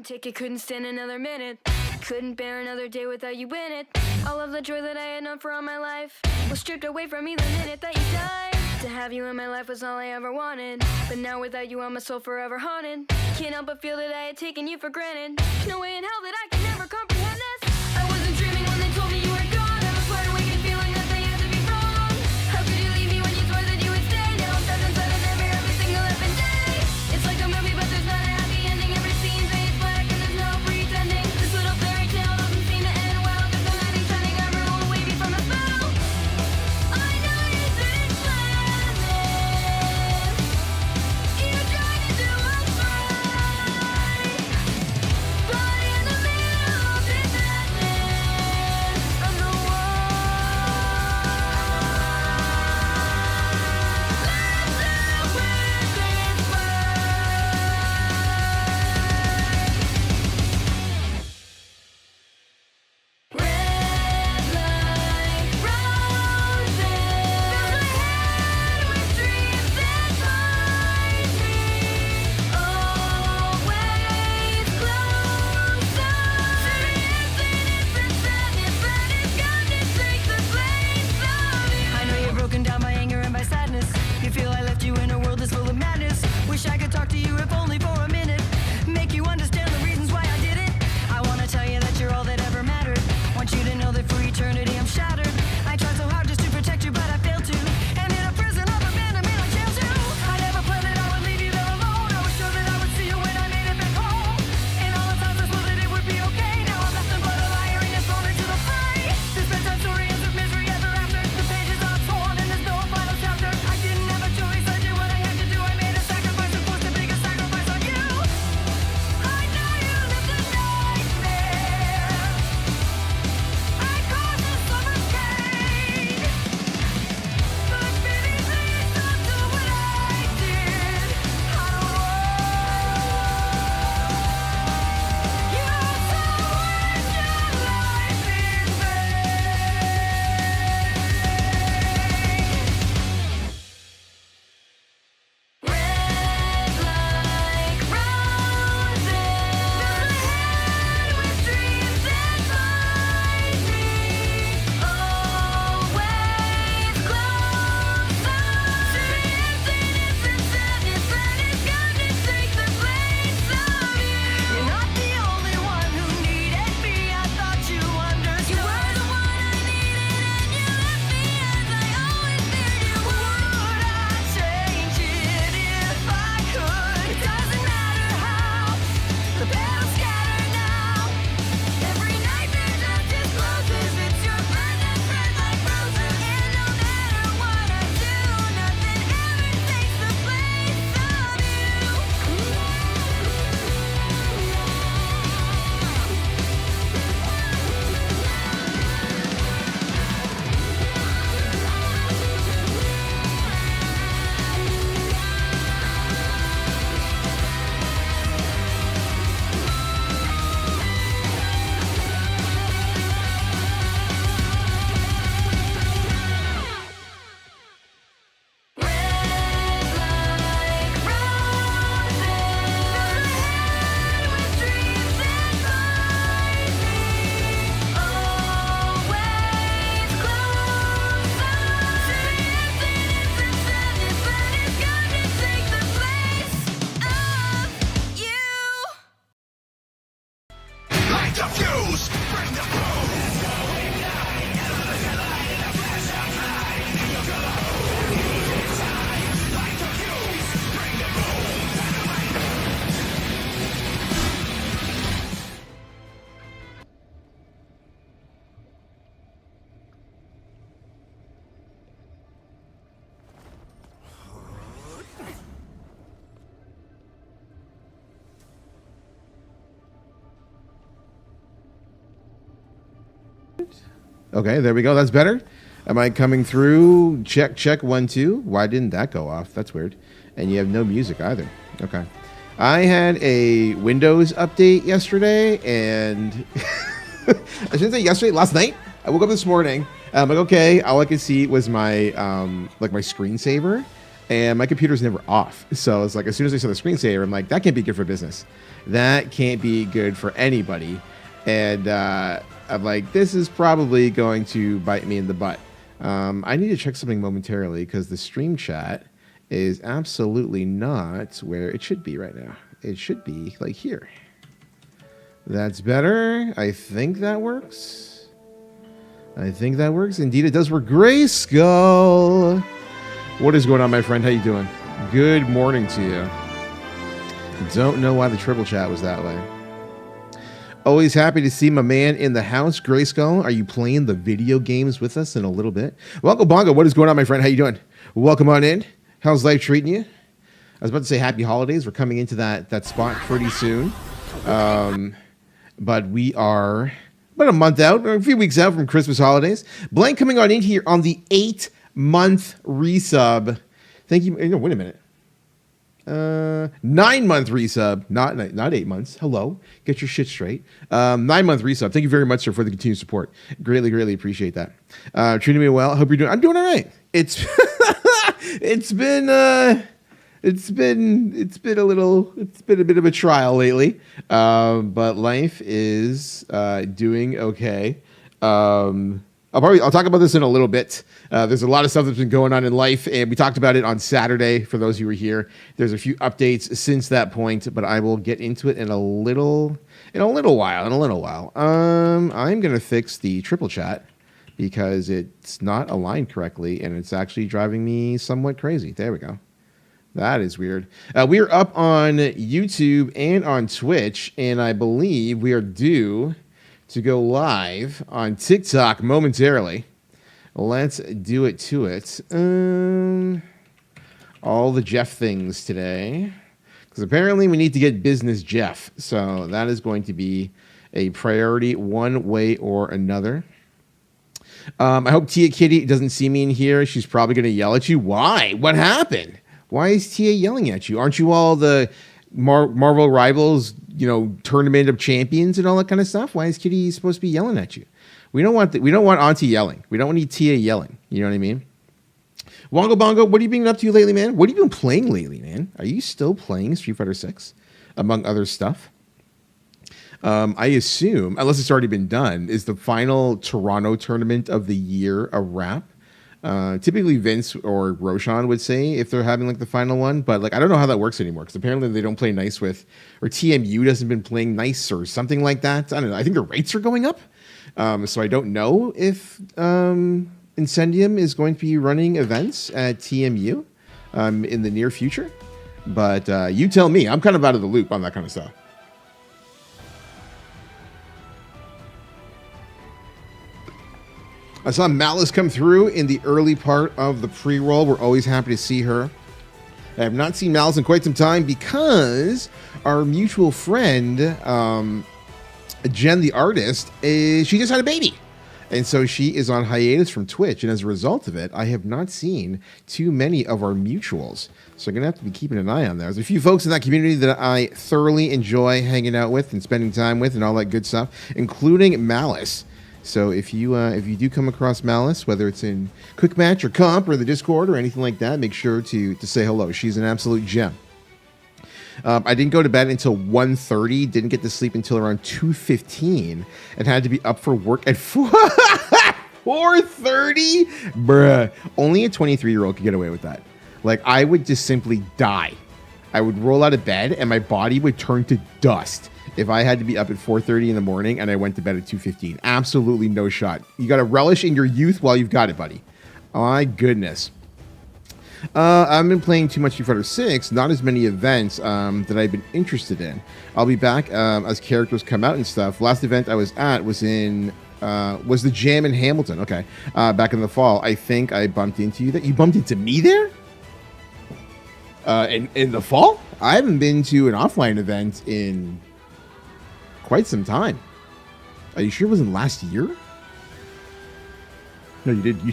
ticket, couldn't stand another minute. Couldn't bear another day without you in it. All of the joy that I had known for all my life was stripped away from me the minute that you died. To have you in my life was all I ever wanted, but now without you, I'm a soul forever haunted. Can't help but feel that I had taken you for granted. There's no way in hell that I can never comprehend this. I wasn't dreaming when they told me you were gone. I was wide awake and feeling that they had to be wrong. How could you leave me when you swore that you would stay? Now I'm trapped inside of every single effing day. It's like a movie, but there's not a happy ending. Every scene fades black and there's no pretending. This little fairy tale doesn't seem to end well. There's no night shining, everyone will wave you from a spell. I know you didn't plan this. You tried to do what's right, but in the middle of this madness, I'm the one. Let's win this fight. Red light roses, fills my head with dreams that bind me. Always closer to infinite sadness that is going to take the place of you. I know you're broken down by anger and by sadness. You feel I left you in a world that's full of madness. Wish I could talk to you if only for a minute. Make you understand the reasons why I did it. I wanna tell you that you're all that ever mattered. Want you to know that for eternity I'm shattered. I tried so hard just to protect you, but I failed to. And in a prison of abandonment I jailed you. I never planned that I would leave you there alone. I was sure that I would see you when I made it back home. And all the times I swore that it would be okay. Now I'm nothing but a liar and you're thrown into the fray. This bedtime story ends with misery ever after. The pages are torn and there's no final chapter. I didn't have a choice, I did what I had to do. I made a sacrifice and forced a bigger sacrifice on you. I know you lived a nightmare. I caused the summer's pain. But baby, please don't do what I did. I don't want you to waste your life in vain. Red like roses, fills my head with dreams that bind me. Always closer to infinite sadness that is going to take the place of you. You're not the only one who needed me. I thought you understood. You were the one I needed, and you left me as I always feared you would. I'd change it if I could. It doesn't matter how the petals scatter now. Every nightmare just discloses it's your friend that spreads like roses. And no matter what I do, nothing ever takes the place of you. Red like roses, fills my head with dreams that bind me. Always closer to infinite sadness that is going to take the place of you. Light the fuse! Bring the boom! Okay, there we go. That's better. Am I coming through? Check, check, 1, 2. Why didn't that go off? That's weird. And you have no music either. Okay. I had a Windows update yesterday, and I shouldn't say yesterday, last night. I woke up this morning. I'm like, okay, all I could see was my like my screensaver. and my computer's never off. So it's like, as soon as I saw the screensaver, I'm like, that can't be good for business. That can't be good for anybody. And I'm like, this is probably going to bite me in the butt. I need to check something momentarily because the stream chat is absolutely not where it should be right now. It should be like here. That's better. I think that works. I think that works. Indeed, it does work. Grayskull. What is going on, my friend? How you doing? Good morning to you. Don't know why the triple chat was that way. Always happy to see my man in the house. Grayskull, are you playing the video games with us in a little bit? Welcome, Bongo. What is going on, my friend? How you doing? Welcome on in. How's life treating you? I was about to say happy holidays. We're coming into that spot pretty soon. But we are about a month out, or a few weeks out from Christmas holidays. Blank coming on in here on the 8-month resub. Thank you. No, wait a minute. 9-month resub, not 8 months. Hello, get your shit straight. 9-month resub. Thank you very much, sir, for the continued support. Greatly appreciate that. Treating me well. Hope you're doing. I'm doing all right. It's been a bit of a trial lately, but life is doing okay. I'll talk about this in a little bit. There's a lot of stuff that's been going on in life, and we talked about it on Saturday for those who were here. There's a few updates since that point, but I will get into it in a little while. I'm gonna fix the triple chat because it's not aligned correctly, and it's actually driving me somewhat crazy. There we go. That is weird. We are up on YouTube and on Twitch, and I believe we are due to go live on TikTok momentarily. Let's do it to it. All the Jeff things today, because apparently we need to get business Jeff. So that is going to be a priority one way or another. I hope Tia Kitty doesn't see me in here. She's probably going to yell at you. Why? What happened? Why is Tia yelling at you? Aren't you all the Marvel Rivals, tournament of champions and all that kind of stuff? Why is Kitty supposed to be yelling at you? We don't want Auntie yelling. We don't need Tia yelling. You know what I mean? Wongo Bongo, what have you been up to lately, man? What have you been playing lately, man? Are you still playing Street Fighter 6, among other stuff? I assume, unless it's already been done, is the final Toronto tournament of the year a wrap? Typically Vince or Roshan would say if they're having the final one, but I don't know how that works anymore because apparently they don't play nice with, or TMU hasn't been playing nice or something like that. I don't know. I think the rates are going up. So I don't know if Incendium is going to be running events at TMU in the near future, but you tell me. I'm kind of out of the loop on that kind of stuff. I saw Malice come through in the early part of the pre-roll. We're always happy to see her. I have not seen Malice in quite some time because our mutual friend, Jen the artist, she just had a baby. And so she is on hiatus from Twitch. And as a result of it, I have not seen too many of our mutuals. So I'm going to have to be keeping an eye on that. There's a few folks in that community that I thoroughly enjoy hanging out with and spending time with and all that good stuff, including Malice. So if you do come across Malice, whether it's in Quick Match or Comp or the Discord or anything like that, make sure to say hello. She's an absolute gem. I didn't go to bed until 1:30, didn't get to sleep until around 2:15, and had to be up for work at 4:30? Bruh. Only a 23-year-old could get away with that. I would just simply die. I would roll out of bed, and my body would turn to dust if I had to be up at 4:30 in the morning and I went to bed at 2:15. Absolutely no shot. You got to relish in your youth while you've got it, buddy. My goodness. I've been playing too much Street Fighter 6, not as many events that I've been interested in. I'll be back as characters come out and stuff. Last event I was at was was the Jam in Hamilton. Okay, back in the fall. I think I bumped into you. You bumped into me there? In the fall? I haven't been to an offline event in quite some time. Are you sure it wasn't last year? No, you did. You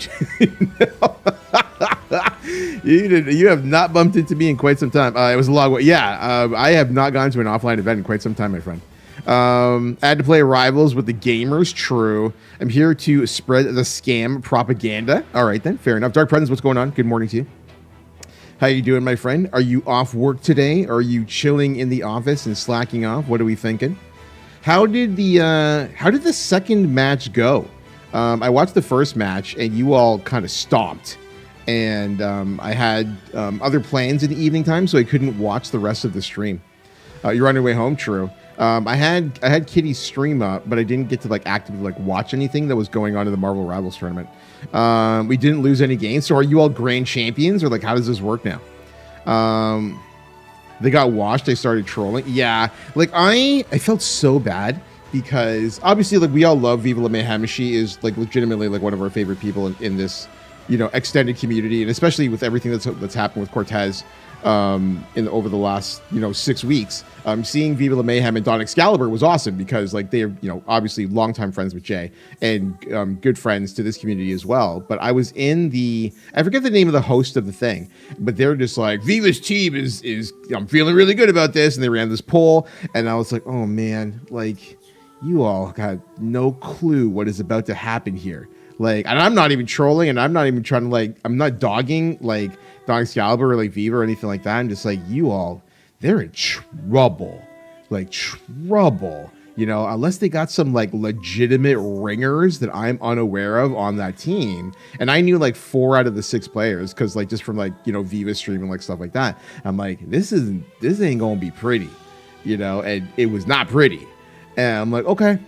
did. You have not bumped into me in quite some time. It was a long way. Yeah, I have not gone to an offline event in quite some time, my friend. I had to play Rivals with the gamers. True. I'm here to spread the scam propaganda. All right, then. Fair enough. Dark Presence, what's going on? Good morning to you. How you doing, my friend? Are you off work today? Are you chilling in the office and slacking off? What are we thinking? How did the second match go? I watched the first match and you all kind of stomped, and I had other plans in the evening time, so I couldn't watch the rest of the stream. You're on your way home, true. I had Kitty's stream up, but I didn't get to like actively like watch anything that was going on in the Marvel Rivals tournament. We didn't lose any games, so are you all grand champions, or like how does this work now? They got washed. They started trolling. Yeah, like I felt so bad because obviously like we all love Viva La Mayhem. She is like legitimately like one of our favorite people in this, you know, extended community, and especially with everything that's happened with Cortez over the last 6 weeks. Seeing Viva La Mayhem and Don Excalibur was awesome because like they're obviously longtime friends with Jay and good friends to this community as well. But I was I forget the name of the host of the thing, but they're just like, Viva's team is I'm feeling really good about this, and they ran this poll, and I was like, oh man, like you all got no clue what is about to happen here. Like, and I'm not even trolling, and I'm not even trying to like, I'm not dogging like Don Excalibur or like Viva or anything like that. I'm just like, you all, they're in trouble, like trouble, unless they got some like legitimate ringers that I'm unaware of on that team. And I knew like 4 out of the 6 players because like just from like, Viva streaming like stuff like that. I'm like, this ain't gonna be pretty, and it was not pretty. And I'm like, okay.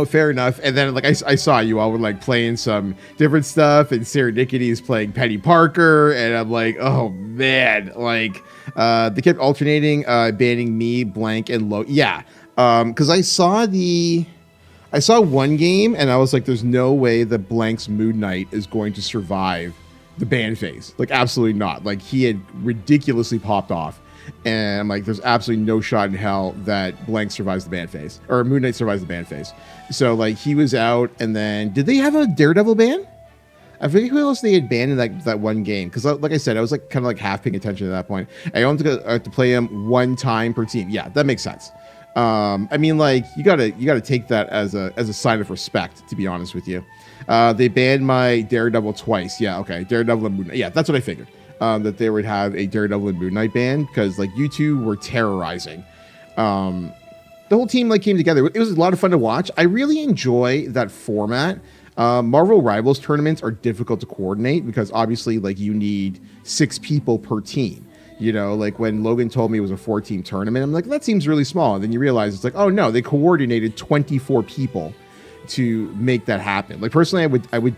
Fair enough. And then like I saw you all were like playing some different stuff, and Serendipity is playing Penny Parker, and I'm like, oh man, like they kept alternating, banning me, Blank, and Low. Yeah, because I saw one game, and I was like, there's no way that Blank's Moon Knight is going to survive the ban phase. Like absolutely not. Like he had ridiculously popped off. And I'm like, there's absolutely no shot in hell that Blank survives the ban phase, or Moon Knight survives the ban phase. So like he was out, and then did they have a Daredevil ban? I forget who else they had banned in that one game, because like I said, I was like kind of like half paying attention at that point. I only have to play him 1 time per team. Yeah, that makes sense. I mean, like you gotta take that as a sign of respect, to be honest with you. They banned my Daredevil twice. Yeah, okay, Daredevil and Moon Knight. Yeah, that's what I figured. That they would have a Daredevil and Moon Knight ban, because like you two were terrorizing. The whole team like came together. It was a lot of fun to watch. I really enjoy that format. Marvel Rivals tournaments are difficult to coordinate because obviously like you need 6 people per team. Like when Logan told me it was a 4-team tournament, I'm like, that seems really small. And then you realize it's like, oh no, they coordinated 24 people to make that happen. Like personally, I would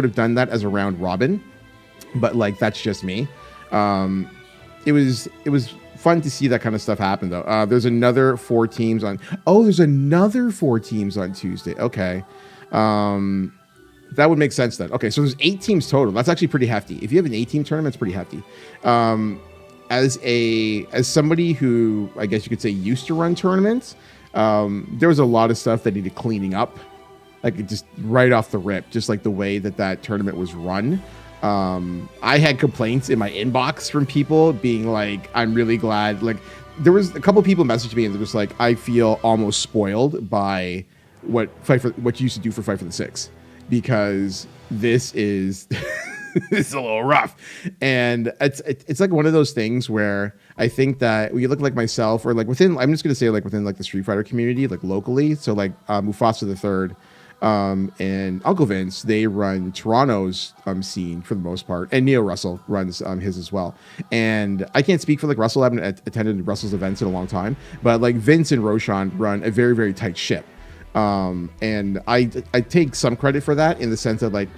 have done that as a round robin, but like that's just me. It was fun to see that kind of stuff happen though. There's another 4 teams on. Oh, there's another 4 teams on Tuesday. Okay, that would make sense then. Okay, so there's 8 teams total. That's actually pretty hefty. If you have an 8-team tournament, it's pretty hefty. As somebody who I guess you could say used to run tournaments. There was a lot of stuff that needed cleaning up, like just right off the rip, just like the way that tournament was run. I had complaints in my inbox from people being like, I'm really glad. Like there was a couple people messaged me and they're just like, I feel almost spoiled by what you used to do for Fight for the Six, because this is it's a little rough. And it's like one of those things where I think that when you look like myself, or like within, I'm just going to say like within like the Street Fighter community, like locally. So like Mufasa the Third and Uncle Vince, they run Toronto's scene for the most part. And Neo Russell runs his as well. And I can't speak for like Russell. I haven't attended Russell's events in a long time. But like Vince and Roshan run a very, very tight ship. And I take some credit for that in the sense that like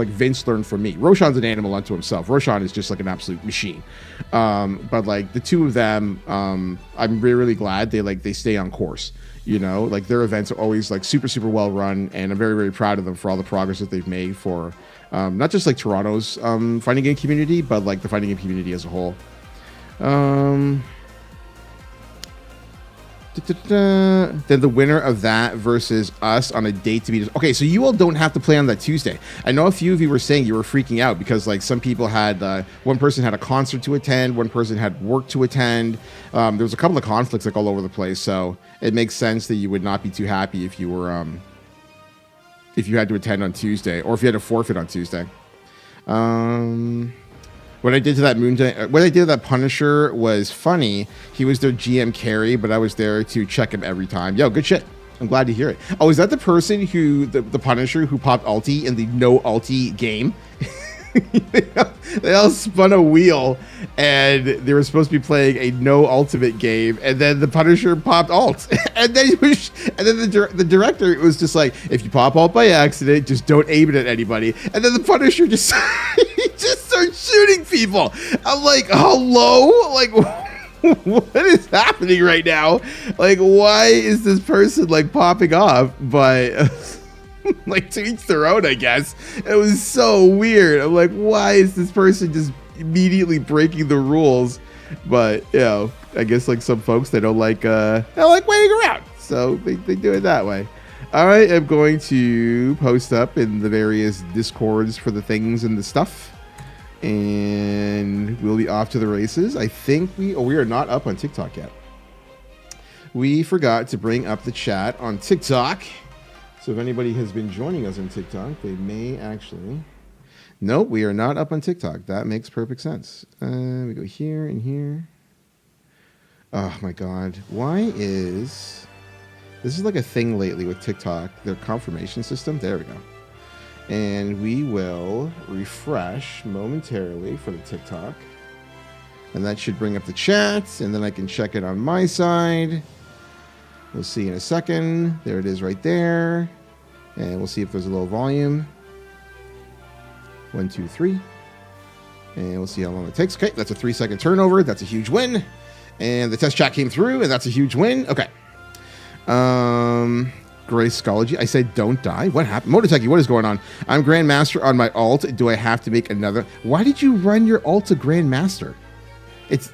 Vince learned from me. Roshan's an animal unto himself. Roshan is just like an absolute machine. But like the two of them, I'm really, really glad they stay on course. Like their events are always like super, super well run, and I'm very, very proud of them for all the progress that they've made for not just like Toronto's fighting game community, but like the fighting game community as a whole. Then the winner of that versus us on a date to be. Okay, so you all don't have to play on that Tuesday. I know a few of you were saying you were freaking out because like some people had one person had a concert to attend, one person had work to attend. There was a couple of conflicts like all over the place, so it makes sense that you would not be too happy if you were if you had to attend on Tuesday, or if you had to forfeit on Tuesday. What I did to that what I did to that Punisher was funny. He was their GM carry, but I was there to check him every time. Yo, good shit. I'm glad to hear it. Oh, is that the person who, the Punisher who popped ulti in the no ulti game? They all spun a wheel, and they were supposed to be playing a no ultimate game, and then the Punisher popped ult, and then the director was just like, if you pop ult by accident, just don't aim it at anybody. And then the Punisher just he just starts shooting people. I'm like, hello, like. What is happening right now? Like, why is this person like popping off? But like, to each their own, I guess. It was so weird. I'm like, why is this person just immediately breaking the rules? But you know, I guess like some folks, they don't like waiting around, so they do it that way. I am going to post up in the various discords for the things and the stuff. And we'll be off to the races. I think we are not up on TikTok yet. We forgot to bring up the chat on TikTok. So if anybody has been joining us on TikTok, they may actually. Nope, we are not up on TikTok. That makes perfect sense. We go here and here. Oh my God. Why is this is like a thing lately with TikTok, their confirmation system? There we go. And we will refresh momentarily for the TikTok. And that should bring up the chat. And then I can check it on my side. We'll see in a second. There it is right there. And we'll see if there's a little volume. 1, 2, 3. And we'll see how long it takes. Okay, that's a 3-second turnover. That's a huge win. And the test chat came through, and that's a huge win. Okay. Grayscology. I said don't die. What happened? Mototeki, what is going on? I'm Grandmaster on my ult. Do I have to make another? Why did you run your ult to Grandmaster? It's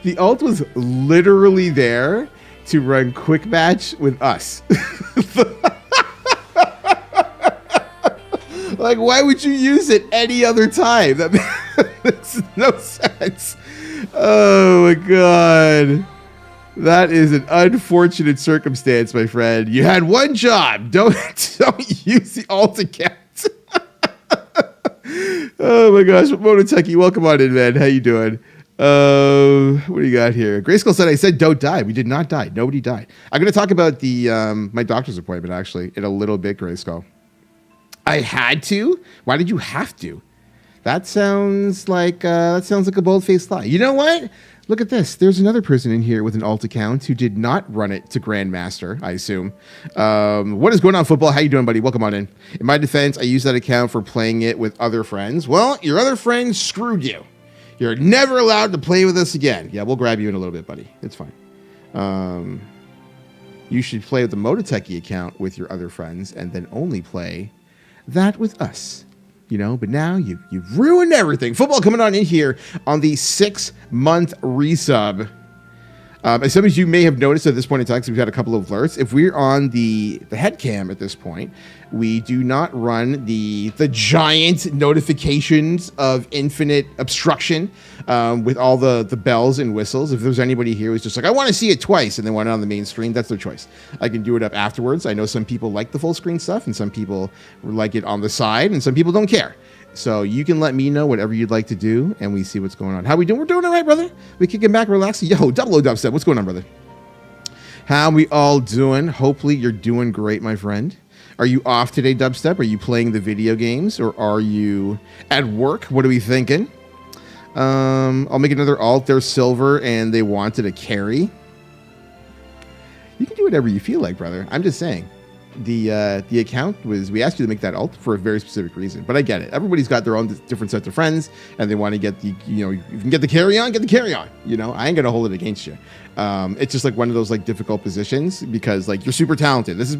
the ult was literally there to run quick match with us. Like, why would you use it any other time? That makes no sense. Oh my God. That is an unfortunate circumstance, my friend. You had one job. Don't use the alt account. Oh my gosh, Mototeki, welcome on in, man. How you doing? What do you got here? Grayskull said, I said don't die. We did not die. Nobody died. I'm going to talk about the my doctor's appointment, actually, in a little bit, Grayskull. I had to? Why did you have to? That sounds like a bold-faced lie. You know what? Look at this. There's another person in here with an alt account who did not run it to Grandmaster, I assume. What is going on, football? How you doing, buddy? Welcome on in. In my defense, I used that account for playing it with other friends. Well, your other friends screwed you. You're never allowed to play with us again. Yeah, we'll grab you in a little bit, buddy. It's fine. You should play with the Mototeki account with your other friends and then only play that with us. You know, but now you've ruined everything. Football coming on in here on the 6-month resub. As some of you may have noticed at this point in time, because we've had a couple of alerts, if we're on the head cam at this point, we do not run the giant notifications of infinite obstruction with all the bells and whistles. If there's anybody here who's just like, I want to see it twice, and they want it on the main screen, that's their choice. I can do it up afterwards. I know some people like the full screen stuff, and some people like it on the side, and some people don't care. So you can let me know whatever you'd like to do, and we see what's going on. How we doing? We're doing all right, brother. We kicking back, relaxing. Yo, double O dubstep. What's going on, brother? How we all doing? Hopefully you're doing great, my friend. Are you off today, dubstep? Are you playing the video games, or are you at work? What are we thinking? I'll make another alt. They're silver, and they wanted a carry. You can do whatever you feel like, brother. I'm just saying. The account was, we asked you to make that alt for a very specific reason, but I get it. Everybody's got their own different sets of friends, and they want to get the, you know, you can get the carry on, you know. I ain't gonna hold it against you. It's just like one of those like difficult positions, because like you're super talented. This is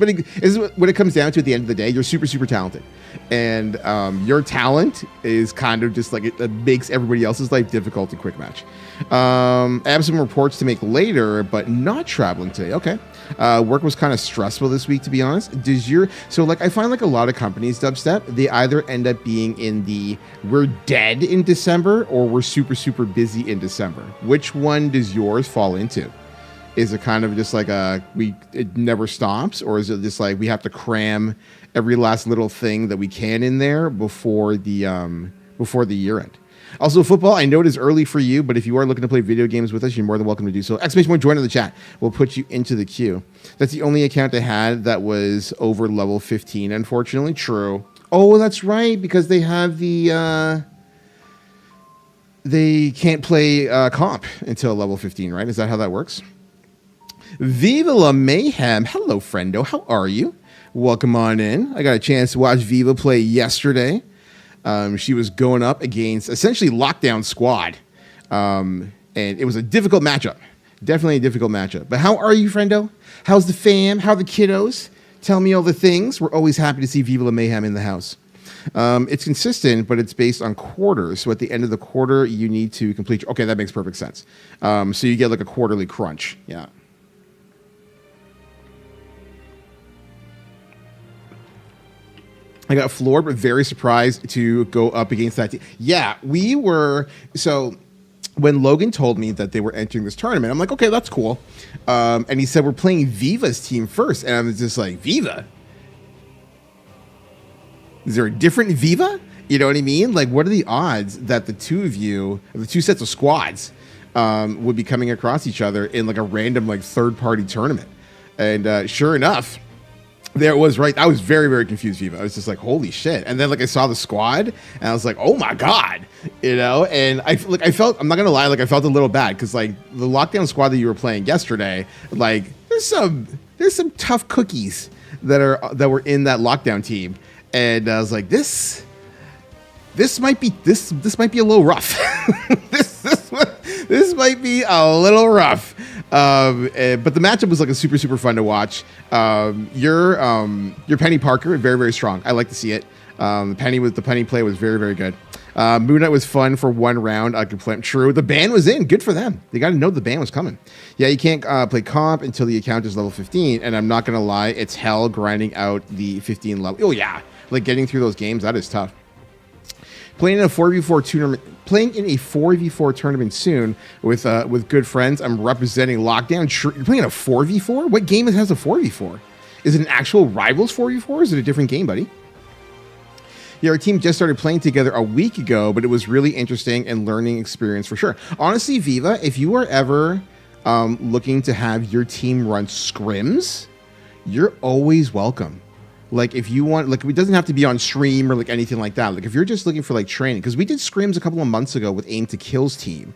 what it comes down to at the end of the day. You're super talented, and your talent is kind of just like it makes everybody else's life difficult in quick match. I have some reports to make later, but not traveling today. Okay. Work was kind of stressful this week, to be honest. So like I find like a lot of companies, dubstep, they either end up being in the we're dead in December, or we're super busy in December. Which one does yours fall into? Is it kind of just like it never stops, or is it just like we have to cram every last little thing that we can in there before the year end? Also, football, I know it is early for you, but if you are looking to play video games with us, you're more than welcome to do so. ! Join in the chat. We'll put you into the queue. That's the only account I had that was over level 15, unfortunately. True. Oh, that's right, because they have they can't play comp until level 15, right? Is that how that works? Viva La Mayhem. Hello, friendo. How are you? Welcome on in. I got a chance to watch Viva play yesterday. She was going up against essentially Lockdown Squad. And it was a difficult matchup. Definitely a difficult matchup. But how are you, friendo? How's the fam? How are the kiddos? Tell me all the things. We're always happy to see Viva La Mayhem in the house. It's consistent, but it's based on quarters. So at the end of the quarter, you need to complete. Okay, that makes perfect sense. So you get like a quarterly crunch. Yeah. I got floored, but very surprised to go up against that team. Yeah, we were. So when Logan told me that they were entering this tournament, I'm like, okay, that's cool. And he said, we're playing Viva's team first. And I was just like, Viva? Is there a different Viva? You know what I mean? Like, what are the odds that the two of you, the two sets of squads, would be coming across each other in like a random like third-party tournament? And sure enough, there it was, right? I was very, very confused, Viva. I was just like, holy shit. And then like I saw the squad and I was like, oh my God, you know? And I felt, I'm not going to lie, like I felt a little bad because like the Lockdown Squad that you were playing yesterday, like there's some tough cookies that were in that Lockdown team. And I was like, this might be a little rough. this might be a little rough. But the matchup was like a super, super fun to watch. Your Penny Parker, very, very strong. I like to see it. The Penny play was very, very good. Moon Knight was fun for one round. I could play. True. The ban was in. Good for them. They got to know the ban was coming. Yeah, you can't play comp until the account is level 15. And I'm not going to lie, it's hell grinding out the 15 level. Oh yeah, like getting through those games, that is tough. Playing in a 4v4 tournament soon with good friends. I'm representing Lockdown. You're playing a 4v4? What game has a 4v4? Is it an actual Rivals 4v4? Or is it a different game, buddy? Yeah, our team just started playing together a week ago, but it was really interesting and learning experience for sure. Honestly, Viva, if you are ever looking to have your team run scrims, you're always welcome. Like if you want, like it doesn't have to be on stream or like anything like that. Like if you're just looking for like training, because we did scrims a couple of months ago with Aim to Kill's team,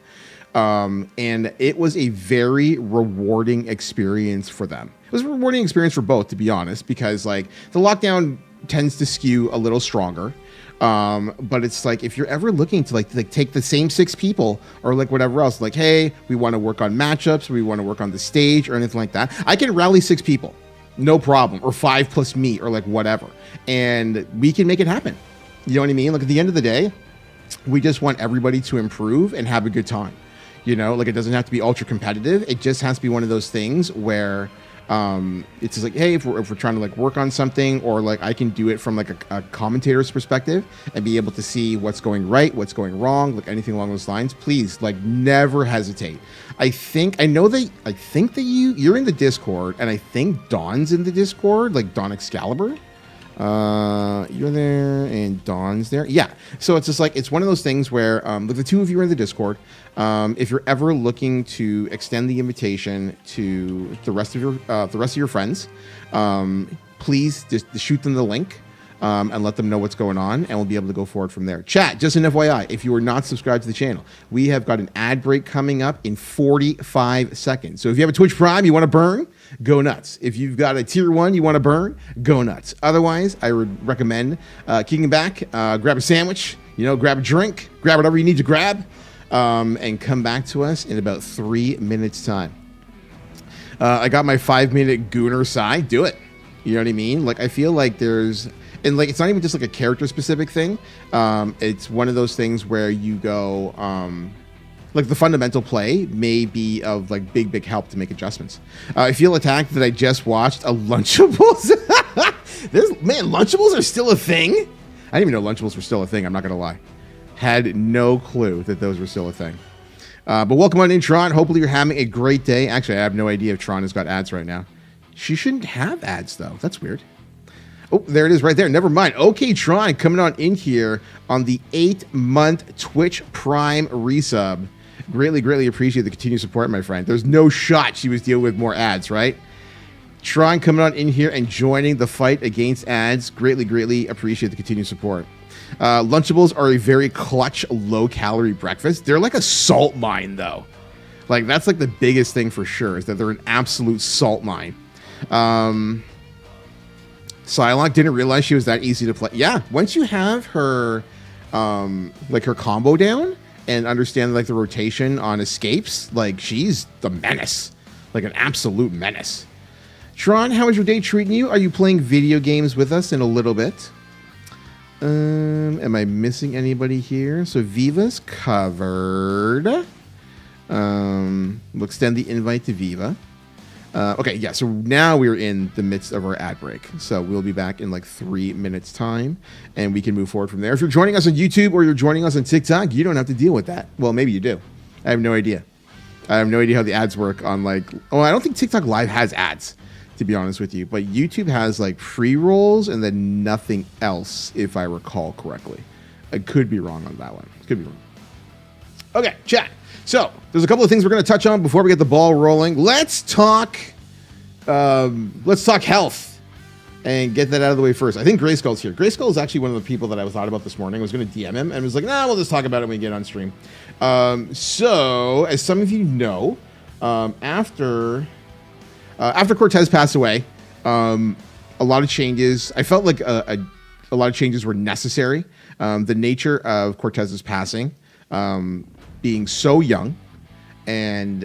and it was a very rewarding experience for them. It was a rewarding experience for both, to be honest, because like the Lockdown tends to skew a little stronger. But it's like if you're ever looking to like take the same 6 people or like whatever else, like hey, we want to work on matchups, we want to work on the stage or anything like that. I can rally 6 people. No problem, or 5 plus me, or like whatever, and we can make it happen. You know what I mean? Like at the end of the day, we just want everybody to improve and have a good time. You know, like it doesn't have to be ultra competitive. It just has to be one of those things where it's just like, hey, if we're trying to like work on something, or like I can do it from like a commentator's perspective and be able to see what's going right, what's going wrong, like anything along those lines. Please, like never hesitate. I think that you're in the Discord, and I think Dawn's in the Discord, like Dawn Excalibur. You're there and Dawn's there. Yeah. So it's just like, it's one of those things where like the two of you are in the Discord. If you're ever looking to extend the invitation to the rest of your friends, please just shoot them the link. And let them know what's going on, and we'll be able to go forward from there. Chat, just an FYI, if you are not subscribed to the channel, we have got an ad break coming up in 45 seconds. So if you have a Twitch Prime you want to burn, go nuts. If you've got a tier 1 you want to burn, go nuts. Otherwise, I would recommend kicking back, grab a sandwich, grab a drink, grab whatever you need to grab, and come back to us in about 3 minutes time. I got my 5-minute Gooner side. Do it. You know what I mean? Like, I feel like and like it's not even just like a character specific thing. It's one of those things where you go like the fundamental play may be of like big help to make adjustments. I feel attacked that I just watched a Lunchables. Lunchables are still a thing. I didn't even know Lunchables were still a thing. I'm not gonna lie. Had no clue that those were still a thing. But welcome on in, Tron. Hopefully you're having a great day. Actually, I have no idea if Tron has got ads right now. She shouldn't have ads, though. That's weird. Oh, there it is right there. Never mind. Okay, Tron, coming on in here on the 8-month Twitch Prime resub. Greatly, greatly appreciate the continued support, my friend. There's no shot she was dealing with more ads, right? Tron coming on in here and joining the fight against ads. Greatly, greatly appreciate the continued support. Lunchables are a very clutch, low-calorie breakfast. They're like a salt mine, though. Like, that's like the biggest thing for sure, is that they're an absolute salt mine. Psylocke didn't realize she was that easy to play. Yeah, once you have her, like her combo down and understand like the rotation on escapes, like she's the menace, like an absolute menace. Tron, how is your day treating you? Are you playing video games with us in a little bit? Am I missing anybody here? So Viva's covered. We'll extend the invite to Viva. Okay, yeah, so now we're in the midst of our ad break. So we'll be back in like 3 minutes time and we can move forward from there. If you're joining us on YouTube or you're joining us on TikTok, you don't have to deal with that. Well, maybe you do. I have no idea. I have no idea how the ads work on like, oh, I don't think TikTok Live has ads, to be honest with you. But YouTube has like pre-rolls and then nothing else, if I recall correctly. I could be wrong on that one. Could be wrong. Okay, chat. So there's a couple of things we're going to touch on before we get the ball rolling. Let's talk health and get that out of the way first. I think Grayskull's here. Grayskull is actually one of the people that I thought about this morning. I was going to DM him and was like, nah, we'll just talk about it when we get on stream. So as some of you know, after Cortez passed away, a lot of changes. I felt like a lot of changes were necessary. The nature of Cortez's passing, being so young and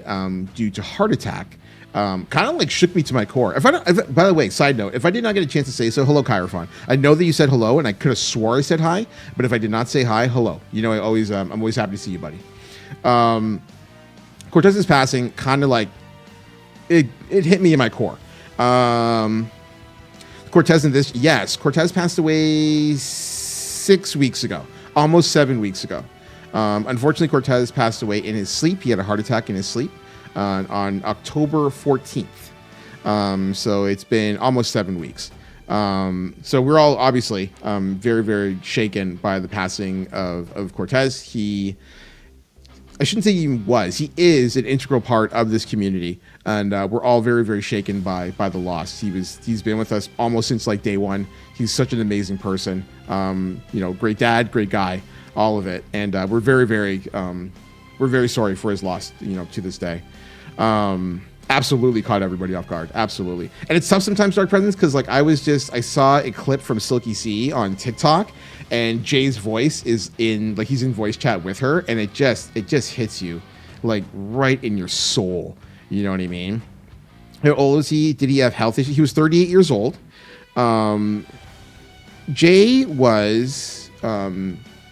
due to heart attack, kind of like shook me to my core. By the way, side note, if I did not get a chance to say so, hello, Chirofon. I know that you said hello, and I could have swore I said hi, but if I did not say hi, hello. You know, I'm always happy to see you, buddy. Cortez's passing kind of like, it hit me in my core. Cortez passed away 6 weeks ago, almost 7 weeks ago. Unfortunately, Cortez passed away in his sleep. He had a heart attack in his sleep on October 14th. So it's been almost 7 weeks. So we're all obviously very, very shaken by the passing of Cortez. I shouldn't say he was. He is an integral part of this community, and we're all very, very shaken by the loss. He's been with us almost since like day one. He's such an amazing person. Great dad, great guy, all of it, and we're very, very sorry for his loss. To this day, absolutely caught everybody off guard. Absolutely, and it's tough sometimes, Dark Presence, because like I saw a clip from Silky C on TikTok. And Jay's voice is he's in voice chat with her, and it just hits you like right in your soul. You know what I mean? How old is he? Did he have health issues? He was 38 years old. Jay was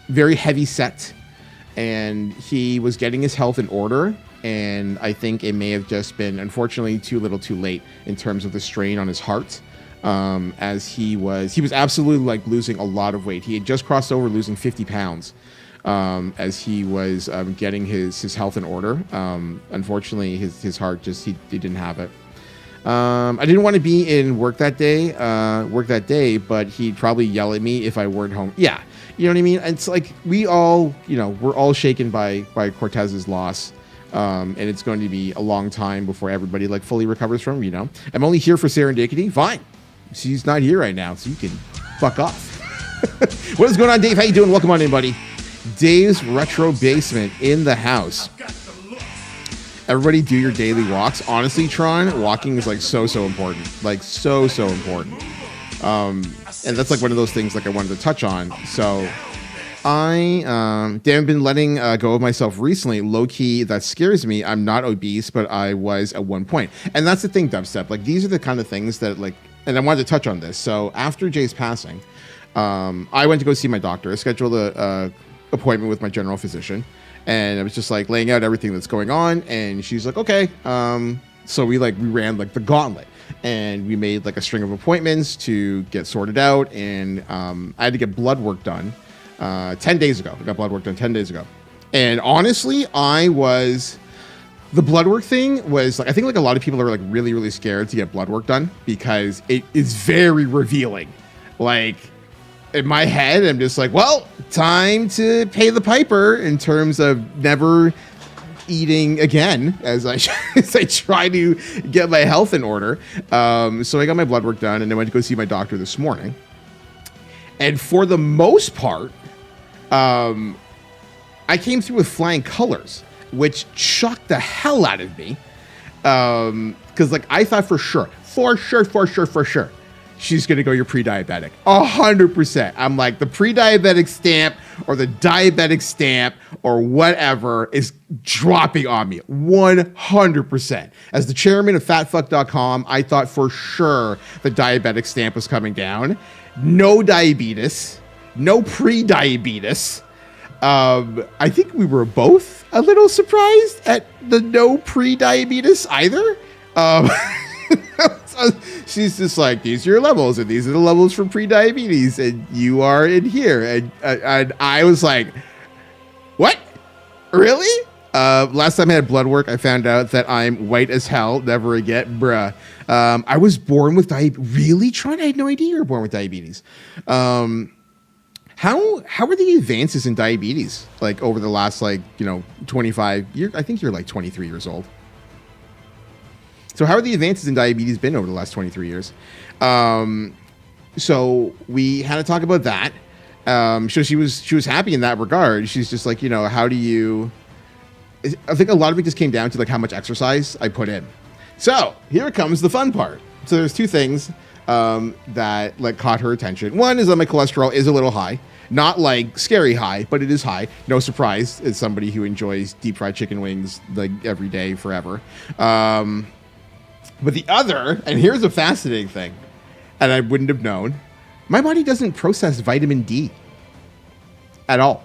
very heavy set, and he was getting his health in order. And I think it may have just been, unfortunately, too little too late in terms of the strain on his heart. As he was absolutely like losing a lot of weight. He had just crossed over losing 50 pounds as he was getting his health in order. Unfortunately, his heart he didn't have it. I didn't want to be in work that day, but he'd probably yell at me if I weren't home. Yeah, you know what I mean? It's like we're all shaken by Cortez's loss. And it's going to be a long time before everybody like fully recovers from, I'm only here for serendipity. Fine. She's not here right now, so you can fuck off. What is going on, Dave? How you doing? Welcome on in, buddy. Dave's Retro Basement in the house. Everybody do your daily walks. Honestly, Tron, walking is like so important. Like so important. And that's like one of those things like I wanted to touch on. So I have been letting go of myself recently. Low key, that scares me. I'm not obese, but I was at one point. And that's the thing, Dubstep. Like these are the kind of things that like, and I wanted to touch on this. So after Jay's passing, I went to go see my doctor. I scheduled a appointment with my general physician, and I was just like laying out everything that's going on. And she's like, okay. So we ran like the gauntlet, and we made like a string of appointments to get sorted out. And I had to get blood work done 10 days ago. I got blood work done 10 days ago. And honestly, the blood work thing was like, I think like a lot of people are like really, really scared to get blood work done because it is very revealing. Like in my head, I'm just like, well, time to pay the piper in terms of never eating again as I try to get my health in order. So I got my blood work done and I went to go see my doctor this morning. And for the most part, I came through with flying colors, which shocked the hell out of me. Because like I thought for sure, she's gonna go, you're pre-diabetic. 100%. I'm like, the pre-diabetic stamp or the diabetic stamp or whatever is dropping on me. 100%. As the chairman of fatfuck.com, I thought for sure the diabetic stamp was coming down. No diabetes, no pre-diabetes. I think we were both a little surprised at the no pre-diabetes either. So she's just like, these are your levels, and these are the levels for pre-diabetes, and you are in here. And I was like, what? Really? Last time I had blood work, I found out that I'm white as hell. Never again, bruh. I was born with diabetes. Really, Tron? I had no idea you were born with diabetes. How are the advances in diabetes like over the last 25 years? I think you're like 23 years old. So how are the advances in diabetes been over the last 23 years? So we had to talk about that. So she was happy in that regard. She's just like, how do you? I think a lot of it just came down to like how much exercise I put in. So here comes the fun part. So there's two things that like caught her attention. One is that my cholesterol is a little high. Not like scary high, but it is high. No surprise, as somebody who enjoys deep fried chicken wings like every day forever. But the other, and here's a fascinating thing, and I wouldn't have known, my body doesn't process vitamin D at all.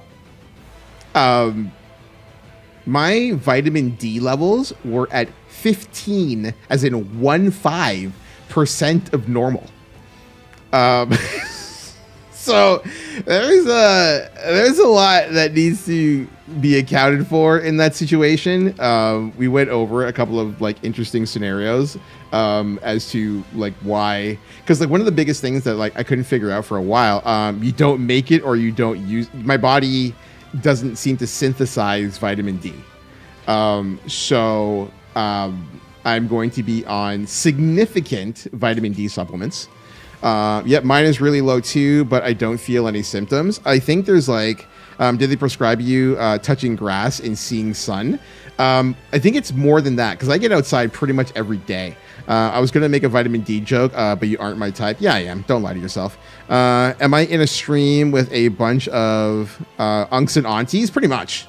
My vitamin D levels were at 15, as in 15% of normal. So there's a lot that needs to be accounted for in that situation. We went over a couple of like interesting scenarios as to like why, because like one of the biggest things that like I couldn't figure out for a while, you don't make it or you don't use. My body doesn't seem to synthesize vitamin D. So I'm going to be on significant vitamin D supplements. Yep, mine is really low too, but I don't feel any symptoms. I think there's like, did they prescribe you touching grass and seeing sun? I think it's more than that because I get outside pretty much every day. I was going to make a vitamin D joke, but you aren't my type. Yeah, I am. Don't lie to yourself. Am I in a stream with a bunch of unks and aunties? Pretty much.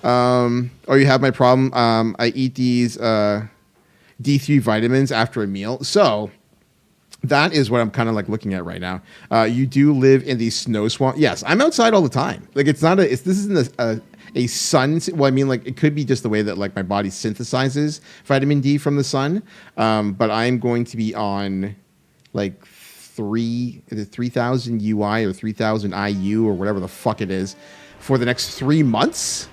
Oh, you have my problem. I eat these D3 vitamins after a meal. So that is what I'm kind of like looking at right now. You do live in the snow swamp. Yes, I'm outside all the time. Like this isn't a sun. Well, I mean, like it could be just the way that like my body synthesizes vitamin D from the sun. But I'm going to be on like 3,000 UI or 3,000 IU or whatever the fuck it is for the next 3 months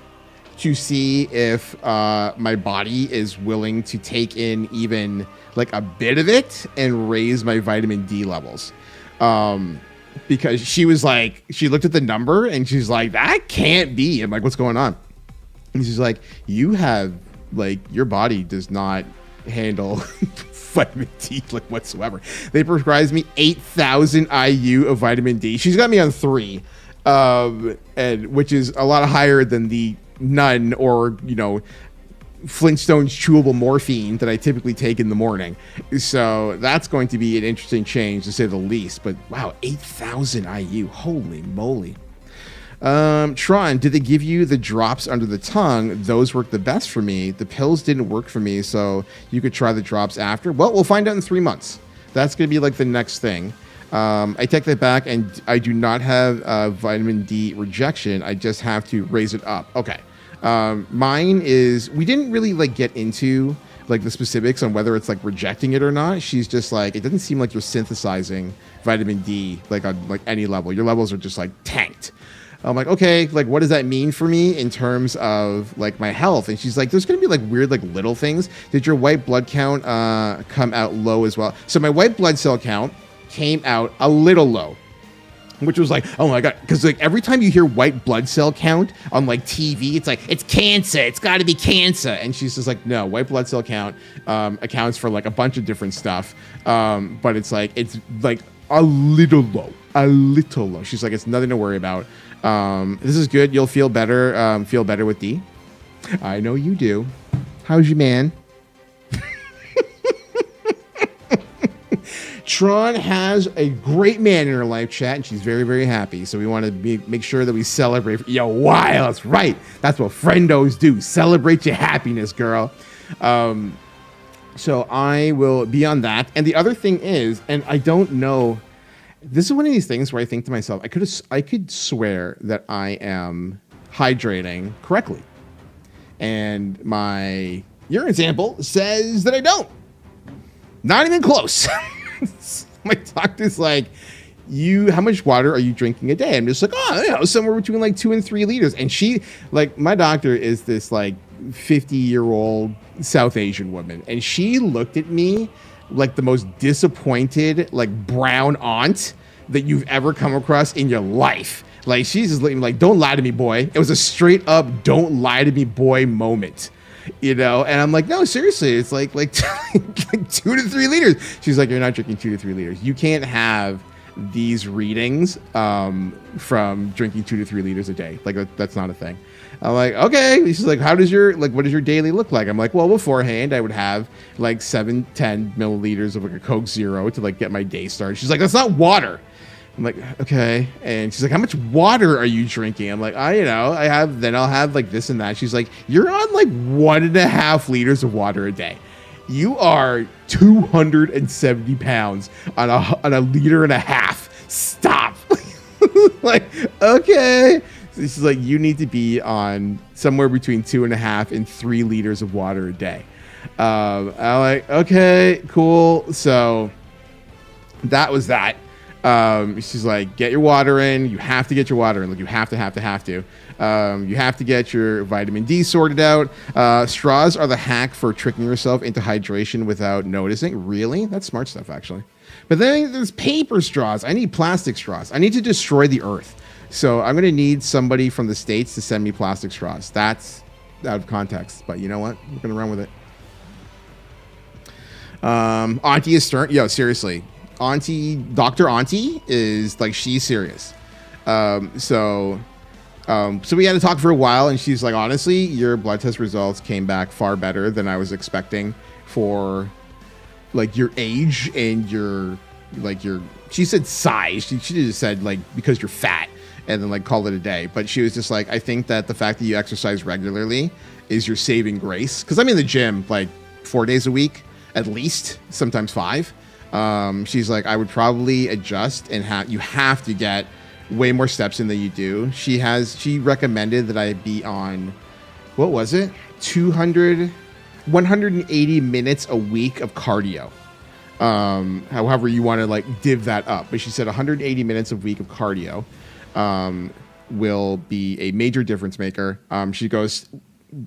to see if my body is willing to take in even like a bit of it and raise my vitamin D levels. Because she was like, she looked at the number and she's like, that can't be. I'm like, what's going on? And she's like, you have like, your body does not handle vitamin D like whatsoever. They prescribed me 8,000 IU of vitamin D. She's got me on 3, and which is a lot higher than the none or, Flintstones chewable morphine that I typically take in the morning. So that's going to be an interesting change to say the least. But wow, 8,000 IU. Holy moly. Tron, did they give you the drops under the tongue? Those work the best for me. The pills didn't work for me, so you could try the drops after. Well, we'll find out in 3 months. That's going to be like the next thing. I take that back, and I do not have vitamin D rejection. I just have to raise it up. Okay. Mine is, we didn't really like get into like the specifics on whether it's like rejecting it or not. She's just like, it doesn't seem like you're synthesizing vitamin D like on like any level. Your levels are just like tanked. I'm like, okay, like what does that mean for me in terms of like my health? And she's like, there's gonna be like weird like little things. Did your white blood count come out low as well? So my white blood cell count came out a little low, which was like, oh my god, because like every time you hear white blood cell count on like TV, it's like it's cancer, it's got to be cancer. And she's just like, no, white blood cell count accounts for like a bunch of different stuff, but it's like a little low. She's like, it's nothing to worry about. This is good. You'll feel better. Feel better with D. I know you do. How's your man? Tron has a great man in her life, chat, and she's very, very happy. So we want to make sure that we celebrate. Yo, wow, that's right. That's what friendos do. Celebrate your happiness, girl. So I will be on that. And the other thing is, and I don't know, this is one of these things where I think to myself, I could swear that I am hydrating correctly. And my urine sample says that I don't. Not even close. My doctor's like, how much water are you drinking a day? I'm just like, somewhere between like 2 and 3 liters. And she, like, my doctor is this like 50-year-old South Asian woman. And she looked at me like the most disappointed, like brown aunt that you've ever come across in your life. Like, she's just like, don't lie to me, boy. It was a straight up, don't lie to me, boy moment. And I'm like, no, seriously, it's like 2 to 3 liters. She's like, you're not drinking 2 to 3 liters. You can't have these readings from drinking 2 to 3 liters a day. Like, that's not a thing. I'm like, okay. She's like, what does your daily look like? I'm like, well, beforehand I would have like 10 milliliters of like a Coke Zero to like get my day started. She's like, that's not water. I'm like, okay. And she's like, how much water are you drinking? I'm like, I'll have like this and that. She's like, you're on like 1.5 liters of water a day. You are 270 pounds on a liter and a half. Stop. Like, okay. So she's like, you need to be on somewhere between 2.5 and 3 liters of water a day. I'm like, okay, cool. So that was that. She's like, get your water in. You have to get your water in. Like, you have to. You have to get your vitamin D sorted out. Straws are the hack for tricking yourself into hydration without noticing. Really? That's smart stuff, actually. But then there's paper straws. I need plastic straws. I need to destroy the earth. So I'm going to need somebody from the States to send me plastic straws. That's out of context. But you know what? We're going to run with it. Auntie is stern. Yo, seriously. Dr. Auntie is like, she's serious. So we had to talk for a while, and she's like, honestly, your blood test results came back far better than I was expecting for like your age and she said size. She just said like, because you're fat, and then like call it a day. But she was just like, I think that the fact that you exercise regularly is your saving grace. Cause I'm in the gym like 4 days a week, at least, sometimes 5. She's like, I would probably adjust and you have to get way more steps in than you do. She recommended that I be on, what was it? 180 minutes a week of cardio. However you want to like div that up. But she said 180 minutes a week of cardio, will be a major difference maker. She goes,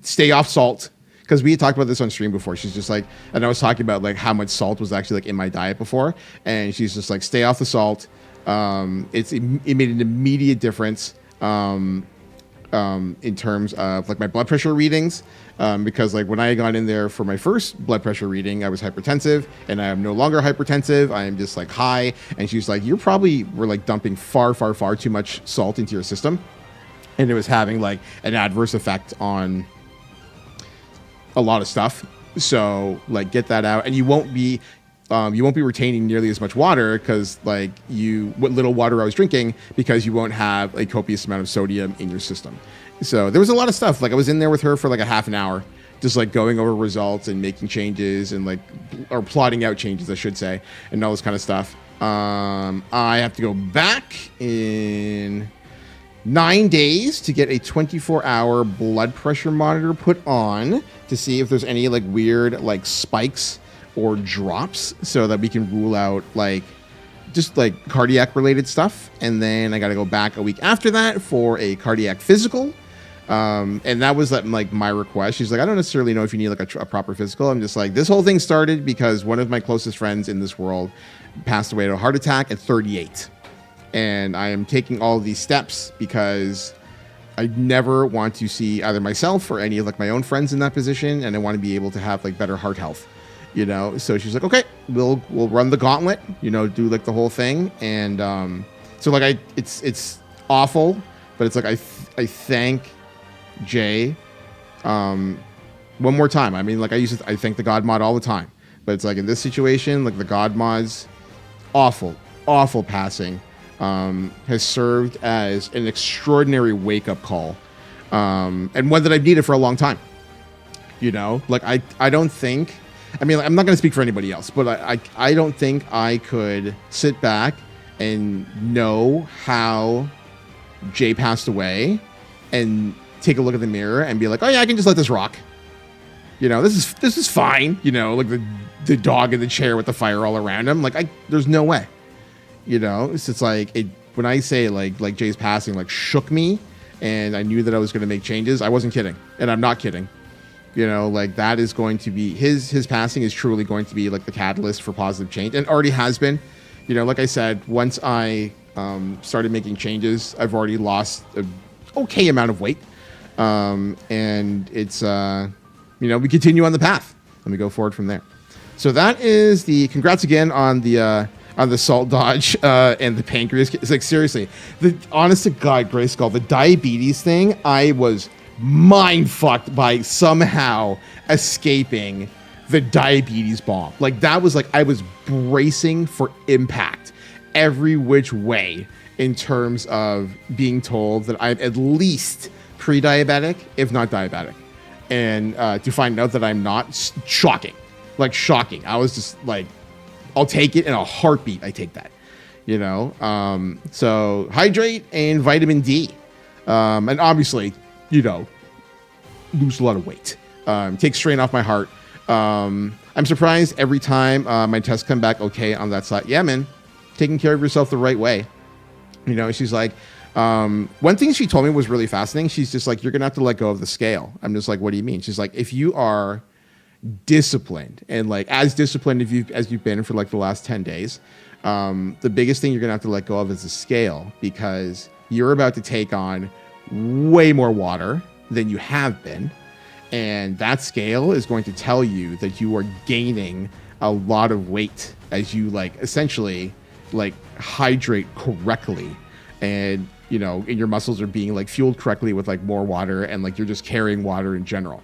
stay off salt. Because we had talked about this on stream before. She's just like, and I was talking about like how much salt was actually like in my diet before, and she's just like, stay off the salt. It made an immediate difference in terms of like my blood pressure readings, because like when I got in there for my first blood pressure reading, I was hypertensive, and I am no longer hypertensive. I am just like high, and she's like, you probably were like dumping far too much salt into your system, and it was having like an adverse effect on a lot of stuff. So like, get that out, and you won't be retaining nearly as much water because like what little water I was drinking, because you won't have a copious amount of sodium in your system. So there was a lot of stuff. Like, I was in there with her for like a half an hour, just like going over results and making changes and like, or plotting out changes, I should say, and all this kind of stuff. I have to go back in 9 days to get a 24-hour blood pressure monitor put on to see if there's any like weird like spikes or drops, so that we can rule out like just like cardiac related stuff. And then I got to go back a week after that for a cardiac physical. And that was like my request. She's like, I don't necessarily know if you need like a proper physical. I'm just like, this whole thing started because one of my closest friends in this world passed away to a heart attack at 38. And I am taking all of these steps because I never want to see either myself or any of like my own friends in that position. And I want to be able to have like better heart health, you know? So she's like, okay, we'll run the gauntlet, you know, do like the whole thing. And, so like it's awful, but it's like, I thank Jay, one more time. I mean, like I thank the God Mod all the time, but it's like in this situation, like the God Mod's awful passing, has served as an extraordinary wake-up call, and one that I've needed for a long time. You know, like I don't think, I mean, I'm not going to speak for anybody else, but I don't think I could sit back and know how Jay passed away and take a look at the mirror and be like, oh yeah, I can just let this rock. You know, this is fine. You know, like the dog in the chair with the fire all around him. Like there's no way. You know, it's like when I say like Jay's passing like shook me, and I knew that I was going to make changes. I wasn't kidding, and I'm not kidding. You know, like that is going to be his passing is truly going to be like the catalyst for positive change, and already has been. You know, like I said, once I started making changes, I've already lost an okay amount of weight, and it's you know, we continue on the path and we go forward from there. So that is the congrats again on the salt dodge and the pancreas. It's like seriously, the honest to God, Grayskull, the diabetes thing, I was mind fucked by somehow escaping the diabetes bomb. Like that was like I was bracing for impact every which way in terms of being told that I'm at least pre-diabetic, if not diabetic, and to find out that I'm not, shocking. I was just like, I'll take it in a heartbeat. I take that, you know? So hydrate and vitamin D. And obviously, you know, lose a lot of weight. Take strain off my heart. I'm surprised every time my tests come back okay on that side. Yeah, man, taking care of yourself the right way. You know, she's like, one thing she told me was really fascinating. She's just like, you're going to have to let go of the scale. I'm just like, what do you mean? She's like, if you are disciplined and like as disciplined as you've been for like the last 10 days, the biggest thing you're gonna have to let go of is the scale, because you're about to take on way more water than you have been, and that scale is going to tell you that you are gaining a lot of weight as you like essentially like hydrate correctly, and you know, and your muscles are being like fueled correctly with like more water, and like you're just carrying water in general.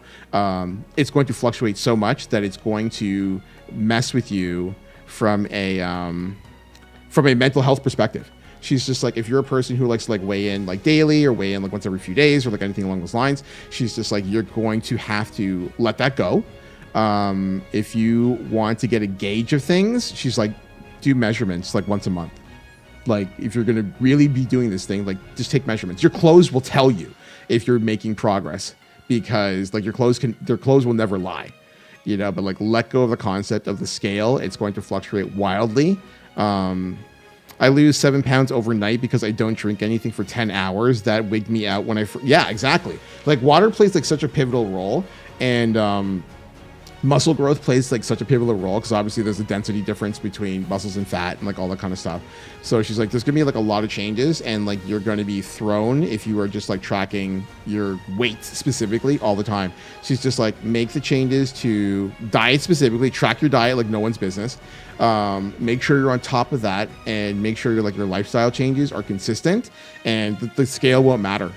It's going to fluctuate so much that it's going to mess with you from a mental health perspective. She's just like, if you're a person who likes to like weigh in like daily or weigh in like once every few days or like anything along those lines, she's just like, you're going to have to let that go. If you want to get a gauge of things, she's like, do measurements like once a month. Like if you're going to really be doing this thing, like just take measurements. Your clothes will tell you if you're making progress, because like their clothes will never lie, you know, but like let go of the concept of the scale. It's going to fluctuate wildly. I lose 7 pounds overnight because I don't drink anything for 10 hours. That wigged me out when yeah, exactly. Like water plays like such a pivotal role, and, muscle growth plays like such a pivotal role, because obviously there's a density difference between muscles and fat and like all that kind of stuff. So she's like, there's gonna be like a lot of changes, and like you're gonna be thrown if you are just like tracking your weight specifically all the time. She's just like, make the changes to diet specifically, track your diet like no one's business. Make sure you're on top of that, and make sure like your lifestyle changes are consistent, and the scale won't matter.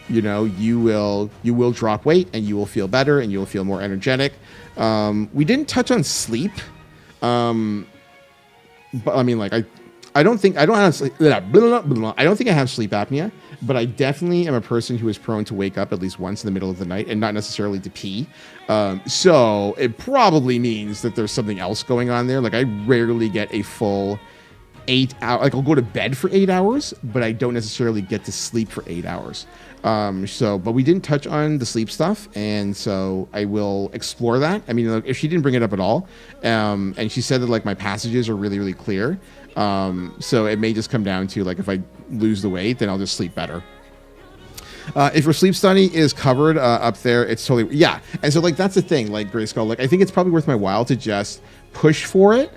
You know, you will drop weight, and you will feel better, and you will feel more energetic. We didn't touch on sleep, but I mean, like I don't think I have sleep apnea, but I definitely am a person who is prone to wake up at least once in the middle of the night, and not necessarily to pee. So it probably means that there's something else going on there. Like I rarely get a full 8 hours. Like I'll go to bed for 8 hours, but I don't necessarily get to sleep for 8 hours. But we didn't touch on the sleep stuff, and so I will explore that. I mean, if she didn't bring it up at all, and she said that like my passages are really, really clear. So it may just come down to like if I lose the weight, then I'll just sleep better. If your sleep study is covered up there, it's totally yeah. And so like that's the thing, like Grayskull, like I think it's probably worth my while to just push for it,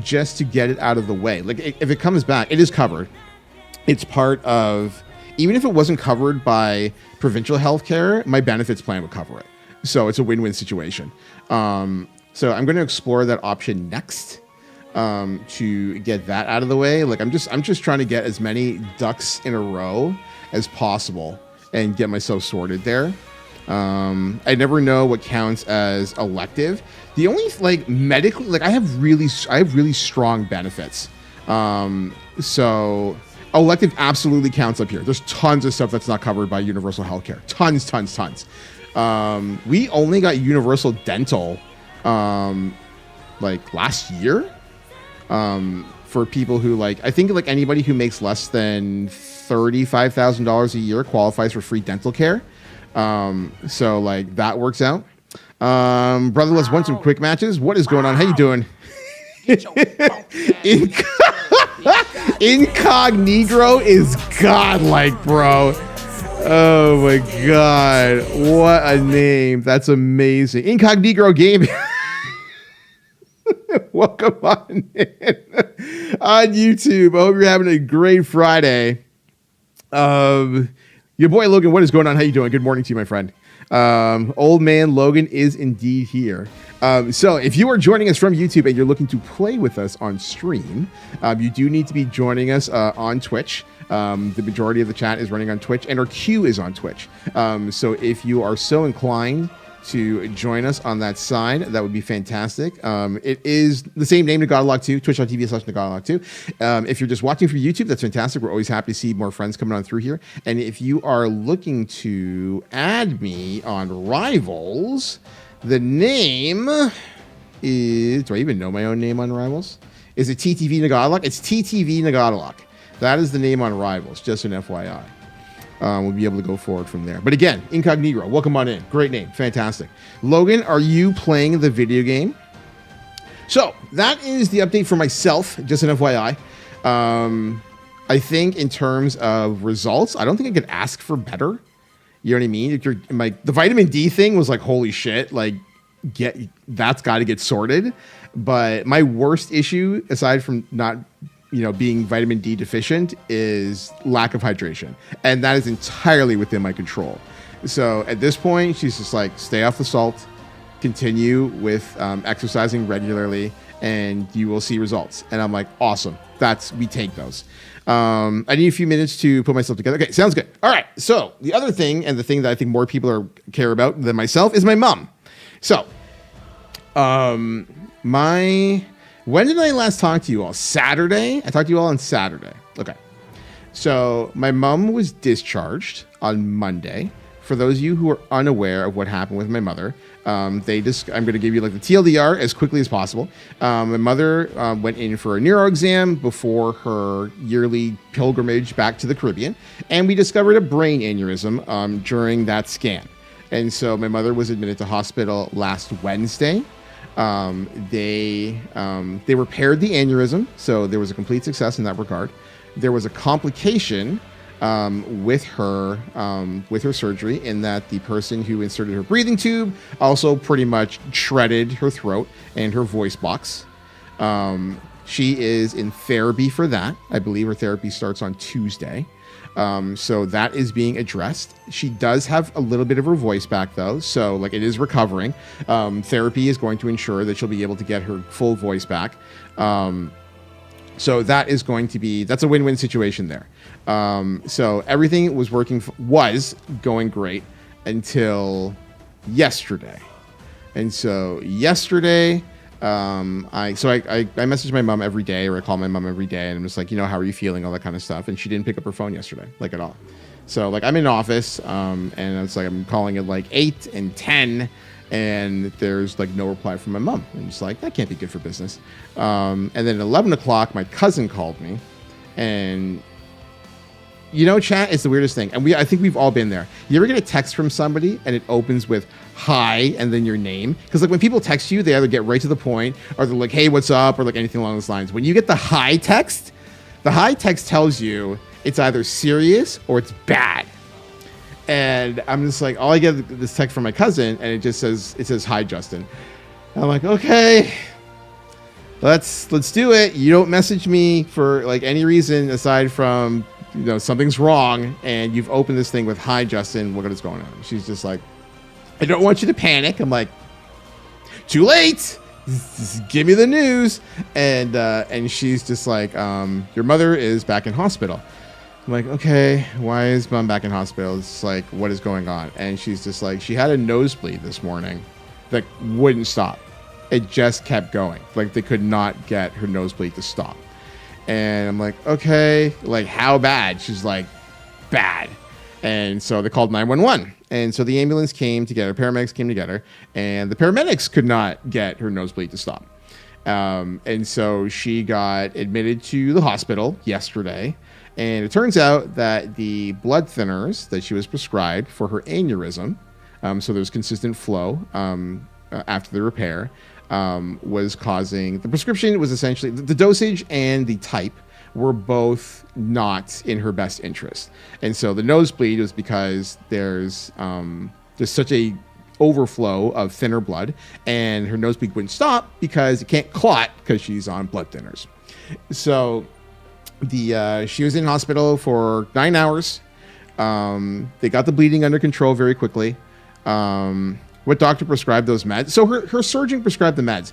just to get it out of the way. Like if it comes back, it is covered. It's part of. Even if it wasn't covered by provincial healthcare, my benefits plan would cover it. So it's a win-win situation. So I'm going to explore that option next to get that out of the way. Like I'm just trying to get as many ducks in a row as possible and get myself sorted there. I never know what counts as elective. The only like medically, like I have really strong benefits. So elective absolutely counts up here. There's tons of stuff that's not covered by universal healthcare. Tons. We only got universal dental like last year for people who like, I think like anybody who makes less than $35,000 a year qualifies for free dental care. So like that works out. Brother, let's want some quick matches. What is going on? How you doing? Incognito is godlike, bro. Oh my god, what a name! That's amazing. Incognito Game. Welcome on in on YouTube. I hope you're having a great Friday. Your boy Logan, what is going on? How you doing? Good morning to you, my friend. Old man Logan is indeed here. So if you are joining us from YouTube and you're looking to play with us on stream, you do need to be joining us on Twitch. The majority of the chat is running on Twitch and our queue is on Twitch. So if you are so inclined to join us on that side, that would be fantastic. It is the same name, Nagadalog2, twitch.tv/Nagadalog2. If you're just watching from YouTube, that's fantastic. We're always happy to see more friends coming on through here. And if you are looking to add me on Rivals, the name is, do I even know my own name on Rivals? Is it TTV Nagadalog? It's TTV Nagadalog. That is the name on Rivals, just an FYI. We'll be able to go forward from there. But again, Incognito, welcome on in. Great name. Fantastic. Logan, are you playing the video game? So that is the update for myself, just an FYI. I think in terms of results, I don't think I could ask for better. You know what I mean? If you're like the vitamin D thing was like, holy shit, like that's got to get sorted. But my worst issue, aside from not being vitamin D deficient, is lack of hydration. And that is entirely within my control. So at this point, she's just like, stay off the salt, continue with exercising regularly, and you will see results. And I'm like, awesome. We take those. I need a few minutes to put myself together. Okay, sounds good. All right. So the other thing, and the thing that I think more people care about than myself, is my mom. So, when did I last talk to you all? Saturday? I talked to you all on Saturday. Okay. So my mom was discharged on Monday. For those of you who are unaware of what happened with my mother, I'm going to give you like the TLDR as quickly as possible. My mother went in for a neuro exam before her yearly pilgrimage back to the Caribbean, and we discovered a brain aneurysm during that scan. And so my mother was admitted to hospital last Wednesday. They repaired the aneurysm, so there was a complete success in that regard. There was a complication with her surgery, in that the person who inserted her breathing tube also pretty much shredded her throat and her voice box. She is in therapy for that. I believe her therapy starts on Tuesday. So that is being addressed. She does have a little bit of her voice back though. So like it is recovering. Therapy is going to ensure that she'll be able to get her full voice back. So that is that's a win-win situation there. So everything was going great until yesterday. And so yesterday, I message my mom every day, or I call my mom every day, and I'm just like, how are you feeling? All that kind of stuff. And she didn't pick up her phone yesterday, like at all. So like I'm in office, and it's like I'm calling it like 8 and 10, and there's like no reply from my mom. I'm just like, that can't be good for business. And then at 11 o'clock, my cousin called me, and chat is the weirdest thing. And I think we've all been there. You ever get a text from somebody and it opens with hi and then your name? Because like when people text you, they either get right to the point or they're like, hey, what's up? Or like anything along those lines. When you get the hi text tells you it's either serious or it's bad. And I'm just like, all I get this text from my cousin, and it says hi, Justin. I'm like, okay, let's do it. You don't message me for like any reason aside from something's wrong, and you've opened this thing with hi, Justin. What is going on? She's just like, I don't want you to panic. I'm like, too late. Just give me the news. And she's just like, your mother is back in hospital. I'm like, okay, why is mom back in hospital? It's like, what is going on? And she's just like, she had a nosebleed this morning that wouldn't stop. It just kept going. Like they could not get her nosebleed to stop. And I'm like, okay, like how bad? She's like, bad. And so they called 911. And so the ambulance came to get her, paramedics came to get her, and the paramedics could not get her nosebleed to stop. And so she got admitted to the hospital yesterday. And it turns out that the blood thinners that she was prescribed for her aneurysm, so there's consistent flow after the repair, was causing, the prescription was essentially, the dosage and the type were both not in her best interest. And so the nosebleed was because there's such a overflow of thinner blood, and her nosebleed wouldn't stop because it can't clot because she's on blood thinners. So she was in hospital for 9 hours. They got the bleeding under control very quickly. What doctor prescribed those meds? So her surgeon prescribed the meds.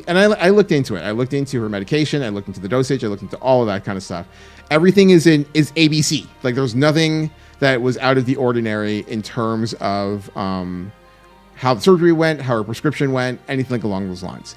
And I looked into it. I looked into her medication. I looked into the dosage. I looked into all of that kind of stuff. Everything is ABC. Like there's nothing that was out of the ordinary in terms of how the surgery went, how her prescription went, anything like along those lines.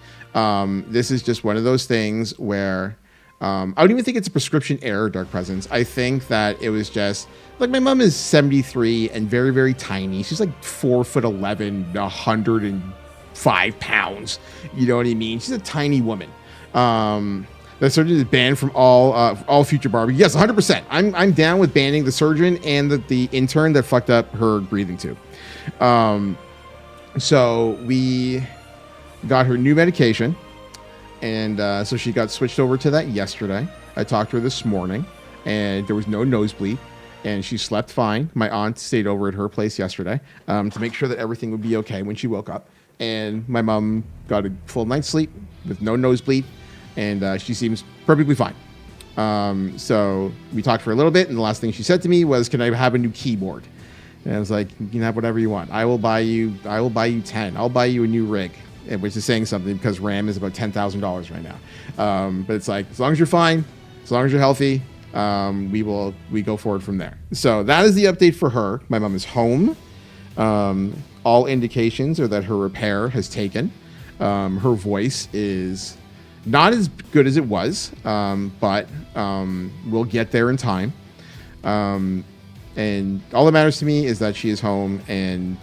This is just one of those things where I don't even think it's a prescription error, Dark Presence. I think that it was just like my mom is 73 and very, very tiny. She's like 4'11", 105 pounds. You know what I mean? She's a tiny woman. The surgeon is banned from all future barbecue. Yes, 100%. I'm down with banning the surgeon and the intern that fucked up her breathing tube. So we got her new medication. And so she got switched over to that yesterday. I talked to her this morning, and there was no nosebleed, and she slept fine. My aunt stayed over at her place yesterday to make sure that everything would be okay when she woke up. And my mom got a full night's sleep with no nosebleed, and she seems perfectly fine. So we talked for a little bit, and the last thing she said to me was, "Can I have a new keyboard?" And I was like, "You can have whatever you want. I will buy you 10. I'll buy you a new rig." Which is saying something because RAM is about $10,000 right now. But it's like, as long as you're fine, as long as you're healthy, we go forward from there. So that is the update for her. My mom is home. All indications are that her repair has taken. Her voice is not as good as it was, but we'll get there in time. And all that matters to me is that she is home and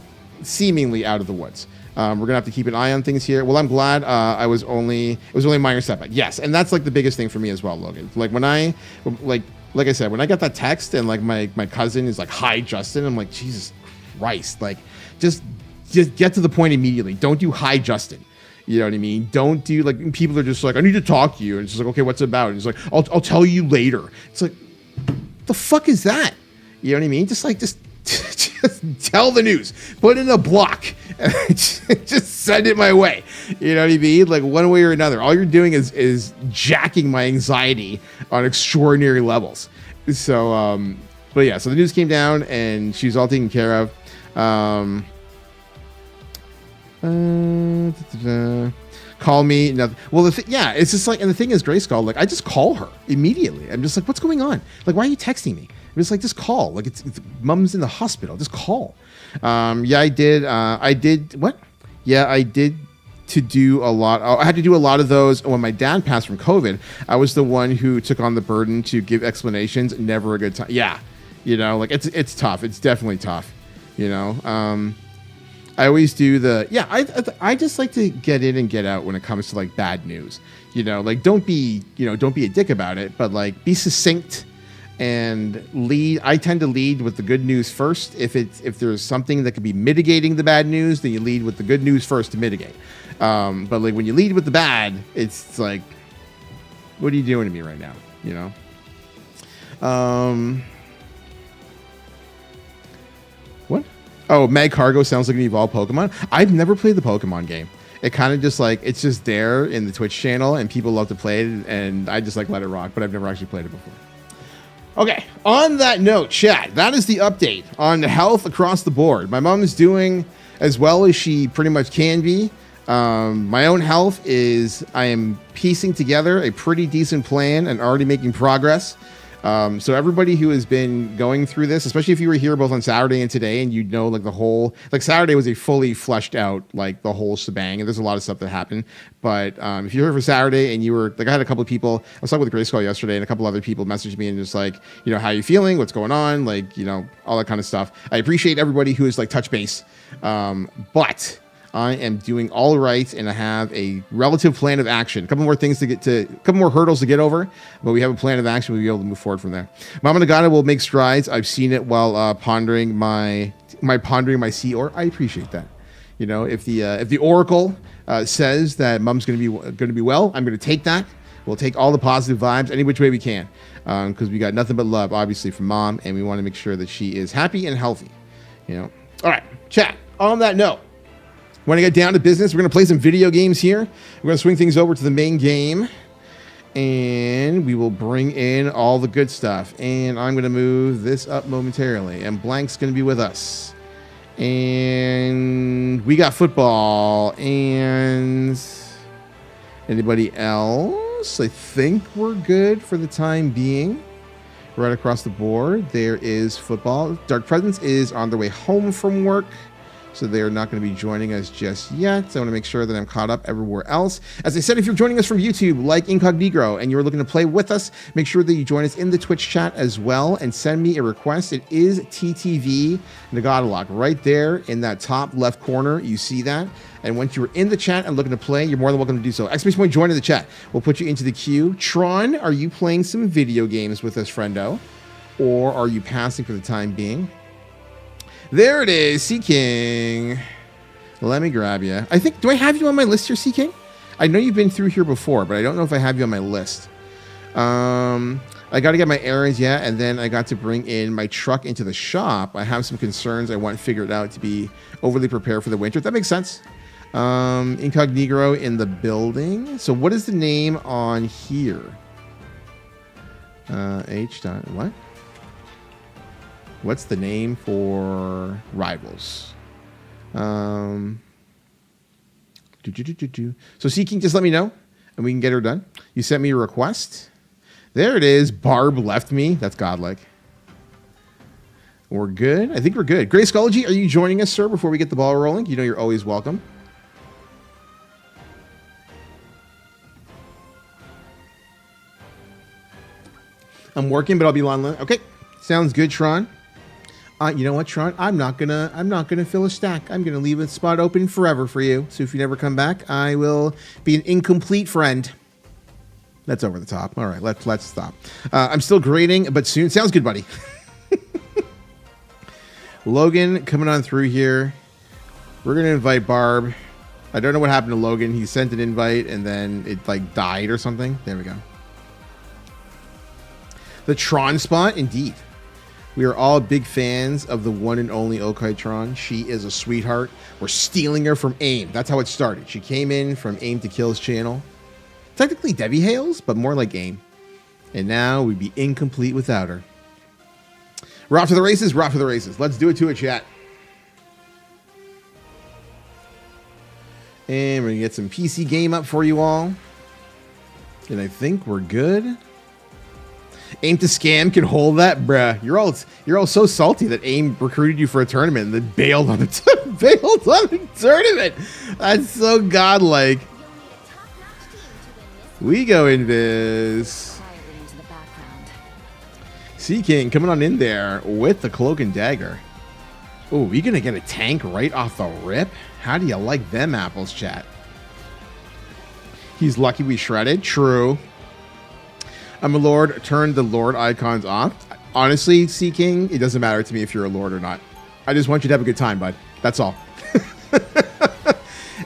seemingly out of the woods. We're gonna have to keep an eye on things here. Well, I'm glad it was only a minor setback. Yes, and that's like the biggest thing for me as well, Logan. Like when I like I said, when I got that text and like my cousin is like, "Hi, Justin," I'm like, Jesus Christ, like just get to the point immediately. Don't do "Hi, Justin." You know what I mean? Don't do like people are just like, "I need to talk to you," and it's just like, "Okay, what's it about?" And it's like, I'll tell you later." It's like, the fuck is that? You know what I mean? Just tell the news, put in a block, and just send it my way. You know what I mean? Like one way or another. All you're doing is jacking my anxiety on extraordinary levels. So, but yeah, so the news came down and she's all taken care of. Call me. Nothing. Well, it's just like, and the thing is, Grayskull, like I just call her immediately. I'm just like, what's going on? Like, why are you texting me? I'm just like, just call. Like it's mom's in the hospital. Just call. I did what? Yeah, I did to do a lot. I had to do a lot of those when my dad passed from COVID. I was the one who took on the burden to give explanations. Never a good time. Yeah. You know, like it's tough. It's definitely tough, you know? I always do I just like to get in and get out when it comes to like bad news. Like don't be a dick about it, but like be succinct and lead. I tend to lead with the good news first. If there's something that could be mitigating the bad news, then you lead with the good news first to mitigate. But like when you lead with the bad, it's like, what are you doing to me right now? What? Oh, Mag Cargo sounds like an evolved Pokemon. I've never played the Pokemon game. It kind of just like, it's just there in the Twitch channel and people love to play it, and I just like let it rock, but I've never actually played it before. Okay, on that note, chat, that is the update on health across the board. My mom is doing as well as she pretty much can be. My own health I am piecing together a pretty decent plan and already making progress. So everybody who has been going through this, especially if you were here both on Saturday and today, and like the whole, like Saturday was a fully fleshed out, like the whole shebang, and there's a lot of stuff that happened. But if you're here for Saturday and you were, like I had a couple of people, I was talking with Grayskull yesterday, and a couple other people messaged me and just like, how you feeling? What's going on? Like, all that kind of stuff. I appreciate everybody who is like touch base. But I am doing all right, and I have a relative plan of action. A couple more things a couple more hurdles to get over, but we have a plan of action. We'll be able to move forward from there. Mama Nagata will make strides. I've seen it while pondering my Sea Or. I appreciate that. If the Oracle says that Mom's going to be well, I'm going to take that. We'll take all the positive vibes any which way we can, because we got nothing but love, obviously, from Mom, and we want to make sure that she is happy and healthy. All right, chat. On that note, when I get down to business, we're going to play some video games here. We're going to swing things over to the main game, and we will bring in all the good stuff. And I'm going to move this up momentarily, and Blank's going to be with us. And we got football, and anybody else? I think we're good for the time being. Right across the board, there is football. Dark Presence is on their way home from work, so they're not going to be joining us just yet. So I want to make sure that I'm caught up everywhere else. As I said, if you're joining us from YouTube, like Incognito, and you're looking to play with us, make sure that you join us in the Twitch chat as well and send me a request. It is TTV Nagatalock right there in that top left corner. You see that? And once you're in the chat and looking to play, you're more than welcome to do so. Exclamation point, join in the chat. We'll put you into the queue. Tron, are you playing some video games with us, friendo? Or are you passing for the time being? There it is, Sea King. Let me grab you. I think, do I have you on my list here, Sea King? I know you've been through here before, but I don't know if I have you on my list. I got to get my errands, yeah, and then I got to bring in my truck into the shop. I have some concerns I want figured out to be overly prepared for the winter. That makes sense. Incognito in the building. So what is the name on here? What? What's the name for Rivals? So Seeking, just let me know, and we can get her done. You sent me a request. There it is. Barb left me. That's godlike. We're good. I think we're good. Grayskull, are you joining us, sir, before we get the ball rolling? You know you're always welcome. I'm working, but I'll be on. Okay, sounds good, Tron. You know what, Tron? I'm not gonna fill a stack. I'm gonna leave a spot open forever for you. So if you never come back, I will be an incomplete friend. That's over the top. All right, let's stop. I'm still grading, but soon. Sounds good, buddy. Logan coming on through here. We're gonna invite Barb. I don't know what happened to Logan. He sent an invite and then it like died or something. There we go. The Tron spot, indeed. We are all big fans of the one and only Okai Tron. She is a sweetheart. We're stealing her from AIM. That's how it started. She came in from AIM to Kill's channel. Technically Debbie Hales, but more like AIM. And now we'd be incomplete without her. We're off to the races. We're off to the races. Let's do it to a chat. And we're going to get some PC game up for you all. And I think we're good. AIM to scam can hold that, bruh. You're all so salty that AIM recruited you for a tournament and then bailed on the tournament. That's so godlike. We go in this. Sea King coming on in there with the cloak and dagger. Oh, you gonna get a tank right off the rip? How do you like them apples, chat? He's lucky we shredded. True. I'm a lord. Turn the lord icons off. Honestly, Sea King, it doesn't matter to me if you're a lord or not. I just want you to have a good time, bud. That's all.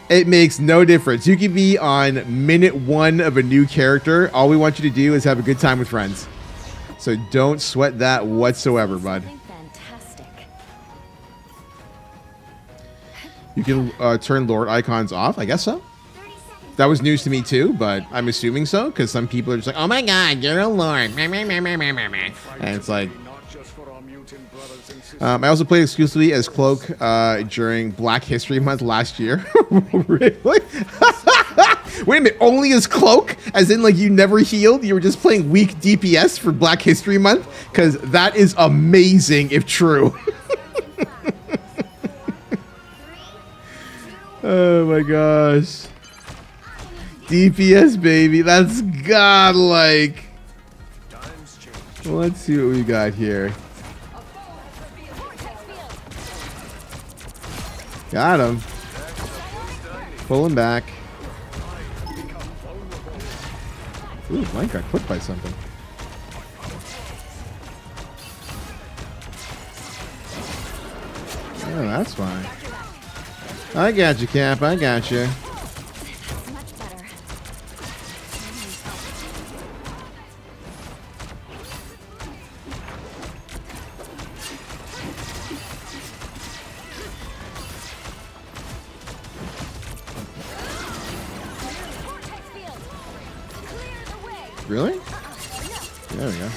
It makes no difference. You can be on minute 1 of a new character. All we want you to do is have a good time with friends. So don't sweat that whatsoever, bud. Fantastic. You can turn lord icons off. I guess so. That was news to me too, but I'm assuming so because some people are just like, "Oh my God, you're a lord," and it's like. I also played exclusively as Cloak during Black History Month last year. Really? Wait a minute, only as Cloak? As in, like, you never healed? You were just playing weak DPS for Black History Month? Because that is amazing if true. Oh my gosh. DPS, baby. That's godlike. Let's see what we got here. Got him. Pull him back. Ooh, mine got clipped by something. Oh, that's fine. I got you, Cap. I got you. Much better. Really? There we go.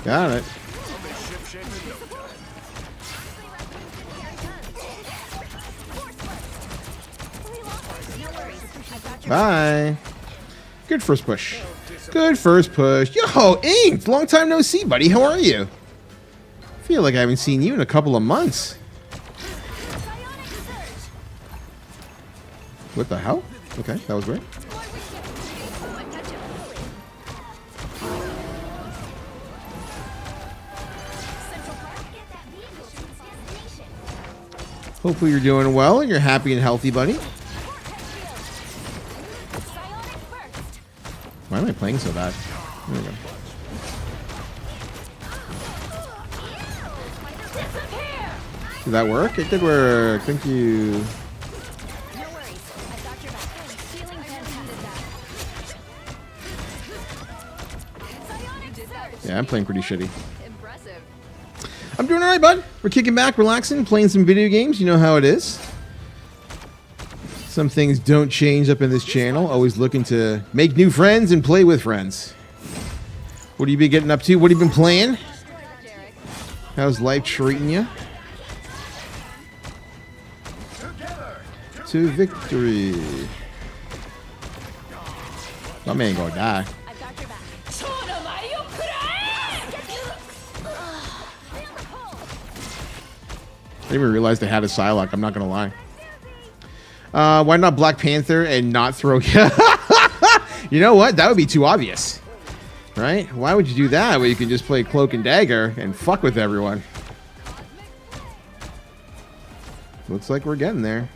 Got it. Bye. Good first push. Good first push. Yo, Inked! Long time no see, buddy. How are you? Feel like I haven't seen you in a couple of months. What the hell? Okay, that was great. Hopefully you're doing well and you're happy and healthy, buddy. Why am I playing so bad? There we go. Did that work? It did work. Thank you. Yeah, I'm playing pretty shitty. Impressive. I'm doing alright, bud. We're kicking back, relaxing, playing some video games. You know how it is. Some things don't change up in this channel. Always looking to make new friends and play with friends. What have you been getting up to? What have you been playing? How's life treating you? To victory. My man gonna die. I've got your back. I didn't even realize they had a Psylocke. I'm not gonna lie. Why not Black Panther and not throw? You know what? That would be too obvious, right? Why would you do that? Well, you can just play Cloak and Dagger and fuck with everyone. Looks like we're getting there.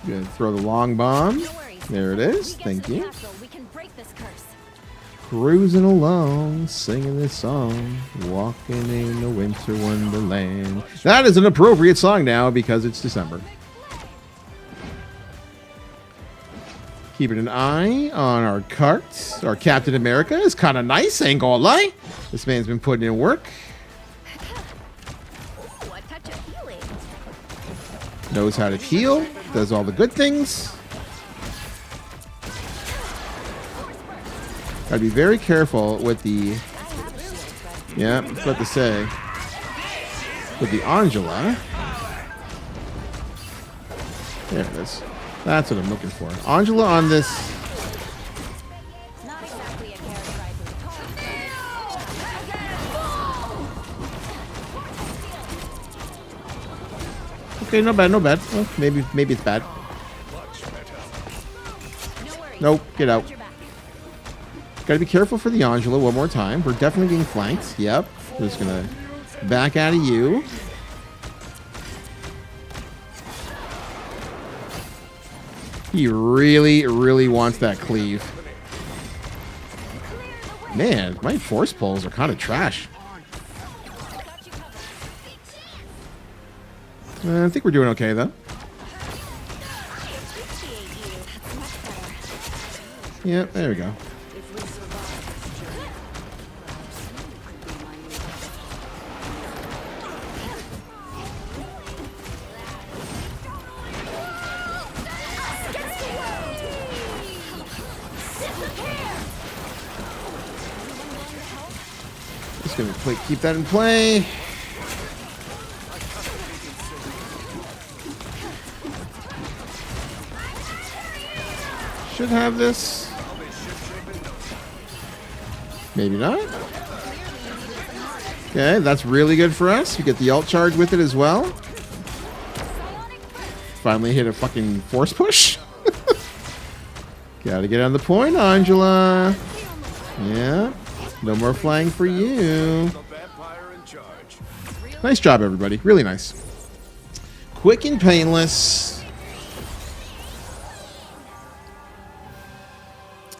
Gonna throw the long bomb. There it is. Thank you. We can break this curse. Cruising along, singing this song, walking in a winter wonderland. That is an appropriate song now because it's December. Keeping an eye on our cart. Our Captain America is kind of nice, ain't gonna lie. This man's been putting in work. Ooh, a touch of healing. Knows how to heal. Does all the good things. Gotta be very careful with the... Yeah, I was about to say. With the Angela. There it is. That's what I'm looking for. Angela on this... Not exactly a character I'd be. Okay, no bad, no bad. Well, maybe it's bad. Nope, get out. Got your back. Gotta be careful for the Angela one more time. We're definitely getting flanked. Yep. We're just gonna back out of you. He really, really wants that cleave. Man, my force pulls are kind of trash. Got you covered. I think we're doing okay, though. Appreciate you. That's much better. Yep, there we go. Just gonna keep that in play. Should have this. Maybe not. Okay, that's really good for us. We get the alt charge with it as well. Finally hit a fucking force push. Gotta get on the point, Angela. Yeah. No more flying for you. The vampire in charge. Nice job, everybody. Really nice. Quick and painless.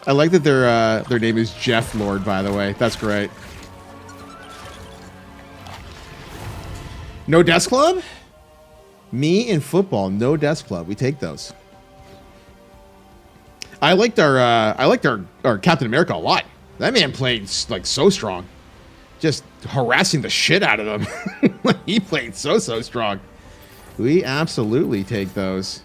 I like that their name is Jeff Lord, by the way. That's great. No desk club? Me in football, no desk club. We take those. I liked our Captain America a lot. That man played like so strong. Just harassing the shit out of them. He played so strong. We absolutely take those.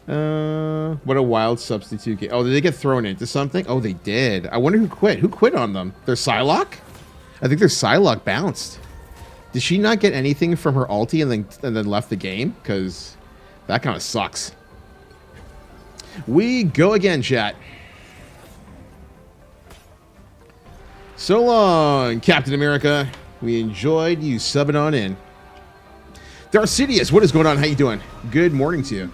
What a wild substitute game. Oh, did they get thrown into something? Oh, they did. I wonder who quit. Who quit on them? Their Psylocke? I think their Psylocke bounced. Did she not get anything from her ulti and then left the game? Because that kind of sucks. We go again, chat. So long, Captain America. We enjoyed you subbing on in. Darcidius, what is going on? How you doing? Good morning to you.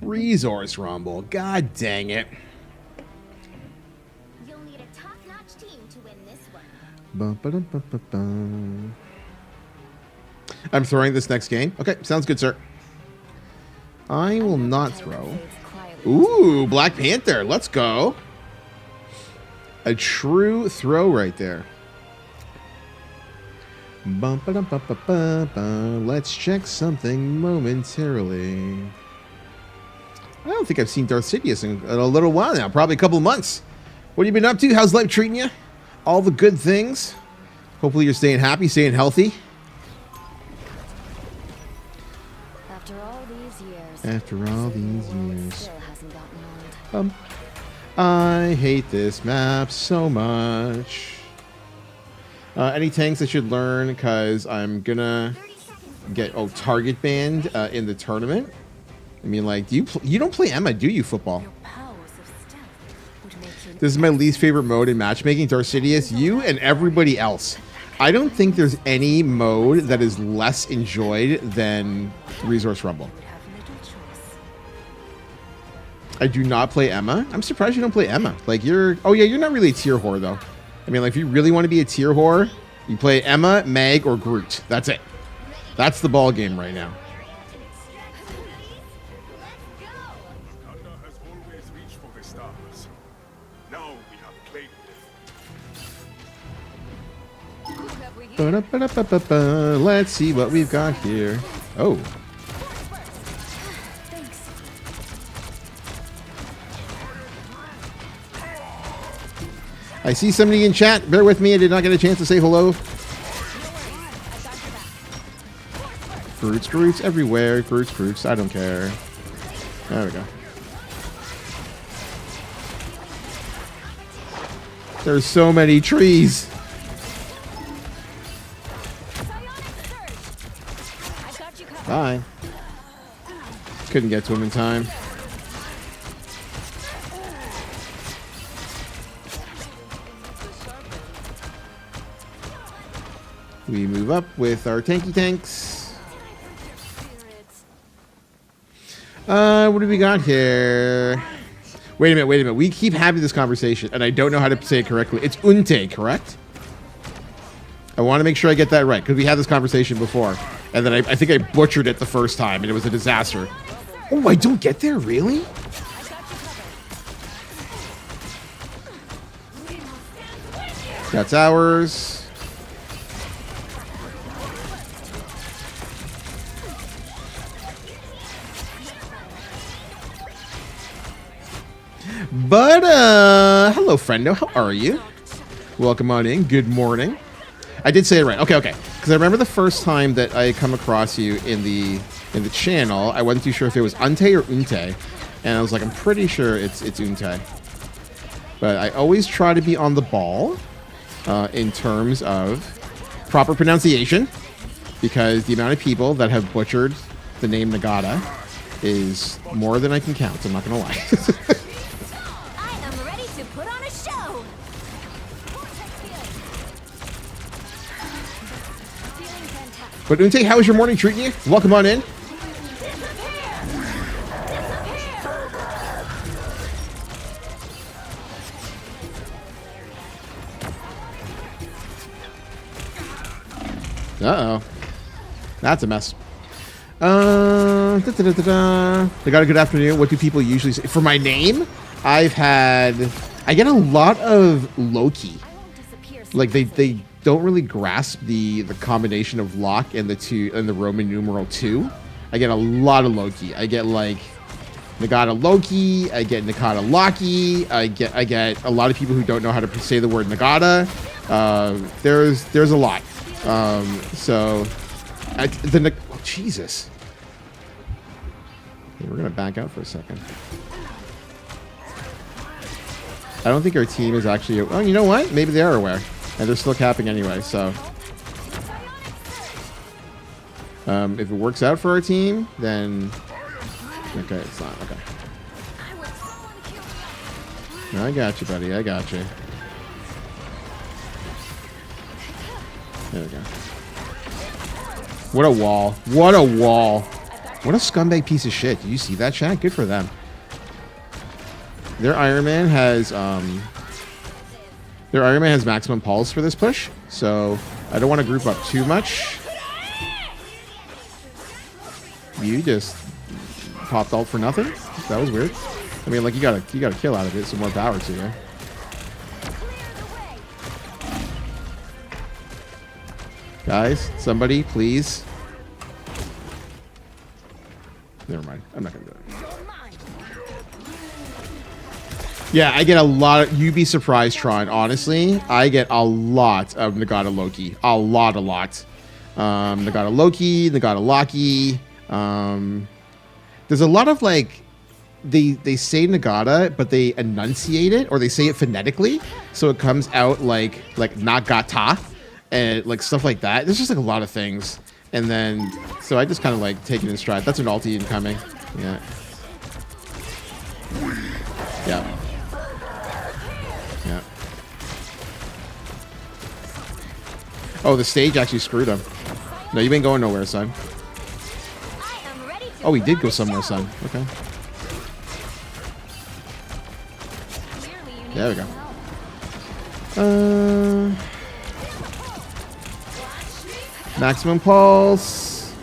Resource Rumble. God dang it. You'll need a top-notch team to win this one. Bum. I'm throwing this next game. Okay, sounds good, sir. I will not throw. Ooh, Black Panther. Let's go. A true throw right there. Let's check something momentarily. I don't think I've seen Darcidius in a little while now. Probably a couple of months. What have you been up to? How's life treating you? All the good things. Hopefully you're staying happy, staying healthy. After all these years. After all these years. Still hasn't gotten old. I hate this map so much. Any tanks I should learn? Because I'm gonna get target banned in the tournament. I mean, like, you don't play Emma, do you? Football. This is my least favorite mode in matchmaking. Darcidius, you and everybody else. I don't think there's any mode that is less enjoyed than Resource Rumble. I do not play Emma. I'm surprised you don't play Emma. Like, you're not really a tier whore, though. I mean, like, if you really want to be a tier whore, you play Emma, Meg, or Groot. That's it. That's the ball game right now. Thunder has always reached for the stars. Now we have played with. Let's see what we've got here. Oh. I see somebody in chat. Bear with me. I did not get a chance to say hello. Fruits everywhere. Fruits. I don't care. There we go. There's so many trees. Bye. Couldn't get to him in time. We move up with our tanky tanks. What do we got here? Wait a minute. We keep having this conversation, and I don't know how to say it correctly. It's Unte, correct? I want to make sure I get that right, because we had this conversation before, and then I think I butchered it the first time, and it was a disaster. Oh, I don't get there? Really? That's ours. But, hello, friendo. How are you? Welcome on in. Good morning. I did say it right. Okay. Because I remember the first time that I come across you in the channel, I wasn't too sure if it was Unte or Unte. And I was like, I'm pretty sure it's Unte. But I always try to be on the ball in terms of proper pronunciation. Because the amount of people that have butchered the name Nagata is more than I can count. I'm not going to lie. I am ready to put on a show. Feeling fantastic. But Unte, how is your morning treating you? Welcome on in. Uh-oh. That's a mess. I got a good afternoon. What do people usually say? For my name, I get a lot of Loki. I won't disappear. Like they don't really grasp the combination of Lock and the Roman numeral 2. I get a lot of Loki. I get like Nagata Loki. I get Nagata Loki. I get a lot of people who don't know how to say the word Nagata. There's a lot. Jesus. Okay, we're gonna back out for a second. I don't think our team is actually. Oh, you know what? Maybe they are aware, and they're still capping anyway. So, if it works out for our team, then okay, it's not okay. I got you, buddy. I got you. There we go. What a wall. What a wall. What a scumbag piece of shit. Did you see that, chat? Good for them. Their Iron Man has maximum pulse for this push, so I don't want to group up too much. You just popped ult for nothing? That was weird. I mean, like you got a kill out of it, so more power to you. Guys, somebody, please. Never mind. I'm not going to do it. Yeah, I get a lot of... You'd be surprised, Tron. Honestly, I get a lot of Nagata Loki. A lot. Nagata Loki, Nagata Loki. There's a lot of, like... They say Nagata, but they enunciate it, or they say it phonetically, so it comes out like Nagata. And like stuff like that. There's just like a lot of things. And then, so I just kind of like take it in stride. That's an ulti incoming. Yeah. Yeah. Yeah. Oh, the stage actually screwed him. No, you ain't going nowhere, son. Oh, he did go somewhere, son. Okay. There we go. Maximum pulse.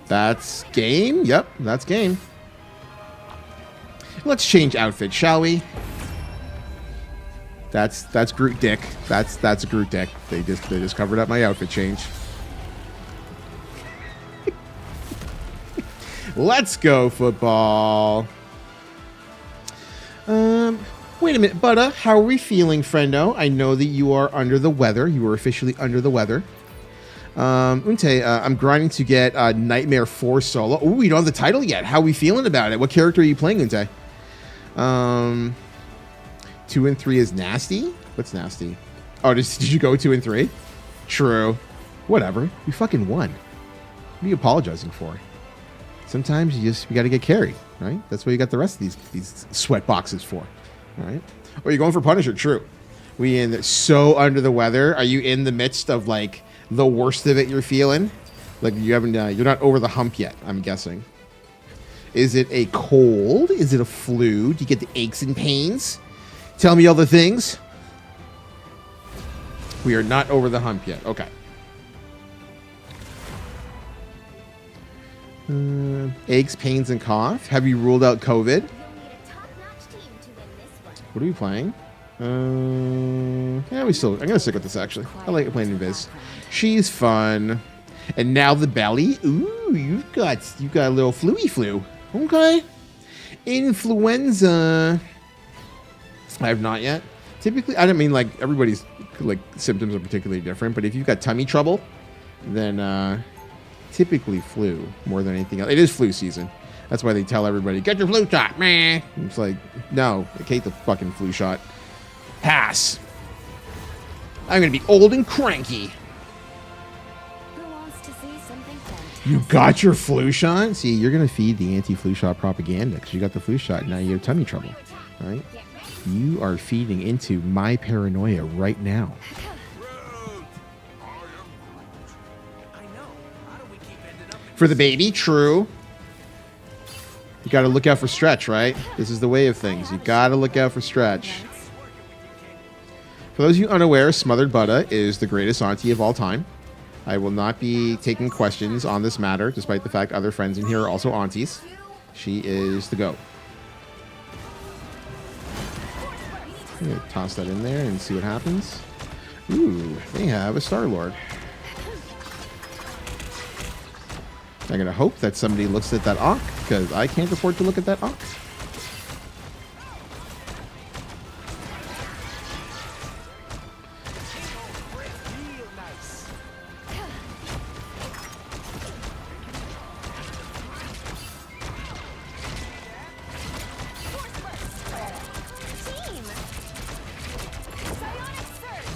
That's game. Yep, that's game. Let's change outfit, shall we? That's Groot dick. That's a Groot dick. They just covered up my outfit change. Let's go football. Wait a minute, Butta. How are we feeling, friendo? I know that you are under the weather. You are officially under the weather. Unte, I'm grinding to get Nightmare 4 solo. Oh, we don't have the title yet. How are we feeling about it? What character are you playing, Unte? 2 and 3 is nasty? What's nasty? Oh, did you go 2 and 3? True. Whatever. You fucking won. What are you apologizing for? Sometimes you got to get carried, right? That's what you got the rest of these sweat boxes for. All right. Or you're going for Punisher. True. We in so under the weather. Are you in the midst of like the worst of it you're feeling? Like you haven't, you're not over the hump yet, I'm guessing. Is it a cold? Is it a flu? Do you get the aches and pains? Tell me all the things. We are not over the hump yet. Okay. Aches, pains, and cough. Have you ruled out COVID? You'll need a top-notch team to win this one. What are we playing? Yeah, I'm gonna stick with this actually. I like playing Invis. She's fun. And now the belly. Ooh, you've got a little flu. Okay. Influenza. I have not yet. Typically, I don't mean like everybody's like symptoms are particularly different, but if you've got tummy trouble, then typically flu more than anything else. It is flu season. That's why they tell everybody, get your flu shot, man. It's like, no, I hate the fucking flu shot. Pass. I'm gonna be old and cranky. Who wants to see something fantastic? You got your flu shot? See, you're gonna feed the anti-flu shot propaganda because you got the flu shot. Now you have tummy trouble, all right? You are feeding into my paranoia right now. For the baby, true. You got to look out for Stretch, right? This is the way of things. You got to look out for Stretch. For those of you unaware, Smothered Butter is the greatest auntie of all time. I will not be taking questions on this matter, despite the fact other friends in here are also aunties. She is the GOAT. I'm going to toss that in there and see what happens. Ooh, they have a Star-Lord. I'm going to hope that somebody looks at that Ankh, because I can't afford to look at that Ankh.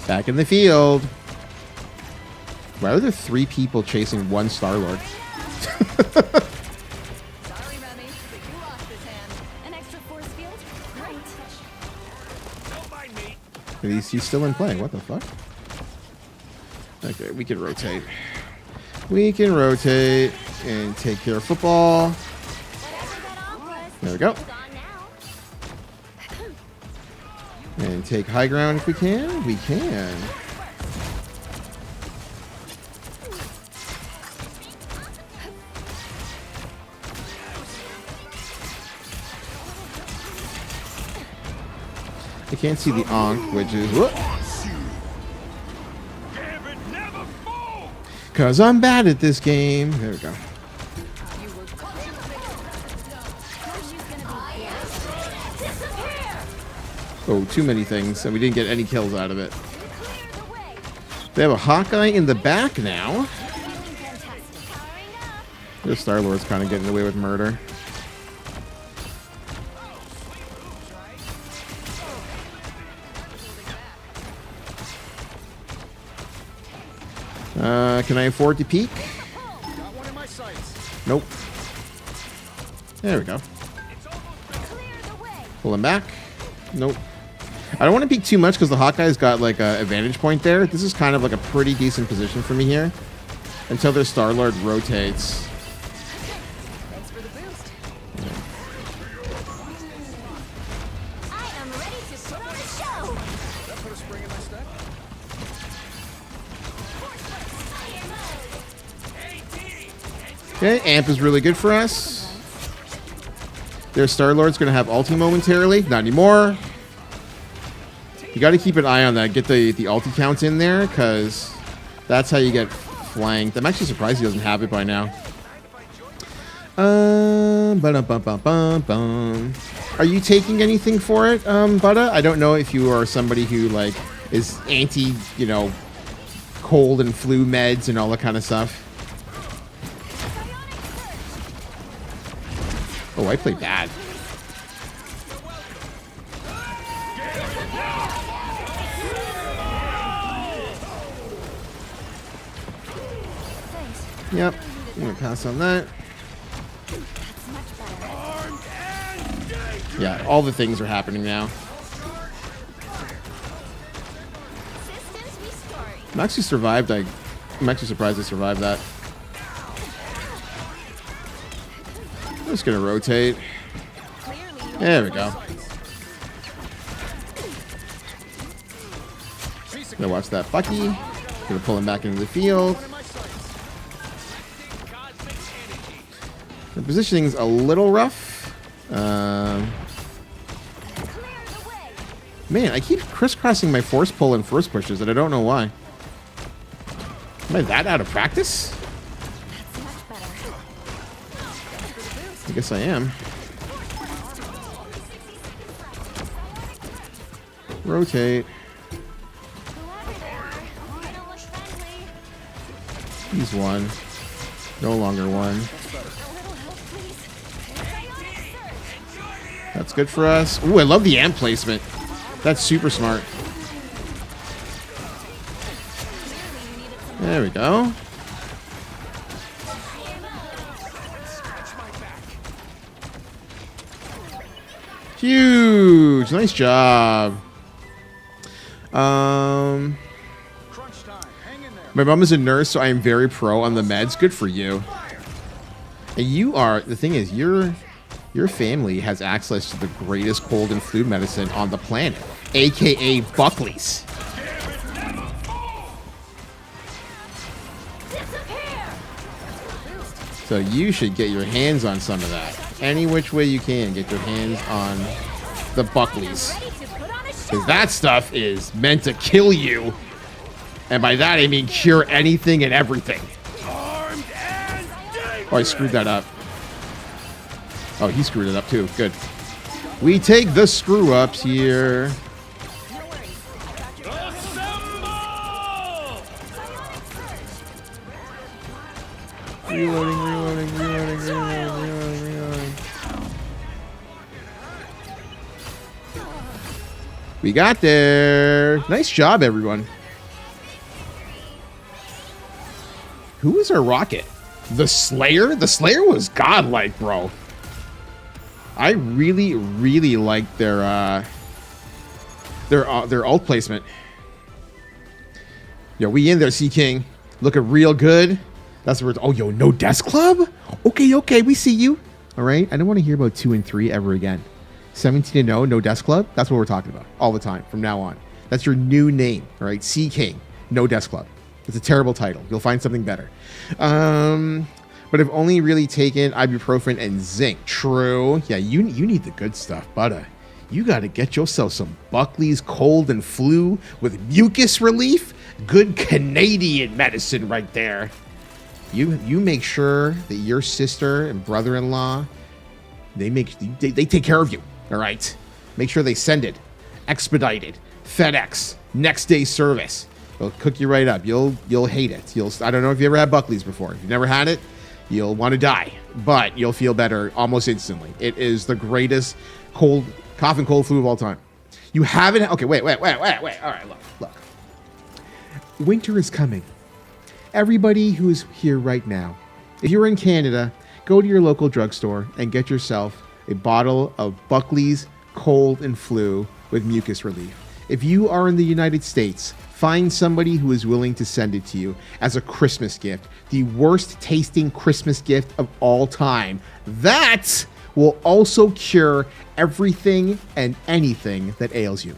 Back in the field. Why are there 3 people chasing one Star-Lord? Sorry, Remy, but you lost this hand. An extra force field? Great. Don't mind me. He's still in play. What the fuck? Okay, we can rotate. We can rotate and take care of football. Whatever that off was, There we go. it's on now. And take high ground if we can. We can. I can't see the Ankh, which is... Whoop. Gambit never fall. Because I'm bad at this game. There we go. You were caught. She's gonna be disappear. Oh, too many things. And we didn't get any kills out of it. Clear the way. They have a Hawkeye in the back now. Fantastic. Powering up. Their Star-Lord's kind of getting away with murder. Can I afford to peek? Got one in my sights. Nope. There we go. Clear the way. Pull him back. Nope. I don't want to peek too much because the Hawkeye's got like a vantage point there. This is kind of like a pretty decent position for me here. Until their Star-Lord rotates. Thanks for the boost. I am ready to put on a show. That put a spring in my step. Okay, Amp is really good for us. Their Star-Lord's going to have ulti momentarily. Not anymore. You got to keep an eye on that. Get the ulti count in there, because that's how you get flanked. I'm actually surprised he doesn't have it by now. Ba-dum-bum-bum-bum-bum. Are you taking anything for it, Butta? I don't know if you are somebody who, like, is anti, you know, cold and flu meds and all that kind of stuff. Oh, I played bad. Thanks. Yep. I'm gonna pass on that. That's much better. Yeah, all the things are happening now. Systems restoring. I'm actually survived like I'm actually surprised I survived that. I'm just gonna rotate. There we go. Gonna watch that Bucky. Gonna pull him back into the field. The positioning's a little rough. Man, I keep crisscrossing my force pull and first pushes, and I don't know why. Am I that out of practice? I guess I am. Rotate. He's one. No longer one. That's good for us. Ooh, I love the amp placement. That's super smart. There we go. Huge. Nice job. My mom is a nurse, so I am very pro on the meds. Good for you. And you are, the thing is, your family has access to the greatest cold and flu medicine on the planet, aka Buckley's. So you should get your hands on some of that. Any which way you can, get your hands on the Buckley's. Because that stuff is meant to kill you. And by that, I mean cure anything and everything. Oh, I screwed that up. Oh, he screwed it up too. Good. We take the screw-ups here. Reloading. We got there. Nice job, everyone. Who was our rocket? The Slayer? The Slayer was godlike, bro. I really, really liked their ult placement. Yo, we in there, Sea King. Looking real good. That's what we're... Oh, yo, no desk club? Okay, we see you. All right? I don't want to hear about 2 and 3 ever again. 17-0, no desk club? That's what we're talking about all the time from now on. That's your new name, all right? Sea King, no desk club. It's a terrible title. You'll find something better. But I've only really taken ibuprofen and zinc. True. Yeah, you need the good stuff, but you got to get yourself some Buckley's cold and flu with mucus relief. Good Canadian medicine right there. You make sure that your sister and brother-in-law, they take care of you. All right. Make sure they send it, expedited, FedEx, next day service. They'll cook you right up. You'll hate it. I don't know if you ever had Buckley's before. If you've never had it, you'll want to die, but you'll feel better almost instantly. It is the greatest cough and cold flu of all time. You haven't. Okay, wait. All right, look. Winter is coming. Everybody who's here right now, if you're in Canada, go to your local drugstore and get yourself a bottle of Buckley's cold and flu with mucus relief. If you are in the United States, find somebody who is willing to send it to you as a Christmas gift. The worst tasting Christmas gift of all time. That will also cure everything and anything that ails you.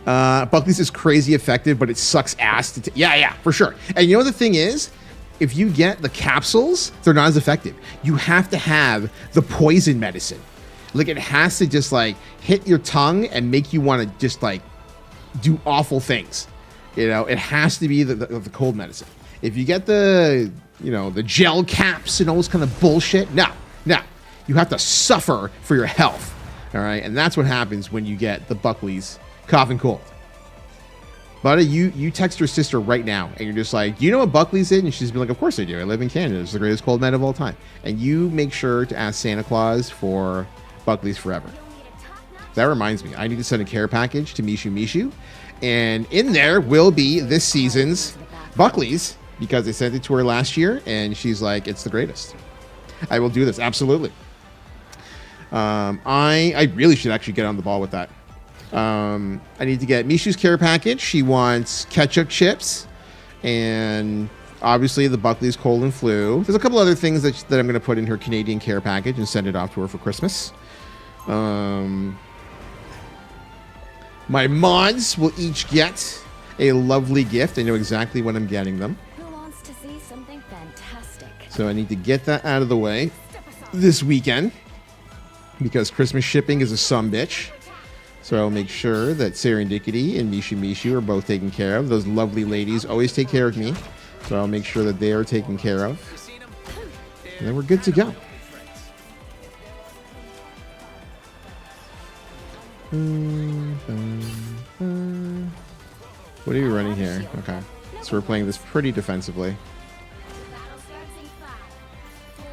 Buckley's is crazy effective, but it sucks ass to yeah, for sure. And you know the thing is, if you get the capsules, they're not as effective. You have to have the poison medicine. Like, it has to just like hit your tongue and make you want to just like do awful things. You know, it has to be the cold medicine. If you get the gel caps and all this kind of bullshit, no, you have to suffer for your health. All right, and that's what happens when you get the Buckley's cough and cold. Buddy, you text your sister right now and you're just like, you know what Buckley's is? And she's be like, of course I do. I live in Canada. It's the greatest cold med of all time. And you make sure to ask Santa Claus for Buckley's forever. That reminds me, I need to send a care package to Mishu. And in there will be this season's Buckley's, because I sent it to her last year and she's like, it's the greatest. I will do this. Absolutely. I really should actually get on the ball with that. I need to get Mishu's care package. She wants ketchup chips and obviously the Buckley's cold and flu. There's a couple other things that I'm going to put in her Canadian care package and send it off to her for Christmas. My mods will each get a lovely gift. I know exactly what I'm getting them. Who wants to see something fantastic? So I need to get that out of the way this weekend because Christmas shipping is a sumbitch. So I'll make sure that Serendipity and Mishu are both taken care of. Those lovely ladies always take care of me. So I'll make sure that they are taken care of. And then we're good to go. What are you running here? Okay. So we're playing this pretty defensively. The battle starts in 5, 4,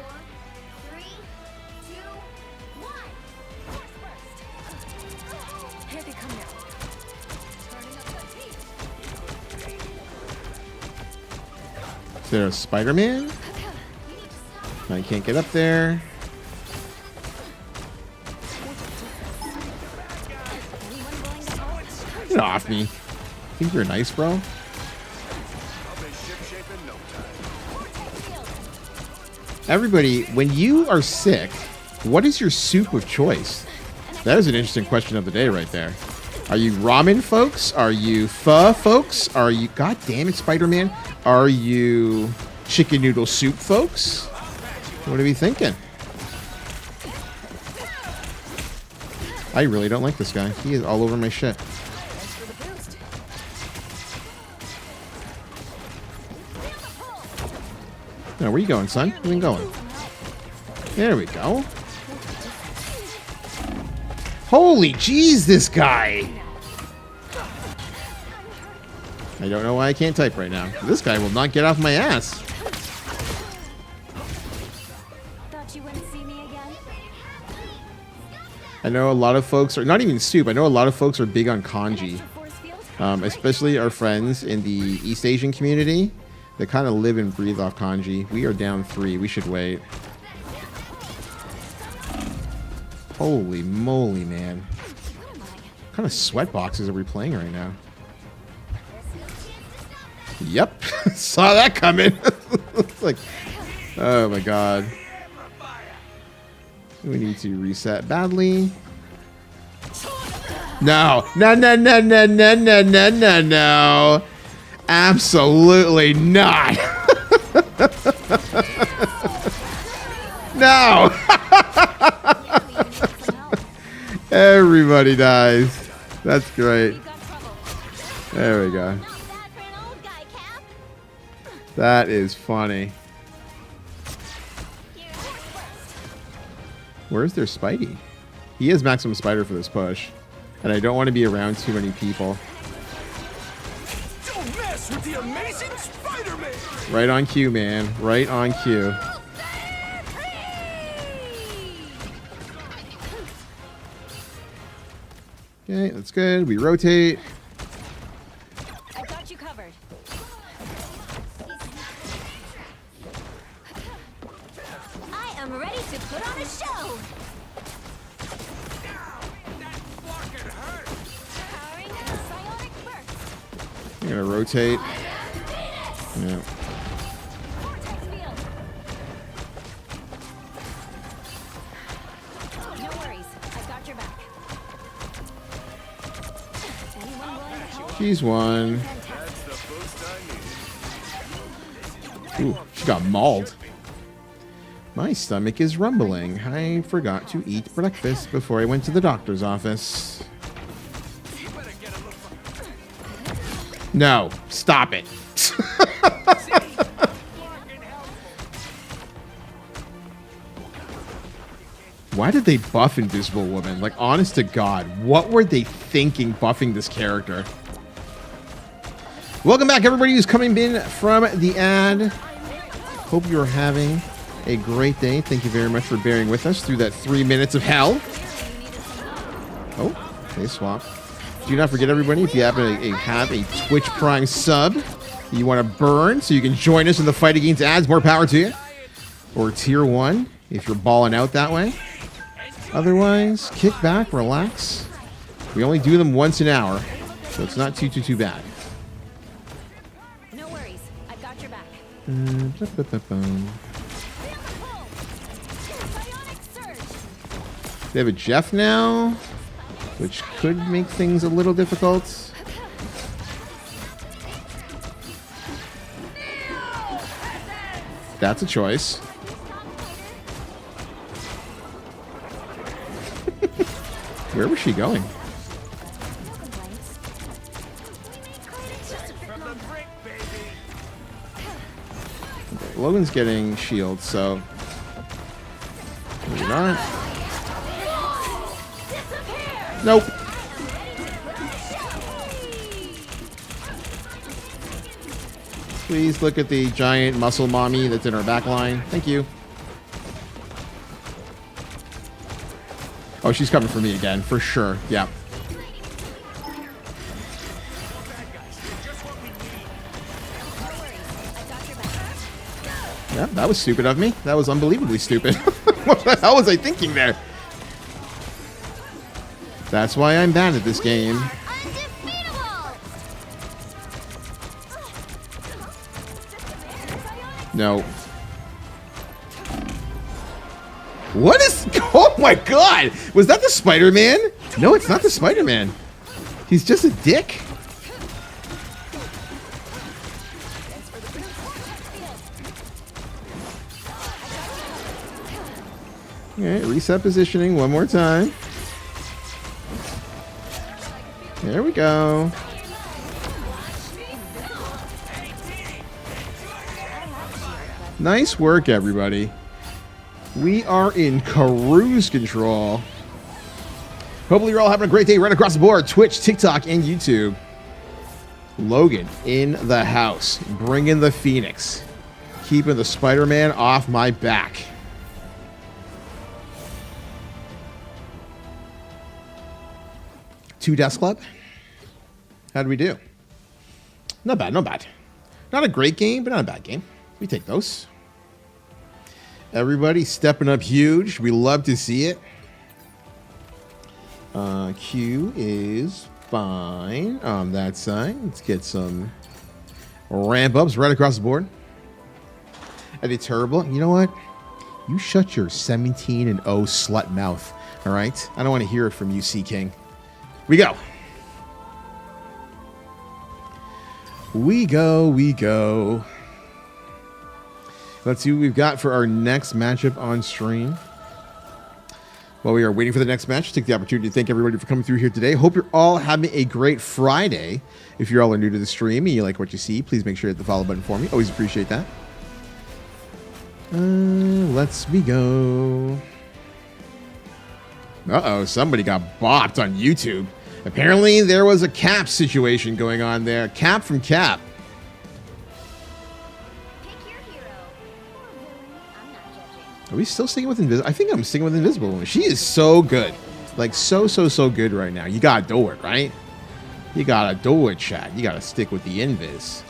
3, 2, 1. Force burst. Here they come now. Turning up the heat. Is there a Spider-Man? You need to stop. I can't get up there. Anyone willing to help? Get off me. Think you're nice, bro? I'll be shipshape in no time. Vortex field. Everybody, when you are sick, what is your soup of choice? That is an interesting question of the day right there. Are you ramen folks? Are you pho folks? Are you, god damn it, Spider-Man? Are you chicken noodle soup folks? What are we thinking? I really don't like this guy. He is all over my shit. Thanks for the boost. Now, where you going, son? Where you going? There we go. Holy jeez, this guy! I don't know why I can't type right now. This guy will not get off my ass. Thought you wouldn't see me again? I know a lot of folks are, not even soup, I know a lot of folks are big on kanji. Extra force field? Especially our friends in the East Asian community. They kind of live and breathe off kanji. We are down 3. We should wait. Holy moly, man. What am I? What kind of sweat boxes are we playing right now? Yep. Saw that coming. It's like, oh my god. We need to reset badly. No. No, no, no, no, no, no, no, no, no. Absolutely not. No. Everybody dies. That's great. We've got trouble. There we go. Not bad for an old guy, Cap. That is funny. Here's force burst. Where's their Spidey? He is maximum spider for this push. And I don't want to be around too many people. Don't mess with the amazing Spider-Man! Right on cue, man. Right on cue. Okay, that's good. We rotate. I've got you covered. I am ready to put on a show. Powering up psionic burst. I'm gonna rotate. Yeah. Vortex field. No worries. I've got your back. Anyone willing to help? She's one. Ooh, she got mauled. My stomach is rumbling. I forgot to eat breakfast before I went to the doctor's office. No, stop it. Why did they buff Invisible Woman? Like, honest to God, what were they thinking buffing this character? Welcome back, everybody who's coming in from the ad. Hope you're having a great day. Thank you very much for bearing with us through that 3 minutes of hell. Oh, okay, swap. Do not forget, everybody, if you happen to have a Twitch Prime sub you want to burn so you can join us in the fight against ads, more power to you. Or tier 1 if you're balling out that way. Otherwise, kick back, relax, We only do them once an hour, so it's not too bad. No worries. I've got your back. Bionic surge. They have a Jeff now, which could make things a little difficult. That's a choice. Where was she going? Okay, Logan's getting shield, so maybe not. Nope. Please look at the giant muscle mommy that's in our back line. Thank you. Oh, she's coming for me again, for sure. Yeah. Yeah, that was stupid of me. That was unbelievably stupid. What the hell was I thinking there? That's why I'm bad at this game. No. What is... Oh my god! Was that the Spider-Man? No, it's not the Spider-Man. He's just a dick. Alright, reset positioning one more time. There we go. Nice work, everybody. We are in cruise control. Hopefully you're all having a great day right across the board. Twitch, TikTok, and YouTube. Logan in the house. Bringing the Phoenix. Keeping the Spider-Man off my back. Two Death Club. How did we do? Not bad, not bad. Not a great game, but not a bad game. We take those. Everybody stepping up huge. We love to see it. Q is fine on that side. Let's get some ramp ups right across the board. Eddie Terrible. You know what? You shut your 17-0 slut mouth. All right? I don't want to hear it from you, C King. We go. We go, we go. Let's see what we've got for our next matchup on stream. While we are waiting for the next match, take the opportunity to thank everybody for coming through here today. Hope you're all having a great Friday. If you're all are new to the stream and you like what you see, please make sure to hit the follow button for me. Always appreciate that. Let's we go. Uh-oh, somebody got bopped on YouTube. Apparently, there was a Cap situation going on there. Cap from Cap. Pick your hero. Or villain. I'm not judging. Are we still sticking with Invisible? I think I'm sticking with Invisible Woman. She is so good. Like, so good right now. You gotta do it, right? You gotta do it, chat. You gotta stick with the Invis.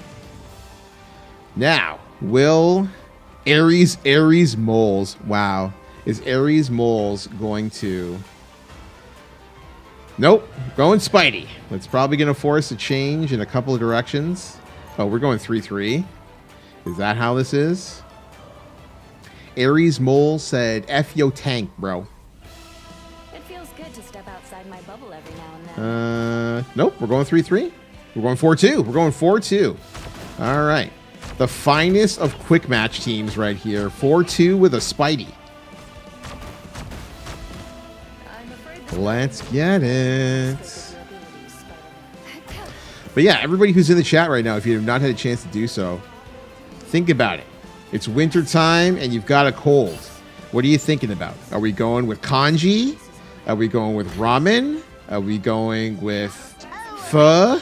Now, will Ares Moles... Wow. Is Ares Moles going to... Nope. Going Spidey. That's probably going to force a change in a couple of directions. Oh, we're going 3-3. Is that how this is? Ares Mole said, F yo tank, bro. It feels good to step outside my bubble every now and then. Nope. We're going 3-3. We're going 4-2. We're going 4-2. All right. The finest of quick match teams right here. 4-2 with a Spidey. Let's get it. But yeah, everybody who's in the chat right now, if you have not had a chance to do so, think about it. It's winter time and you've got a cold. What are you thinking about? Are we going with kanji? Are we going with ramen? Are we going with pho?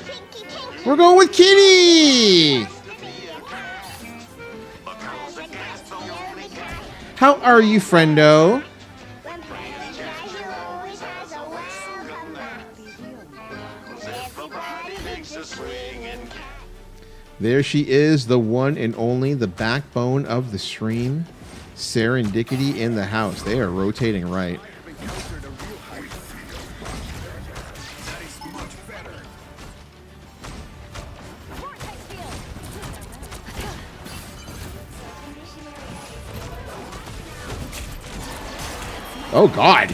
We're going with kitty! How are you, friendo? There she is, the one and only, the backbone of the stream. Serendipity in the house. They are rotating right. Oh, God.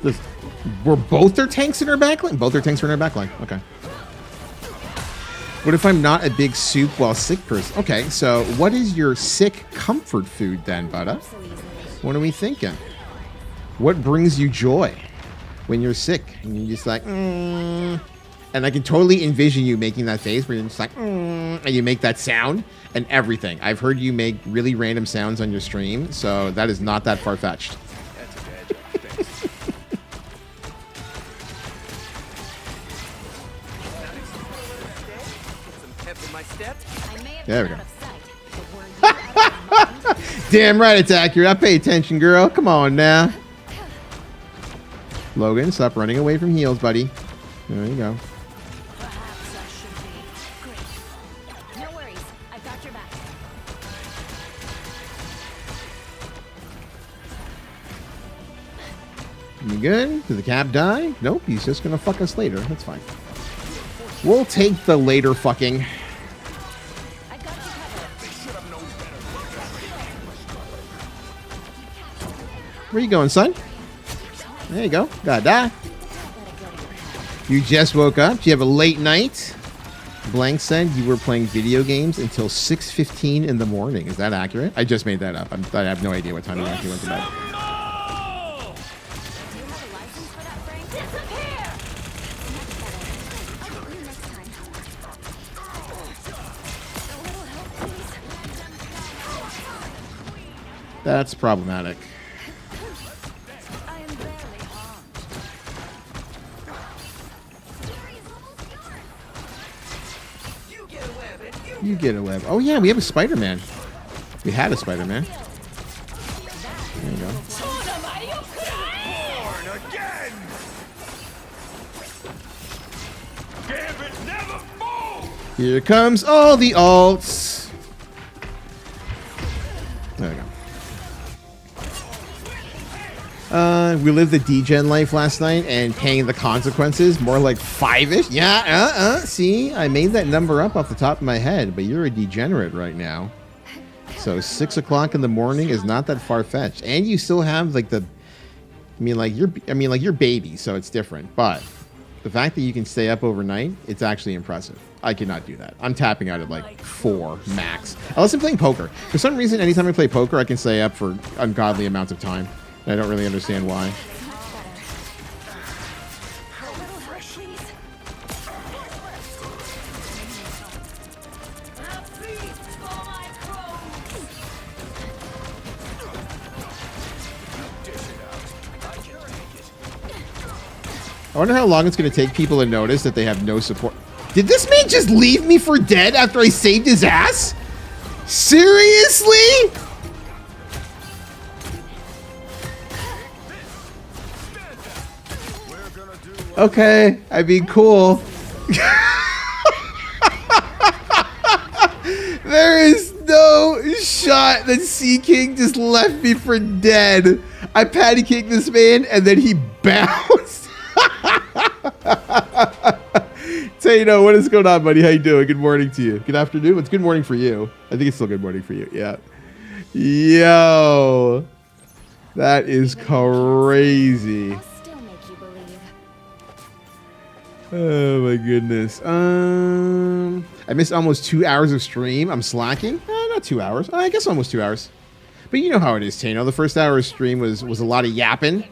This, were both their tanks in our backline? Both their tanks were in our backline. Okay. What if I'm not a big soup while sick person? Okay, so what is your sick comfort food then, Buddha? What are we thinking? What brings you joy when you're sick? And you're just like, And I can totally envision you making that face where you're just like, and you make that sound and everything. I've heard you make really random sounds on your stream, so that is not that far-fetched. That's okay. Thanks. Some pep in my step. I may have There we been go. out of sight, but were you out of mind? Damn right it's accurate. I pay attention, girl. Come on now. Logan, stop running away from heals, buddy. There you go. Perhaps I should be. Great. No worries. I've got your back. You good? Did the cap die? Nope, he's just gonna fuck us later. That's fine. We'll take the later fucking. I've got you covered. Where you going, son? There you go. Gotta die. You just woke up? Do you have a late night? Blank said you were playing video games until 6:15 in the morning. Is that accurate? I just made that up. I have no idea what time you actually went to bed. Do you have a license for that, Frank? Disappear! Much better. I'll get you next time. A little help, please. That's problematic. I am barely harmed. You get a web. Oh yeah, we have a Spider-Man. We had a Spider-Man. There you go. Born again! Gambit never falls! Here comes all the alts. There we go. We lived the D-Gen life last night and paying the consequences, more like 5-ish. Yeah, see, I made that number up off the top of my head, but you're a degenerate right now. So 6 o'clock in the morning is not that far-fetched. And you still have like the, you're baby, so it's different. But the fact that you can stay up overnight, it's actually impressive. I cannot do that. I'm tapping out at like 4 max. Unless I'm playing poker. For some reason, anytime I play poker, I can stay up for ungodly amounts of time. I don't really understand why. A little help, please. I wonder how long it's going to take people to notice that they have no support. Did this man just leave me for dead after I saved his ass? Seriously? Okay, I mean, cool. There is no shot that Sea King just left me for dead. I patty kicked this man and then he bounced. Tano, what is going on, buddy? How you doing? Good morning to you. Good afternoon. It's good morning for you. I think it's still good morning for you. Yeah. Yo. That is crazy. I'll still make you believe. Oh my goodness. I missed almost 2 hours of stream. I'm slacking. Not 2 hours. I guess almost 2 hours. But you know how it is, Tano. The first hour of stream was a lot of yapping.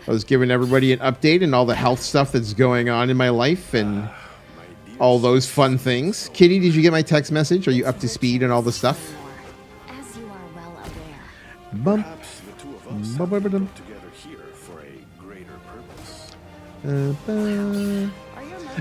I was giving everybody an update and all the health stuff that's going on in my life and all those fun things. Kitty, did you get my text message? Are you up to speed on all the stuff? As you are well aware. Bump. Perhaps the two of us Bum, have bum, bum. come together here for a greater purpose. Are your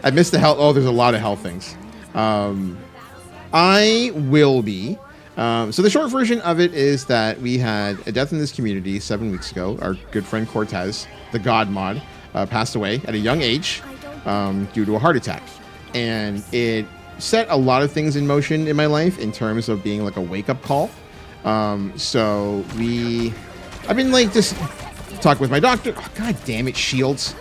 I missed the health. Oh, there's a lot of health things. I will be. So the short version of it is that we had a death in this community 7 weeks ago. Our good friend Cortez, the God Mod, passed away at a young age due to a heart attack. And it set a lot of things in motion in my life in terms of being like a wake-up call. So I've been like just talking with my doctor. Oh, God damn it, Shields.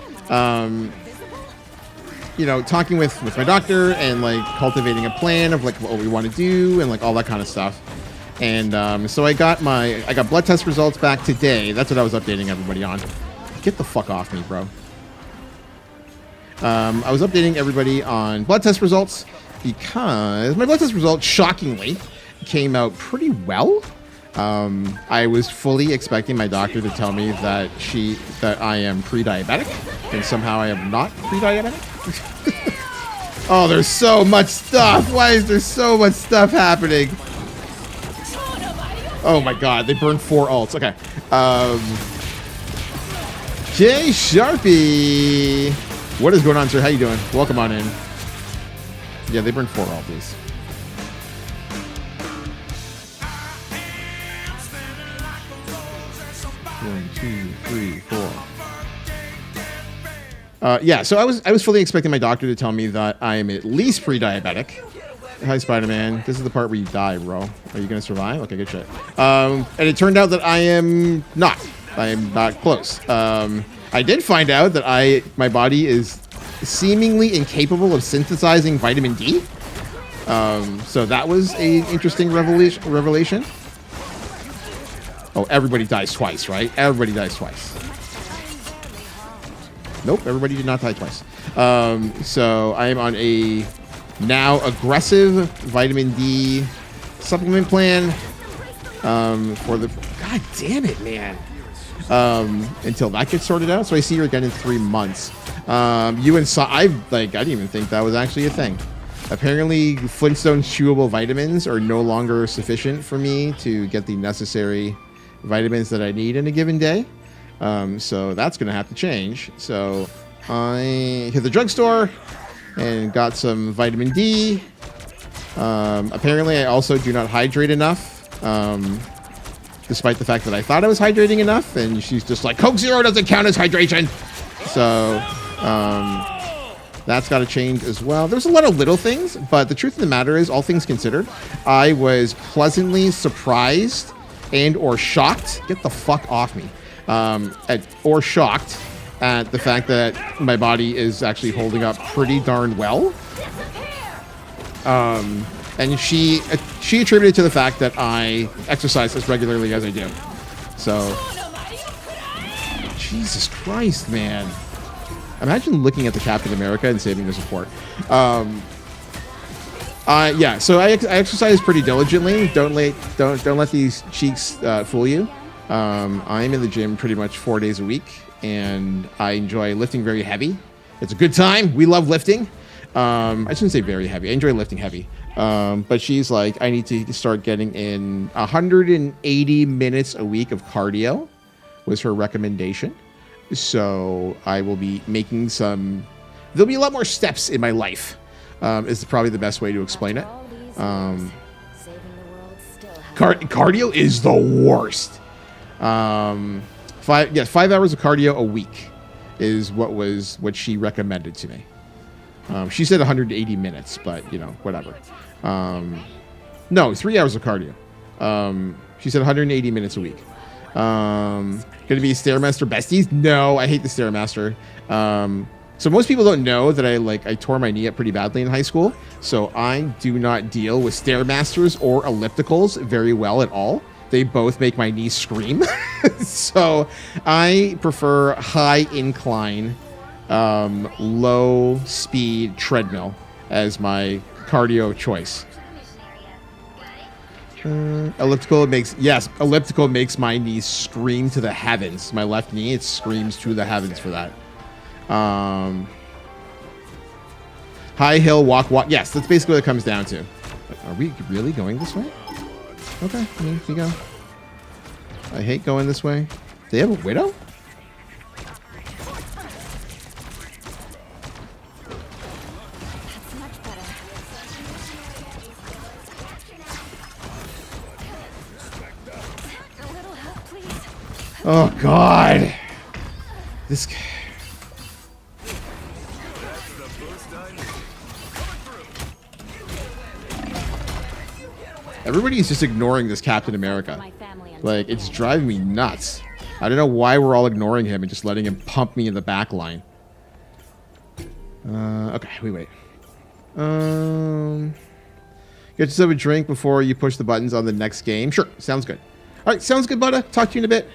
You know, talking with my doctor and like cultivating a plan of like what we want to do and like all that kind of stuff. And so I got blood test results back today. That's what I was updating everybody on. Get the fuck off me, bro. I was updating everybody on blood test results because my blood test results, shockingly, came out pretty well. I was fully expecting my doctor to tell me that I am pre-diabetic, and somehow I am not pre-diabetic. Oh, there's so much stuff. Why is there so much stuff happening? Oh my god, they burned 4 alts. Okay. Jay Sharpie. What is going on, sir? How you doing? Welcome on in. Yeah, they burned 4 alts. 1, 2, 3, 4. Yeah, so I was fully expecting my doctor to tell me that I am at least pre-diabetic. Hi, Spider-Man. This is the part where you die, bro. Are you gonna survive? Okay, good shit. And it turned out that I am not. I am not close. I did find out that my body is seemingly incapable of synthesizing vitamin D. So that was an interesting revelation. Oh, everybody dies twice, right? Everybody dies twice. Nope, everybody did not die twice. So I am on a now aggressive vitamin D supplement plan for the... God damn it, man. Until that gets sorted out. So I see you again in 3 months. You and I didn't even think that was actually a thing. Apparently, Flintstone's chewable vitamins are no longer sufficient for me to get the necessary vitamins that I need in a given day. So that's going to have to change. So I hit the drugstore and got some vitamin D. Apparently, I also do not hydrate enough, despite the fact that I thought I was hydrating enough. And she's just like, Coke Zero doesn't count as hydration. So that's got to change as well. There's a lot of little things, but the truth of the matter is, all things considered, I was pleasantly surprised and or shocked. Get the fuck off me. Or shocked at the fact that my body is actually holding up pretty darn well. And she attributed it to the fact that I exercise as regularly as I do. So, Jesus Christ, man. Imagine looking at the Captain America and saving the support. Yeah, so I exercise pretty diligently. Don't let these cheeks fool you. I'm in the gym pretty much 4 days a week, and I enjoy lifting very heavy. It's a good time. We love lifting. I shouldn't say very heavy. I enjoy lifting heavy. But she's like, I need to start getting in 180 minutes a week of cardio was her recommendation. So I will be making there'll be a lot more steps in my life, is probably the best way to explain it. Cardio is the worst. 5 hours of cardio a week is what she recommended to me. She said 180 minutes, but whatever. No, 3 hours of cardio. She said 180 minutes a week. Gonna be Stairmaster besties? No, I hate the Stairmaster. So most people don't know that I tore my knee up pretty badly in high school. So I do not deal with Stairmasters or ellipticals very well at all. They both make my knees scream. So I prefer high incline, low speed treadmill as my cardio choice. Elliptical makes my knees scream to the heavens. My left knee, it screams to the heavens for that. High hill, walk. Yes, that's basically what it comes down to. Are we really going this way? Okay, here we go. I hate going this way. They have a widow? Oh God! This. Everybody's just ignoring this Captain America. Like, it's driving me nuts. I don't know why we're all ignoring him and just letting him pump me in the back line. Okay, we wait. Get yourself a drink before you push the buttons on the next game. Sure, sounds good. All right, sounds good, Buddha. Talk to you in a bit.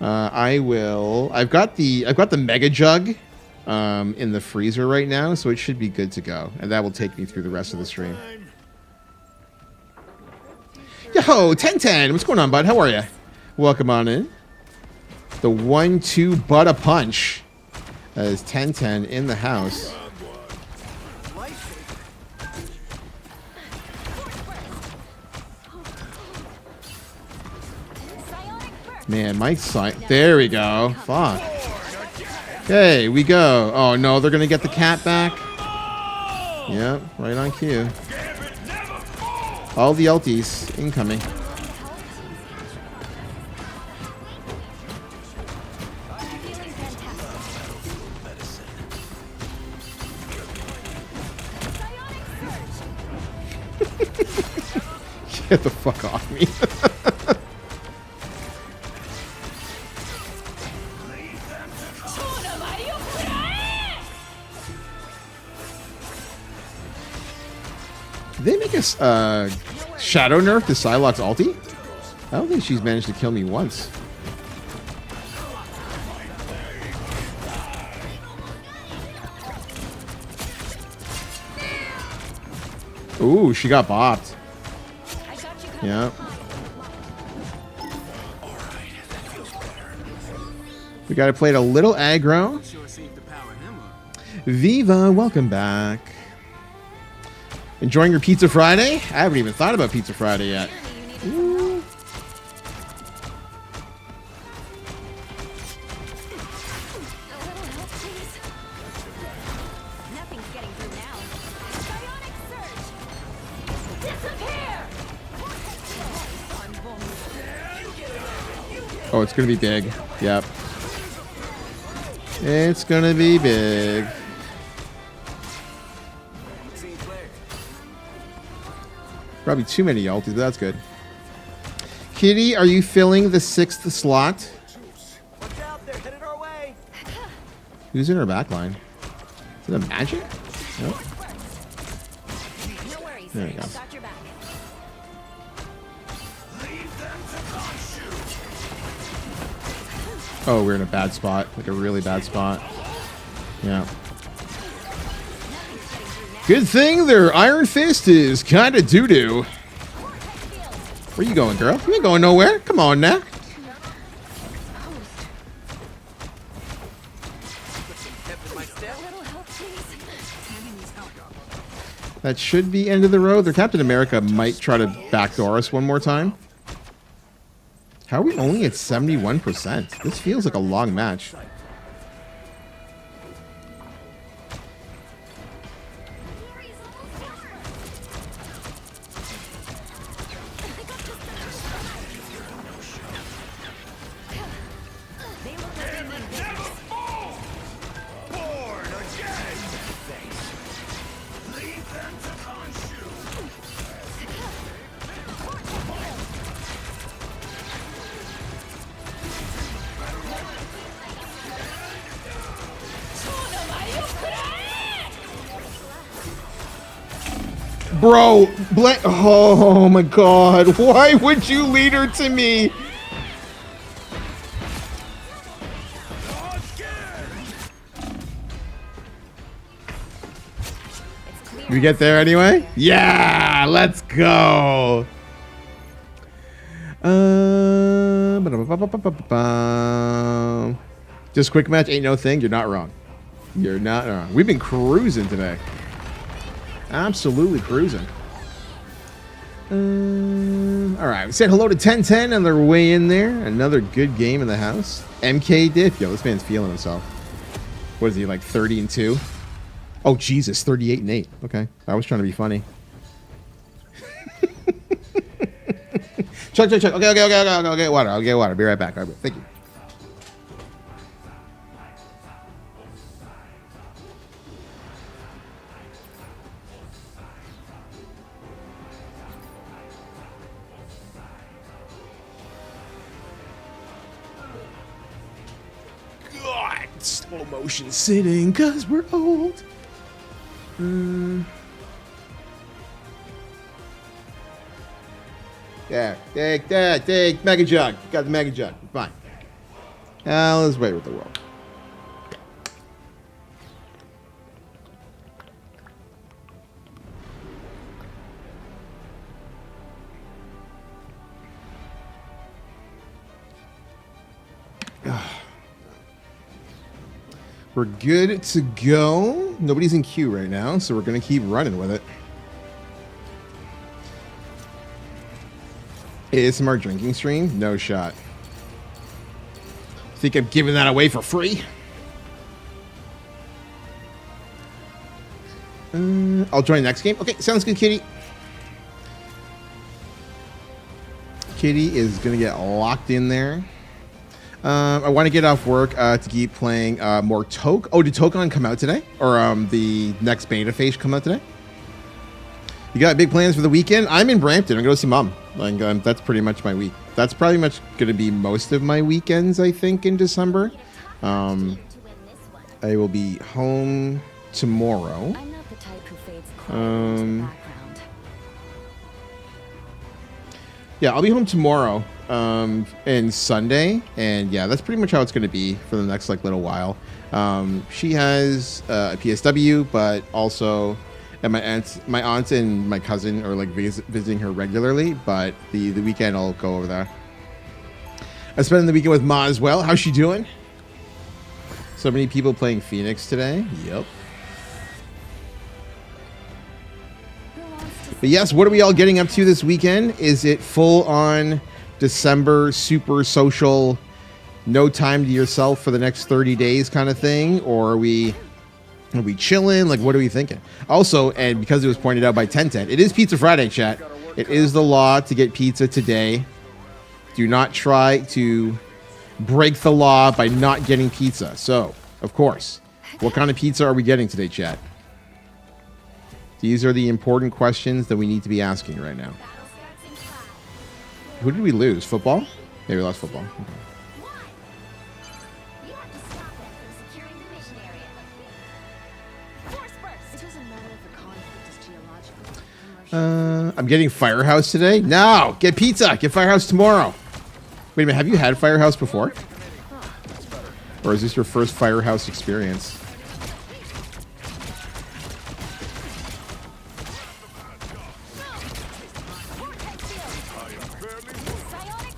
I've got the mega jug in the freezer right now, so it should be good to go, and that will take me through the rest of the stream. Yo, 1010, what's going on, bud? How are you? Welcome on in. The 1-2 Buddha punch. That is 1010 in the house. Man, Mike's side. There we go. Fuck. Okay, we go. Oh no, they're gonna get the cat back. Yep, right on cue. All the ulties incoming. Get the fuck off me. Did they make a shadow nerf to Psylocke's ulti? I don't think she's managed to kill me once. Ooh, she got bopped. Yeah. We got to play it a little aggro. Viva, welcome back. Enjoying your Pizza Friday? I haven't even thought about Pizza Friday yet. Ooh. Oh, it's gonna be big. Yep. It's gonna be big. Probably too many ultis, but that's good. Kitty, are you filling the 6th slot? Watch out, they're headed our way. Who's in her back line? Is it a magic? Nope. No worries. There we go. Got your back. Oh, we're in a bad spot. Like a really bad spot. Yeah. Good thing their Iron Fist is kind of doo-doo. Where you going, girl? You ain't going nowhere. Come on now. That should be end of the road. Their Captain America might try to backdoor us one more time. How are we only at 71%? This feels like a long match. Bro, oh my god, why would you lead her to me? We get there anyway? Yeah, let's go. Just quick match ain't no thing. You're not wrong. You're not wrong. We've been cruising today. Absolutely cruising. All right, we said hello to 1010 on their way in there. Another good game in the house. MK Diff. Yo, this man's feeling himself. What is he, like 30-2? Oh, Jesus, 38-8. Okay, I was trying to be funny. Chuck. Okay, I'll get water. I'll get water. Be right back. All right, thank you. Slow motion sitting because we're old. There. Take Mega Jug. Got the Mega Jug. Fine. Let's wait with the world. We're good to go. Nobody's in queue right now, so we're going to keep running with it. ASMR drinking stream? No shot. Think I'm giving that away for free? I'll join next game. Okay, sounds good, Kitty. Kitty is going to get locked in there. I want to get off work to keep playing more Toke. Oh, did Tokon come out today? Or the next beta phase come out today? You got big plans for the weekend? I'm in Brampton. I'm going to see Mom. Like, that's pretty much my week. That's probably much going to be most of my weekends, I think, in December. I will be home tomorrow. I'm not the type who fades quietly into the background. Yeah, I'll be home tomorrow and Sunday, and yeah, that's pretty much how it's going to be for the next like little while. She has a PSW, but also and my aunt and my cousin are like visiting her regularly. But the weekend I'll go over there. I spent the weekend with Ma as well. How's she doing? So many people playing Phoenix today. Yep. But yes, what are we all getting up to this weekend? Is it full on December super social, no time to yourself for the next 30 days kind of thing? Or are we chilling? Like, what are we thinking? Also, and because it was pointed out by 1010, it is Pizza Friday, chat. It is the law to get pizza today. Do not try to break the law by not getting pizza. So, of course, what kind of pizza are we getting today, chat? These are the important questions that we need to be asking right now. Who did we lose? Football? Yeah, we lost football. Okay. I'm getting Firehouse today. No, get pizza. Get Firehouse tomorrow. Wait a minute. Have you had Firehouse before? Or is this your first Firehouse experience?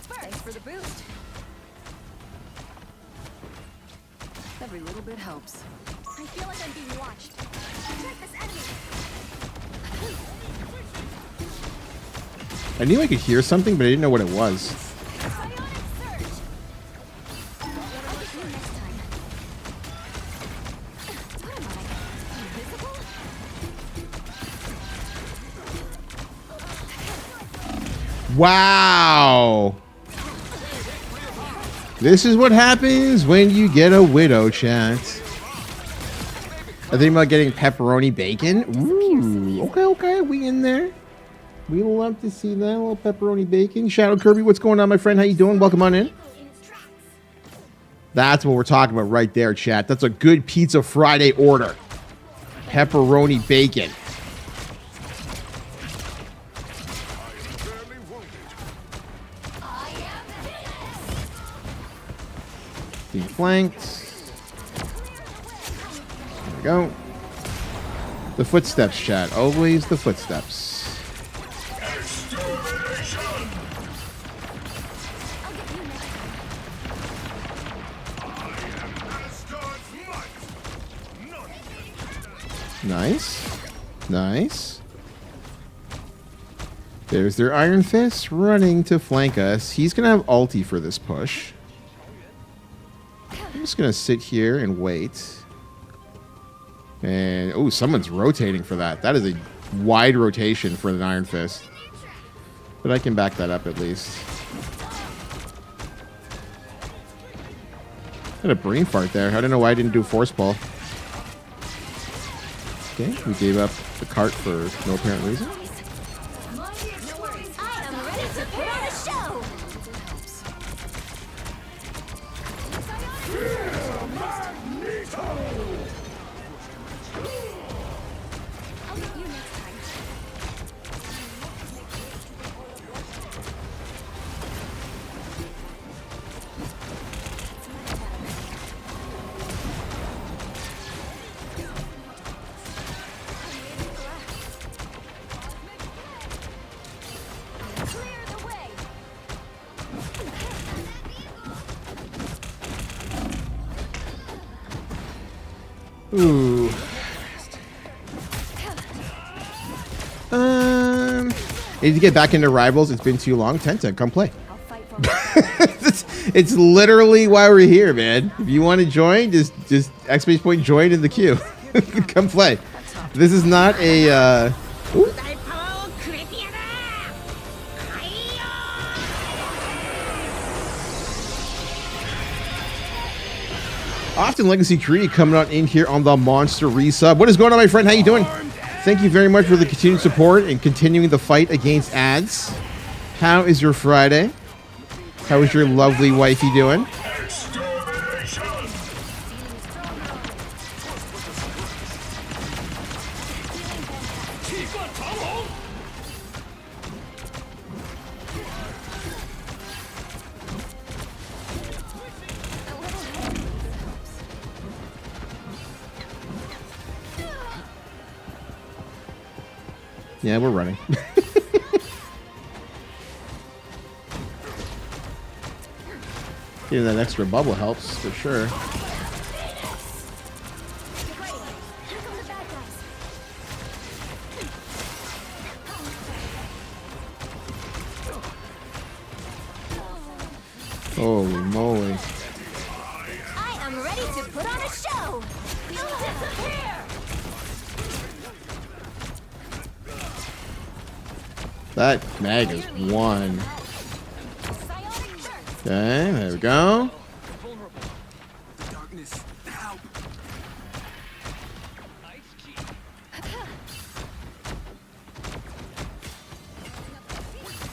Thanks for the boost. Every little bit helps. I feel like I'm being watched. Check this enemy. I knew I could hear something, but I didn't know what it was. Psionic surge. I'll get you next time. What am I? Invisible? Wow. This is what happens when you get a widow, chat. I think about getting pepperoni bacon. Ooh, okay, we in there. We love to see that little pepperoni bacon. Shadow Kirby, what's going on, my friend? How you doing? Welcome on in. That's what we're talking about right there, chat. That's a good Pizza Friday order. Pepperoni bacon. Being flanked. There we go. The footsteps, chat. Always the footsteps. Nice. Nice. There's their Iron Fist running to flank us. He's going to have ulti for this push. I'm just going to sit here and wait. And, oh, someone's rotating for that. That is a wide rotation for an Iron Fist. But I can back that up at least. Had a brain fart there. I don't know why I didn't do Force Ball. Okay, we gave up the cart for no apparent reason. No worries. I am ready to put on a show. I'll get you next time. Ooh. Need to get back into Rivals. It's been too long. Tencent, come play. I'll fight for myself. It's literally why we're here, man. If you want to join, just exclamation point join in the queue. Come play. This is not a. Ooh. Often Legacy Creed coming on in here on the Monster Resub. What is going on, my friend? How you doing? Thank you very much for the continued support and continuing the fight against ads. How is your Friday? How is your lovely wifey doing? Yeah, we're running. Getting that extra bubble helps for sure. Get ready. Here come the bad guys. Holy moly. I am ready to put on a show. You'll disappear. That mag is one. Psionic burst. Okay, there we go. Darkness, help!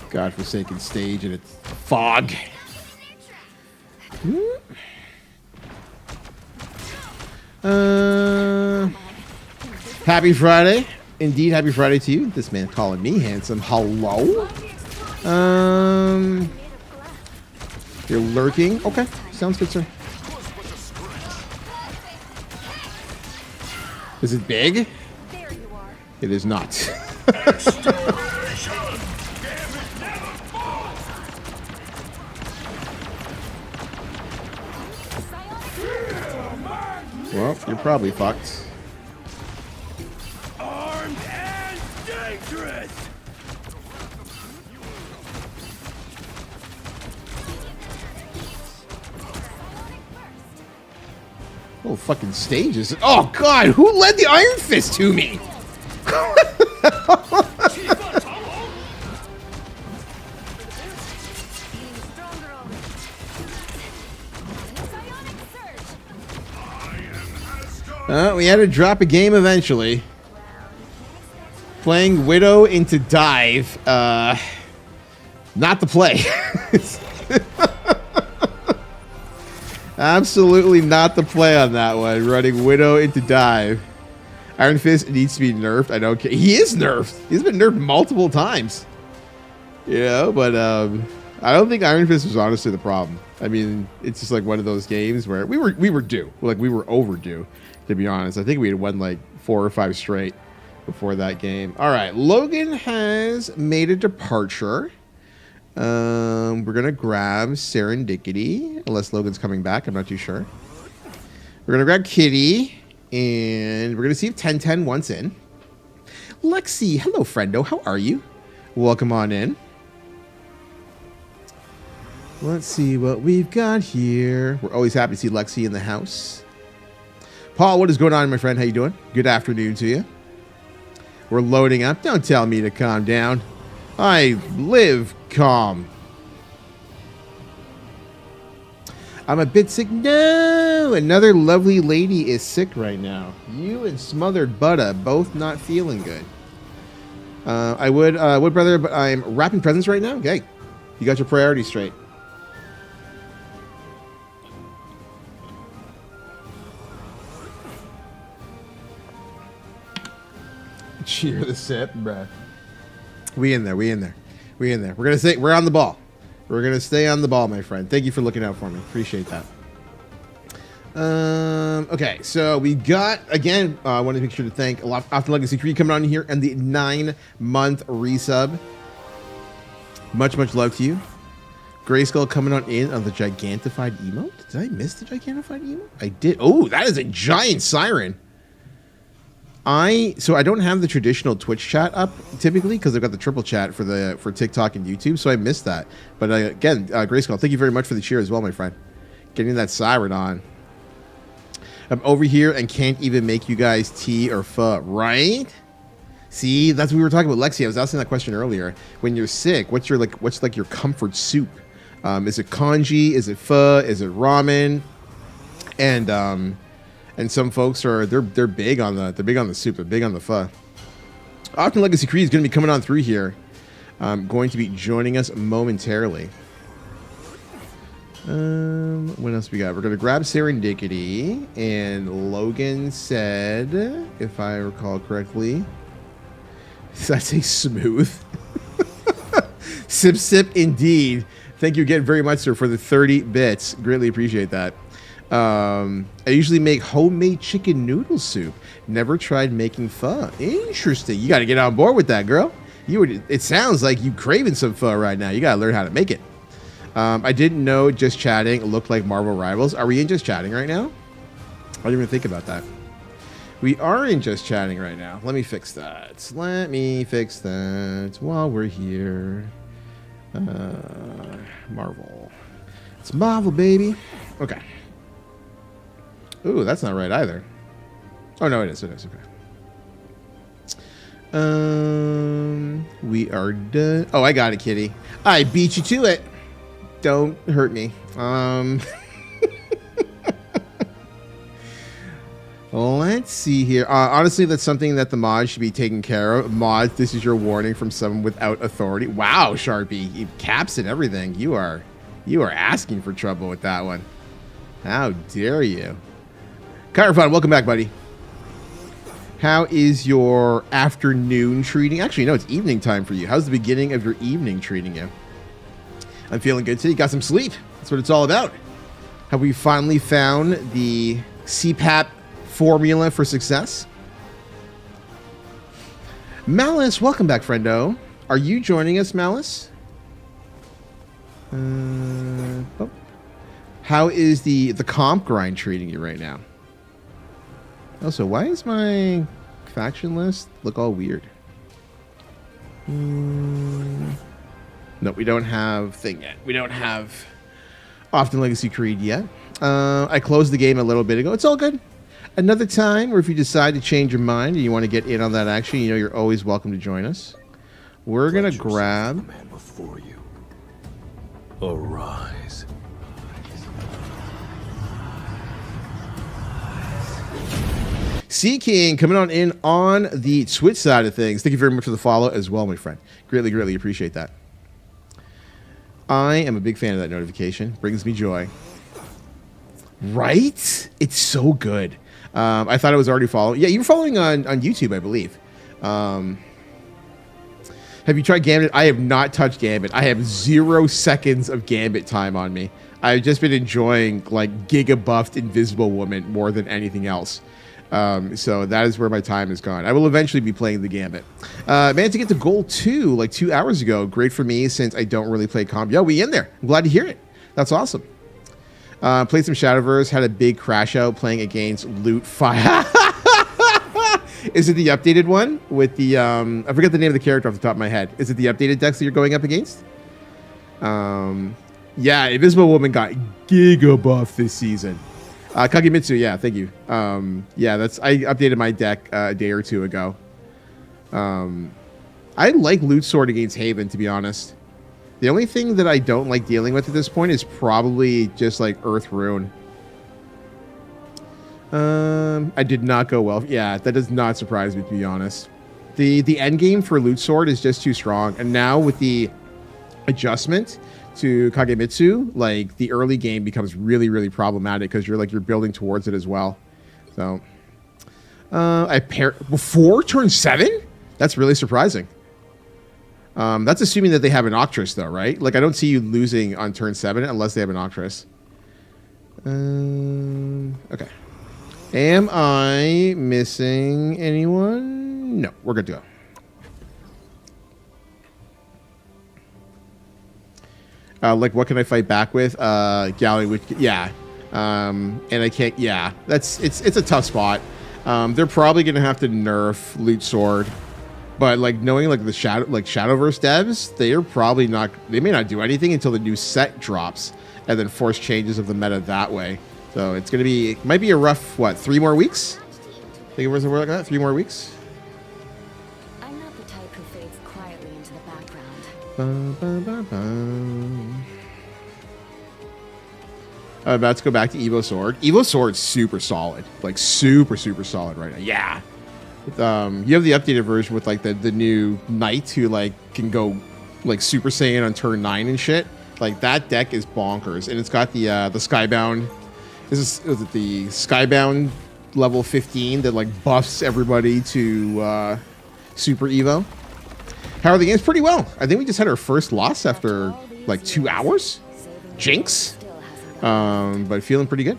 Godforsaken stage and it's fog. Happy Friday. Indeed, happy Friday to you. This man calling me handsome. Hello? You're lurking? Okay, sounds good, sir. Is it big? There you are. It is not. Well, you're probably fucked. Armed and dangerous! Oh, fucking stages. Oh, God, who led the Iron Fist to me? Psionic surge. We had to drop a game eventually. Playing Widow into Dive. Not the play. Absolutely not the play on that one. Running Widow into Dive. Iron Fist needs to be nerfed. I don't care. He is nerfed. He's been nerfed multiple times. You know, but I don't think Iron Fist was honestly the problem. I mean, it's just like one of those games where we were due. Like, we were overdue, to be honest. I think we had won like 4 or 5 straight before that game. All right, Logan has made a departure. We're gonna grab Serendipity, unless Logan's coming back. I'm not too sure. We're gonna grab Kitty, and we're gonna see if 1010 wants in. Lexi, hello, friendo. How are you? Welcome on in. Let's see what we've got here. We're always happy to see Lexi in the house. Paul, what is going on, my friend? How you doing? Good afternoon to you. We're loading up. Don't tell me to calm down. I live calm. I'm a bit sick. No! Another lovely lady is sick right now. You and Smothered Butta both not feeling good. I would brother, but I'm wrapping presents right now. Okay. You got your priorities straight. Cheer the sip, bruh. We in there. We're gonna say we're on the ball. We're gonna stay on the ball, my friend. Thank you for looking out for me. Appreciate that. Okay, so we got again. I want to make sure to thank a lot Often Legacy Creed coming on here and the 9-month resub. Much love to you. Grayskull coming on in on the gigantified emote. Did I miss the gigantified emote? I did. Oh, that is a giant siren. So I don't have the traditional Twitch chat up typically because I've got the triple chat for TikTok and YouTube, so I missed that. But again, Grayskull, thank you very much for the cheer as well, my friend. Getting that siren on. I'm over here and can't even make you guys tea or pho, right? See, that's what we were talking about, Lexi. I was asking that question earlier. When you're sick, what's your comfort soup? Is it congee? Is it pho? Is it ramen? And some folks are they're big on the soup, they're big on the pho. Often Legacy Creed is going to be coming on through here. Going to be joining us momentarily. What else we got? We're going to grab Serendipity, and Logan said, if I recall correctly, that's a smooth. Sip indeed. Thank you again very much, sir, for the 30 bits. Greatly appreciate that. I usually make homemade chicken noodle soup. Never tried making pho. Interesting. You got to get on board with that, girl. It sounds like you craving some pho right now. You got to learn how to make it. I didn't know Just Chatting looked like Marvel Rivals. Are we in Just Chatting right now? I didn't even think about that. We are in Just Chatting right now. Let me fix that. Let me fix that while we're here. Marvel. It's Marvel, baby. Okay. Ooh, that's not right either. Oh, no, it is. It is. Okay. We are done. Oh, I got it, kitty. I beat you to it. Don't hurt me. Let's see here. Honestly, that's something that the mod should be taking care of. Mod, this is your warning from someone without authority. Wow, Sharpie. You caps and everything. You are asking for trouble with that one. How dare you? Kyrofon, welcome back, buddy. How is your afternoon treating? Actually, no, it's evening time for you. How's the beginning of your evening treating you? I'm feeling good today. You got some sleep. That's what it's all about. Have we finally found the CPAP formula for success? Malice, welcome back, friendo. Are you joining us, Malice? Oh. How is the comp grind treating you right now? Also, why is my faction list look all weird? No, we don't have thing yet. We don't have Often Legacy Creed yet. I closed the game a little bit ago. It's all good. Another time, or if you decide to change your mind and you want to get in on that action, you know you're always welcome to join us. We're going to grab... The man before you. Arise. Sea King coming on in on the Twitch side of things. Thank you very much for the follow as well, my friend. Greatly appreciate that. I am a big fan of that notification. Brings me joy. Right? It's so good. I thought I was already following. Yeah, you were following on YouTube, I believe. Have you tried Gambit? I have not touched Gambit. I have 0 seconds of Gambit time on me. I've just been enjoying like giga-buffed Invisible Woman more than anything else. So that is where my time has gone. I will eventually be playing the Gambit. Managed to get to goal 2 like 2 hours ago. Great for me since I don't really play comp. Yo, we in there. I'm glad to hear it. That's awesome. Played some Shadowverse. Had a big crash out playing against Loot 5. Is it the updated one with the I forget the name of the character off the top of my head. Is it the updated decks that you're going up against? Yeah, Invisible Woman got giga buff this season. Kagemitsu, yeah, thank you. Yeah, I updated my deck a day or two ago. I like Loot Sword against Haven, to be honest. The only thing that I don't like dealing with at this point is probably just like Earth Rune. I did not go well. Yeah, that does not surprise me, to be honest. The end game for Loot Sword is just too strong. And now with the adjustment to Kagemitsu, like the early game becomes really problematic because you're building towards it as well. So I paired before turn 7? That's really surprising. That's assuming that they have an Octress though, right? Like I don't see you losing on turn 7 unless they have an Octress. Okay. Am I missing anyone? No, we're good to go. Like, what can I fight back with? Galley, which, yeah. And I can't, yeah. It's a tough spot. They're probably gonna have to nerf Loot Sword, but like knowing like the Shadowverse devs, they are probably not. They may not do anything until the new set drops, and then force changes of the meta that way. So it's gonna be. It might be a rough 3 more weeks. I think it was like that. 3 more weeks. I'm not the type who fades quietly into the background. About to go back to Evo Sword. Evo Sword's super solid, like super solid right now. Yeah. You have the updated version with like the new knight who like can go like Super Saiyan on turn 9 and shit. Like that deck is bonkers, and it's got the Skybound. Is it the Skybound level 15 that like buffs everybody to Super Evo? How are the games? Pretty well. I think we just had our first loss after like 2 hours. Jinx. But feeling pretty good.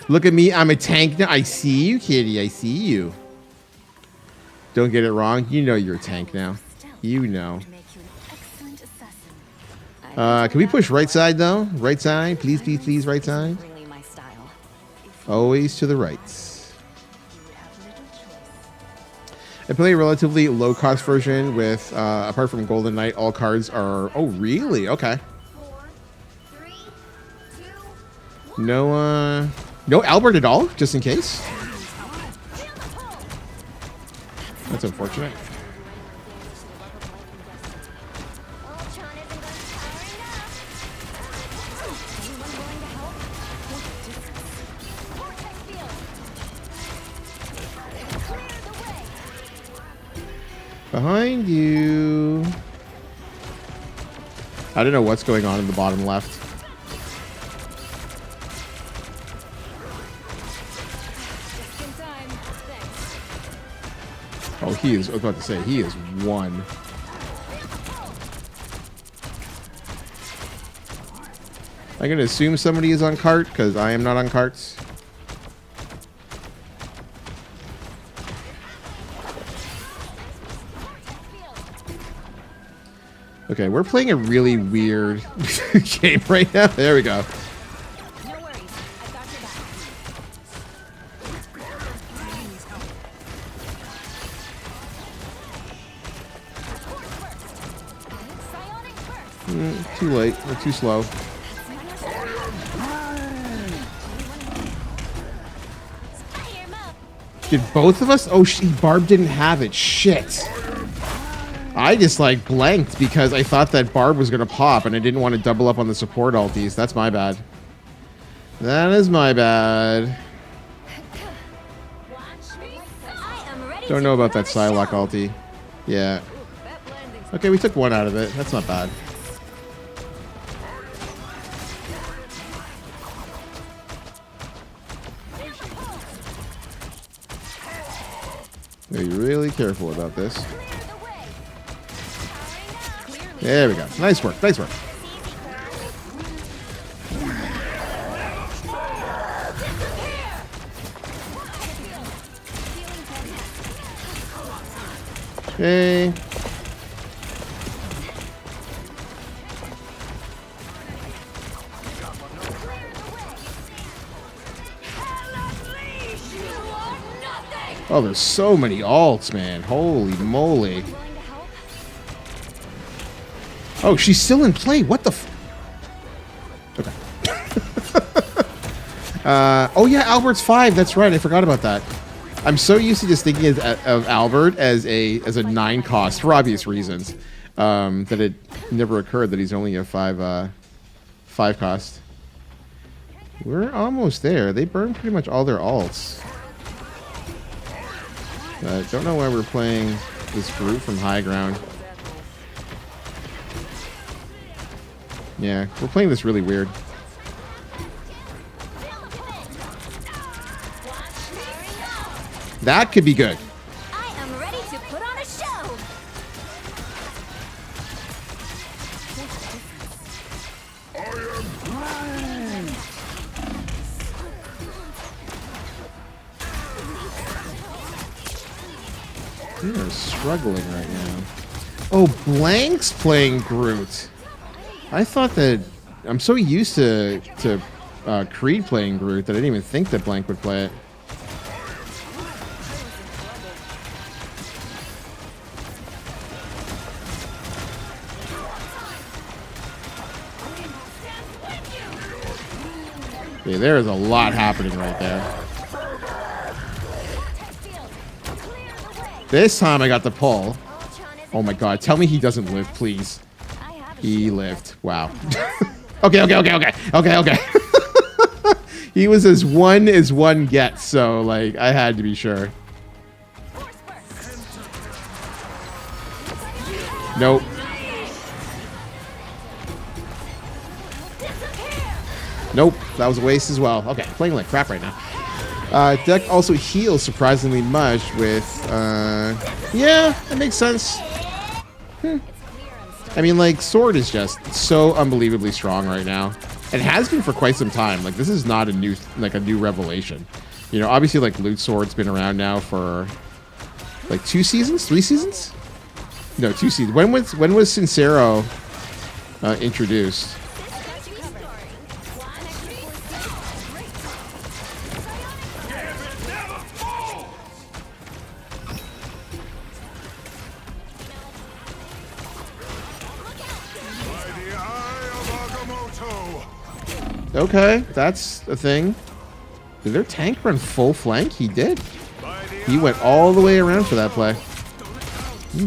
Look at me. I'm a tank now. I see you, kitty. I see you. Don't get it wrong. You know you're a tank now. You know. Can we push right side, though? Right side. Please, please, please, right side. Really my style. Always to the right. I play a relatively low-cost version with, apart from Golden Knight, all cards are... Oh, really? Okay. 4, 3, 2, No Albert at all, just in case. That's unfortunate. Ultron isn't going to power enough. Anyone willing to help? Vortex field. Clear the way. Behind you. I don't know what's going on in the bottom left. Just in time. Thanks. Oh, he is. I was about to say he is one. I'm gonna assume somebody is on cart because I am not on carts. Okay, we're playing a really weird game right now. There we go. No worries. I've got your back. Psionic burst. Too late. We're too slow. Fire 'em up. Did both of us? Oh, Barb didn't have it. Shit. I just like blanked because I thought that Barb was gonna pop and I didn't want to double up on the support ulties. That's my bad. That is my bad. Watch me. I am ready. Don't to know about put that on a Psylocke show. ulti. Yeah. That landing's Okay, we took one out of it. That's not bad. Be really careful about this. Clear the way. Powering up. There we go. Nice work. Nice work. Okay. Oh, there's so many alts, man. Holy moly. willing to help. Oh, she's still in play. What the Okay. Oh, yeah, Albert's 5. That's right. I forgot about that. I'm so used to just thinking of Albert as a 9 cost for obvious reasons. That it never occurred that he's only a 5 cost. We're almost there. They burn pretty much all their alts. Don't know why we're playing this group from high ground. Yeah, we're playing this really weird. That could be good. I am ready to put on a show. We are struggling right now. Oh, Blank's playing Groot. I thought that I'm so used to Creed playing Groot that I didn't even think that Blank would play it. Okay, there is a lot happening right there. This time I got the pull. Oh my god, tell me he doesn't live, please. He lived. Wow. Okay. He was as one gets, so like I had to be sure. Nope. Nope, that was a waste as well. Okay, playing like crap right now. Deck also heals surprisingly much with, yeah, that makes sense. I mean, like, Sword is just so unbelievably strong right now. It has been for quite some time. Like, this is not a new revelation. You know, obviously, like, Loot Sword's been around now for, like, 2 seasons? 3 seasons? No, 2 seasons. When was Sincero introduced? Okay, that's a thing. Did their tank run full flank? He did. He went all the way around for that play.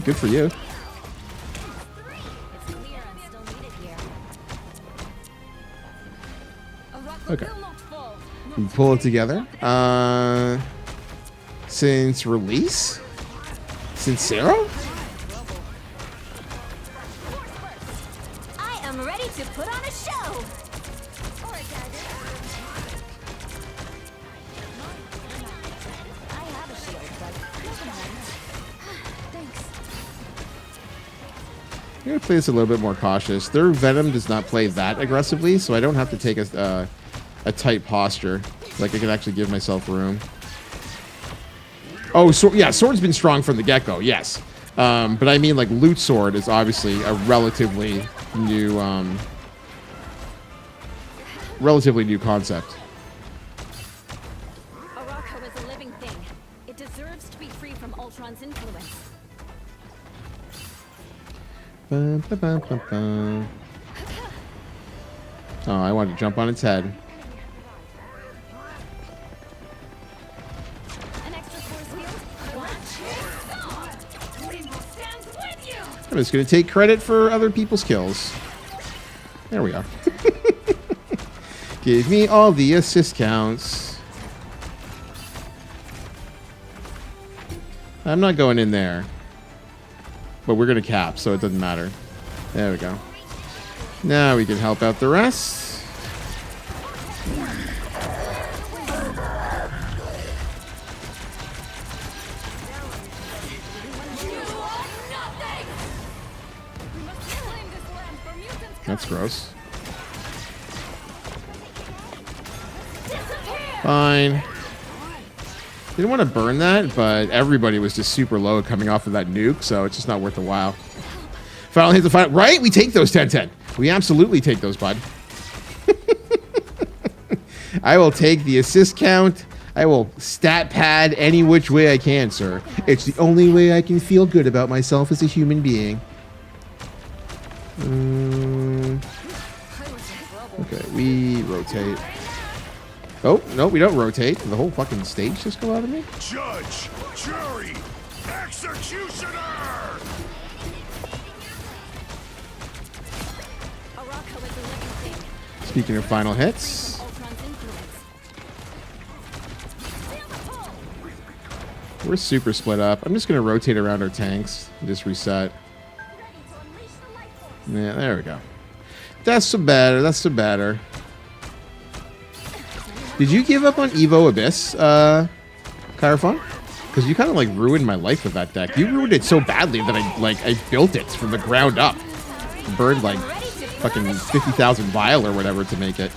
Good for you. Okay. We pull it together. Since release? Sincero? I am ready to put on a show. I have a shield, but thanks. I'm going to play this a little bit more cautious. Their Venom does not play that aggressively, so I don't have to take a tight posture. Like, I can actually give myself room. Oh, yeah, Sword's been strong from the get-go, yes. But I mean, like, Loot Sword is obviously a relatively new concept. Arauco is a living thing. It deserves to be free from Ultron's influence. Bum, ba, bum, bum, bum. Oh, I wanted to jump on its head. An extra force field. I'm just going to take credit for other people's kills. There we are. Give me all the assist counts. I'm not going in there. But we're going to cap, so it doesn't matter. There we go. Now we can help out the rest. That's gross. Fine. Didn't want to burn that, but everybody was just super low coming off of that nuke, so it's just not worth the while. Finally hit the final. Right? We take those 10-10. We absolutely take those, bud. I will take the assist count. I will stat pad any which way I can, sir. It's the only way I can feel good about myself as a human being. Okay, we rotate. Oh, no, we don't rotate. Did the whole fucking stage just go out of me? Judge, jury, executioner! Arauco is a living thing. Speaking of final hits, Ultron's influence. we're super split up. I'm just going to rotate around our tanks and just reset. Yeah, there we go. That's so better. That's so better. Did you give up on Evo Abyss, Chirophon? Because you kind of like ruined my life with that deck. You ruined it so badly that I built it from the ground up. Burned like fucking 50,000 vial or whatever to make it.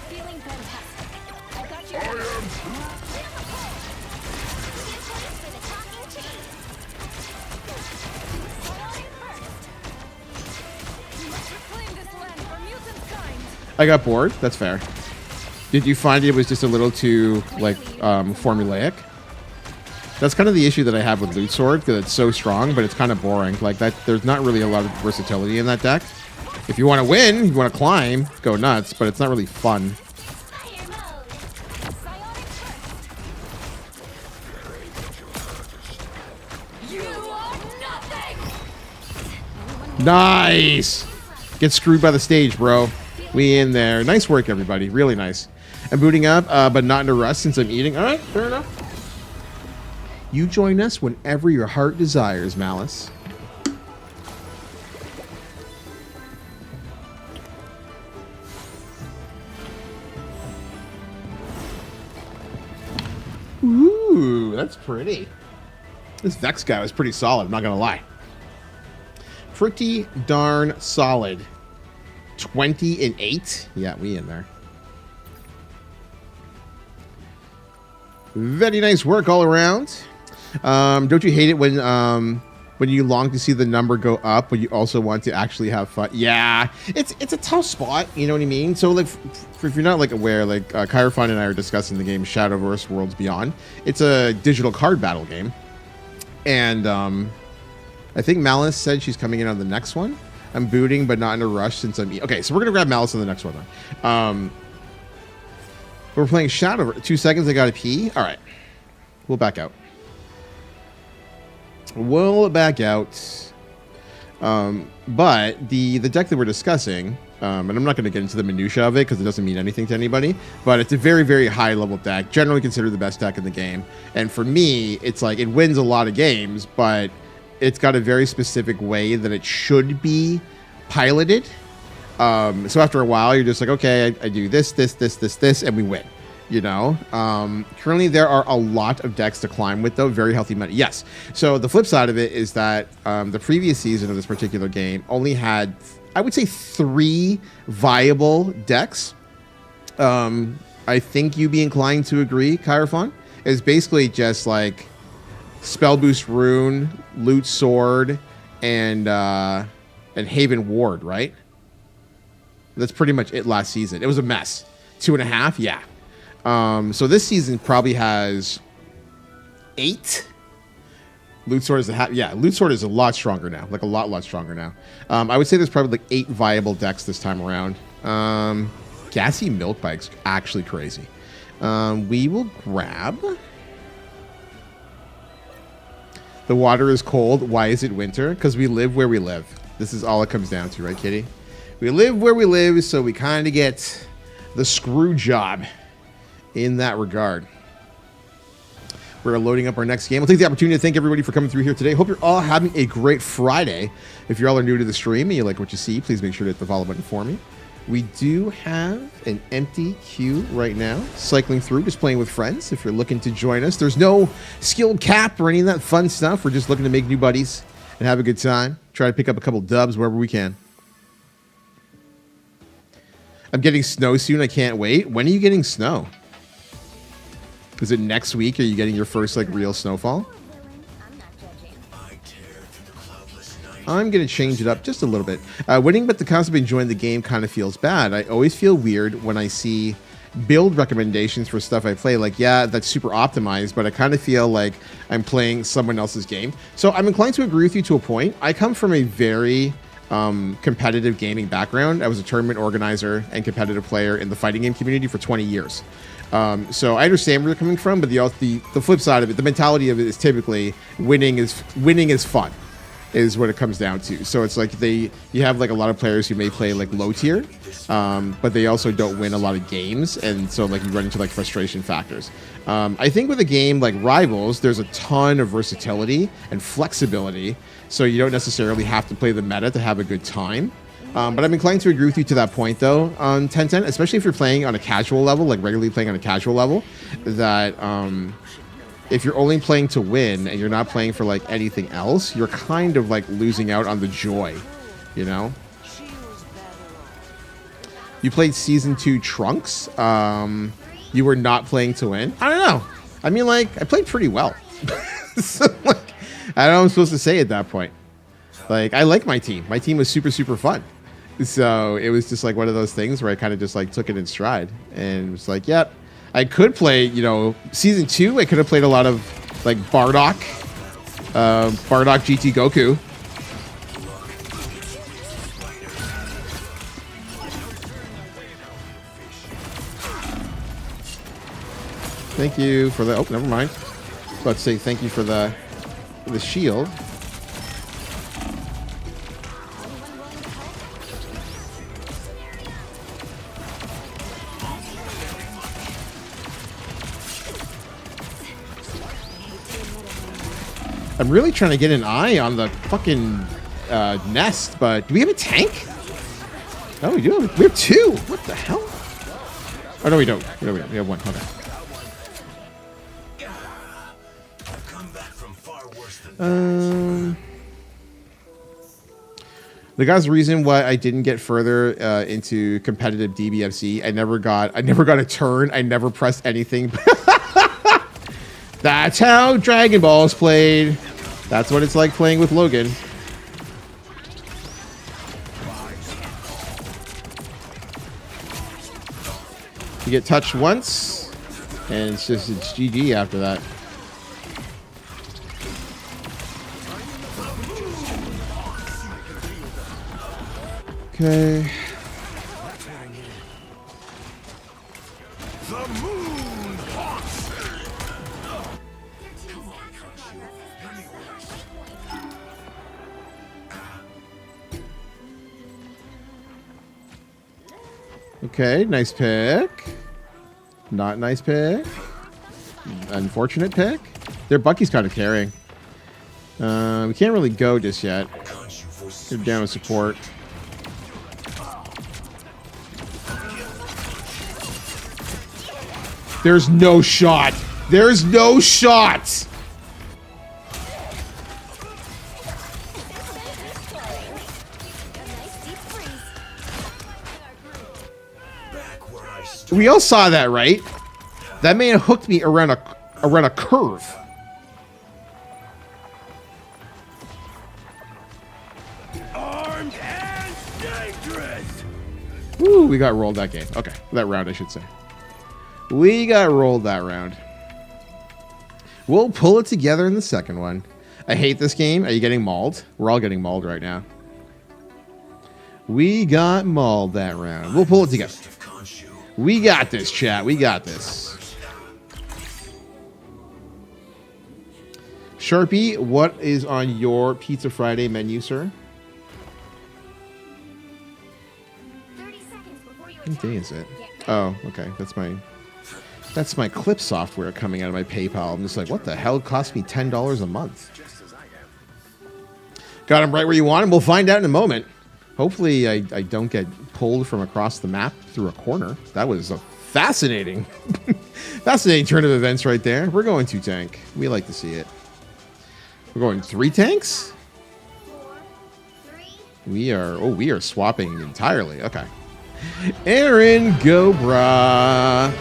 Feeling fantastic. I got you. Reclaim this land for mutant kind. I got bored. That's fair. Did you find it was just a little too like formulaic? That's kind of the issue that I have with Loot Sword, because it's so strong, but it's kind of boring. Like that, there's not really a lot of versatility in that deck. If you want to win, you want to climb, go nuts, but it's not really fun. Fire mode. Psionic burst. You are nothing! Nice! Get screwed by the stage, bro. We in there. Nice work, everybody. Really nice. I'm booting up, but not in a rush since I'm eating. All right, fair enough. You join us whenever your heart desires, Malice. Ooh, that's pretty. This Vex guy was pretty solid, I'm not gonna lie. Pretty darn solid. 20 and 8. Yeah, we in there. Very nice work all around. Don't you hate it when you long to see the number go up, but you also want to actually have fun? Yeah, it's a tough spot. You know what I mean? So like, if you're not like aware, like Kyrofon and I are discussing the game Shadowverse Worlds Beyond. It's a digital card battle game, and I think Malice said she's coming in on the next one. I'm booting, but not in a rush since I'm... Okay, so we're going to grab Malice on the next one, then. We're playing Shadow... 2 seconds, I got to pee? All right. We'll back out. We'll back out. But the deck that we're discussing, and I'm not going to get into the minutia of it because it doesn't mean anything to anybody, but it's a very, very high-level deck, generally considered the best deck in the game. And for me, it's like it wins a lot of games, but... it's got a very specific way that it should be piloted. So after a while, you're just like, okay, I do this, and we win. You know? Currently, there are a lot of decks to climb with, though. Very healthy meta. Yes. So the flip side of it is that the previous season of this particular game only had, I would say, 3 viable decks. I think you'd be inclined to agree, Kyrofon. It's basically just like Spell Boost Rune, Loot Sword, and Haven Ward, right? That's pretty much it last season. It was a mess. 2.5, yeah. So this season probably has 8. Loot Sword is Loot Sword is a lot stronger now, like a lot stronger now. I would say there's probably like 8 viable decks this time around. Gassy Milk Bike's actually crazy. We will grab. The water is cold. Why is it winter? Because we live where we live. This is all it comes down to, right, Kitty? We live where we live, so we kind of get the screw job in that regard. We're loading up our next game. We'll take the opportunity to thank everybody for coming through here today. Hope you're all having a great Friday. If you all are new to the stream and you like what you see, please make sure to hit the follow button for me. We do have an empty queue right now, cycling through, just playing with friends. If you're looking to join us, there's no skill cap or any of that fun stuff. We're just looking to make new buddies and have a good time. Try to pick up a couple dubs wherever we can. I'm getting snow soon. I can't wait. When are you getting snow? Is it next week? Are you getting your first like real snowfall? I'm not judging. I'm going to change it up just a little bit. Winning but the concept of enjoying the game kind of feels bad. I always feel weird when I see build recommendations for stuff I play. Like, yeah, that's super optimized, but I kind of feel like I'm playing someone else's game. So I'm inclined to agree with you to a point. I come from a very competitive gaming background. I was a tournament organizer and competitive player in the fighting game community for 20 years. So I understand where you're coming from, but the flip side of it, the mentality of it is typically winning is fun, is what it comes down to. So it's like you have like a lot of players who may play like low tier, but they also don't win a lot of games, and so like you run into like frustration factors. I think with a game like Rivals, there's a ton of versatility and flexibility, so you don't necessarily have to play the meta to have a good time. But I'm inclined to agree with you to that point, though, on 1010, especially if you're playing on a casual level, like regularly playing on a casual level, that if you're only playing to win and you're not playing for like anything else, you're kind of like losing out on the joy, you know? You played Season 2 Trunks. You were not playing to win. I don't know. I mean, like, I played pretty well. So, like, I don't know what I'm supposed to say at that point. Like, I like my team. My team was super, super fun. So it was just like one of those things where I kind of just like took it in stride and was like, yep, I could play, you know, Season 2. I could have played a lot of like Bardock, Bardock GT Goku. Thank you for the. Oh, never mind. I was about to say thank you for the shield. I'm really trying to get an eye on the fucking nest, but do we have a tank? Oh, we do. We have two. What the hell? Oh no, we don't. No, we don't. We have one. Okay. The guy's reason why I didn't get further into competitive DBFC, I never got a turn. I never pressed anything. That's how Dragon Ball's played. That's what it's like playing with Logan. You get touched once, and it's GG after that. Okay. The moon haunts me. Okay, nice pick. Not nice pick. Unfortunate pick. Their Bucky's kind of carrying. We can't really go just yet. Get down with support. There's no shot. There's no shot. We all saw that, right? That man hooked me around a curve. Armed and dangerous. Woo, we got rolled that game. Okay, that round, I should say. We got rolled that round. We'll pull it together in the second one. I hate this game. Are you getting mauled? We're all getting mauled right now. We got mauled that round. We'll pull it together. We got this, chat. We got this. Sharpie, what is on your Pizza Friday menu, sir? 30 seconds before you What day is it? Oh, okay. That's my clip software coming out of my PayPal. I'm just like, what the hell? It cost me $10 a month. Got him right where you want him. We'll find out in a moment. Hopefully, I don't get pulled from across the map through a corner. That was a fascinating, fascinating turn of events right there. We're going 2 tank. We like to see it. We're going 3 tanks? 4, 3. We are swapping entirely. Okay. Aaron, go brah.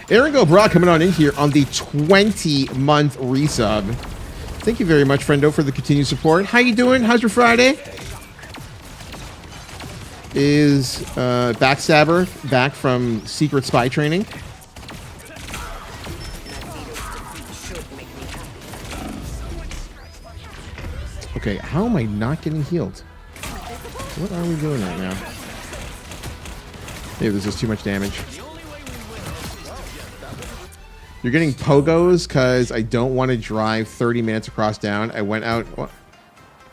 Aaron Gobra coming on in here on the 20-month resub. Thank you very much, friendo, for the continued support. How you doing? How's your Friday? Is Backstabber back from secret spy training? Okay, how am I not getting healed? What are we doing right now? Maybe this is too much damage. You're getting pogos because I don't want to drive 30 minutes across down. I went out. What?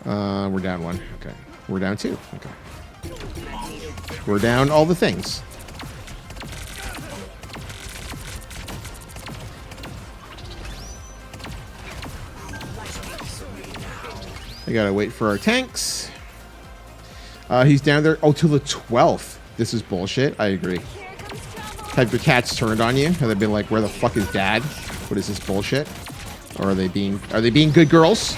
We're down 1. Okay. We're down 2. Okay. We're down all the things. I gotta wait for our tanks. He's down there. Oh, till the 12th. This is bullshit. I agree. Have your cats turned on you? Have they been like, where the fuck is dad? What is this bullshit? Or are they being good girls?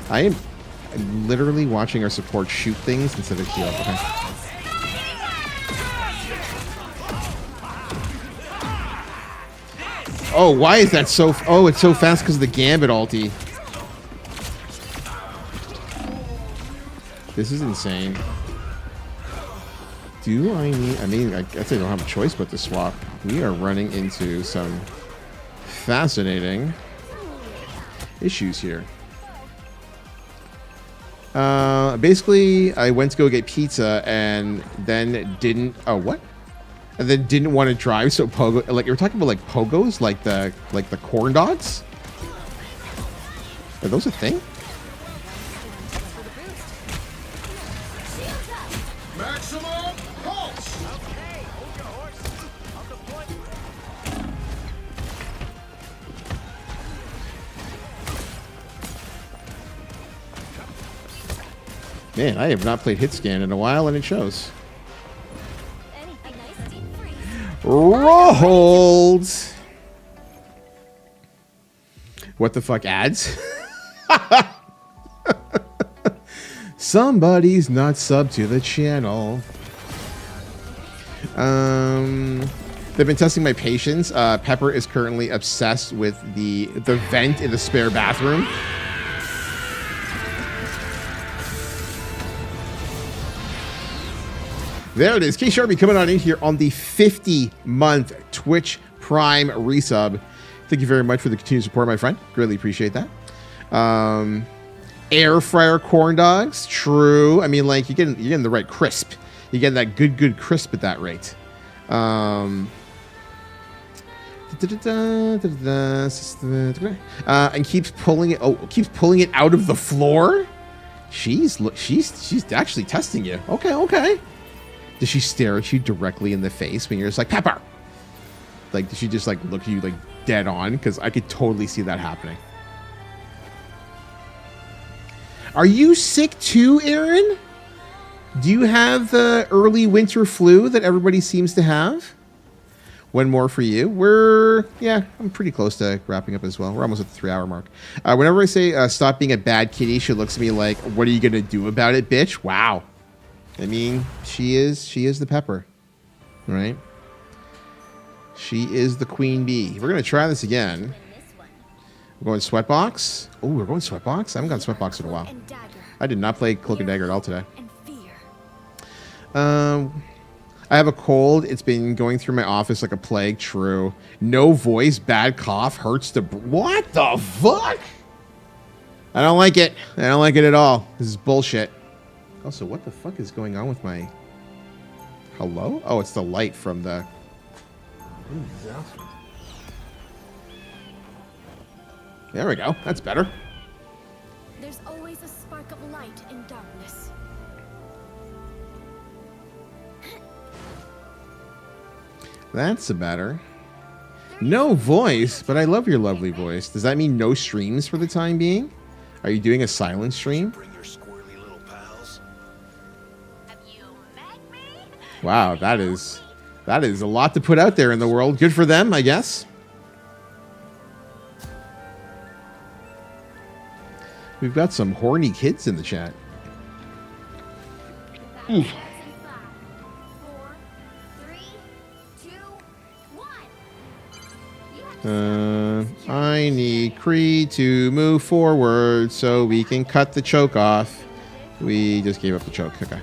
I literally watching our support shoot things instead of heal. Okay. Oh, why is that so... Oh, it's so fast because of the Gambit ulti. This is insane. Do I need... I mean, I guess I don't have a choice but to swap. We are running into some fascinating issues here. Basically, I went to go get pizza and then didn't... Oh, what? And then didn't want to drive, so pogo... Like, you were talking about, like, pogos? Like the corn dogs? Are those a thing? Maximum pulse! Okay, hold your horses. I'll deploy. Man, I have not played Hitscan in a while, and it shows. Anything nice, deep freeze. Rolled! What the fuck, ads? Somebody's not subbed to the channel. They've been testing my patience. Pepper is currently obsessed with the vent in the spare bathroom. There it is. K Sharpie coming on in here on the 50-month Twitch Prime resub. Thank you very much for the continued support, my friend. Greatly appreciate that. Air fryer corn dogs. True. I mean, like, you're getting the right crisp. You're getting that good crisp at that rate. And keeps pulling it. Oh, keeps pulling it out of the floor. She's actually testing you. Okay. Does she stare at you directly in the face when you're just like, Pepper? Like, does she just like look at you like dead on? Because I could totally see that happening. Are you sick too, Aaron? Do you have the early winter flu that everybody seems to have? One more for you. I'm pretty close to wrapping up as well. We're almost at the 3-hour mark. Whenever I say stop being a bad kitty, she looks at me like, what are you going to do about it, bitch? Wow. I mean, she is the Pepper, right? She is the queen bee. We're going to try this again. We're going Sweatbox. Oh, we're going Sweatbox? I haven't gone Sweatbox in a while. And dagger. I did not play Cloak and Dagger at all today. And fear. I have a cold. It's been going through my office like a plague. True. No voice, bad cough, hurts to... What the fuck? I don't like it. I don't like it at all. This is bullshit. Also, what the fuck is going on with my... Hello? Oh, it's the light from the... There we go. That's better. There's always a spark of light in darkness. That's a better. No voice, but I love your lovely voice. Does that mean no streams for the time being? Are you doing a silent stream? Bring your squirrely little pals. Have you met me? Wow, that is a lot to put out there in the world. Good for them, I guess. We've got some horny kids in the chat. In 5, 4, 3, 2, 1. I need Kree to move forward so we can cut the choke off. We just gave up the choke. Okay.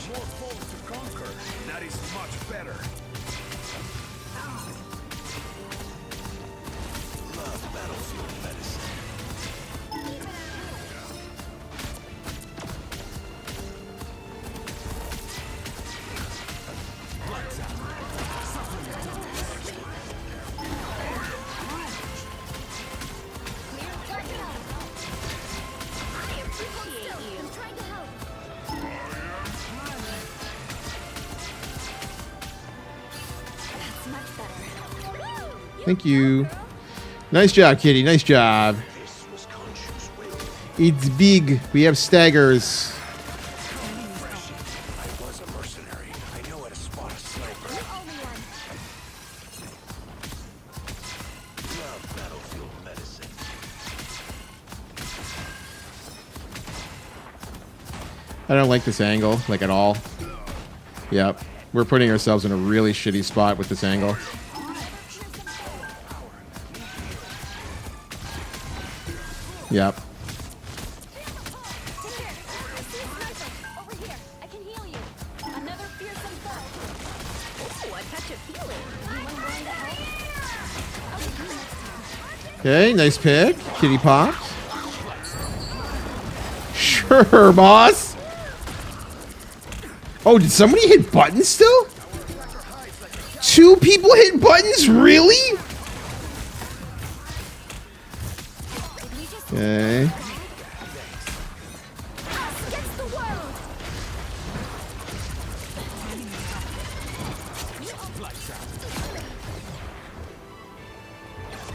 More foes to conquer. That is much better. Love battlefield medicine. I appreciate you. I'm trying to help. That's much better. Thank you. Nice job, kitty. Nice job. This was Khonshu's will. It's big. We have staggers. I was a mercenary. I know how to spot a sniper. You're only one. Love battlefield medicine. I don't like this angle, like at all. Yep. We're putting ourselves in a really shitty spot with this angle. Yep. Over here, I can heal you. Another fearsome foe. Ooh, a touch of healing. Anyone willing to help? I'll get you next time. Okay, nice pick. Kitty popped. Sure, boss. Oh, did somebody hit buttons still? 2 people hit buttons? Really? Okay. Us against the world.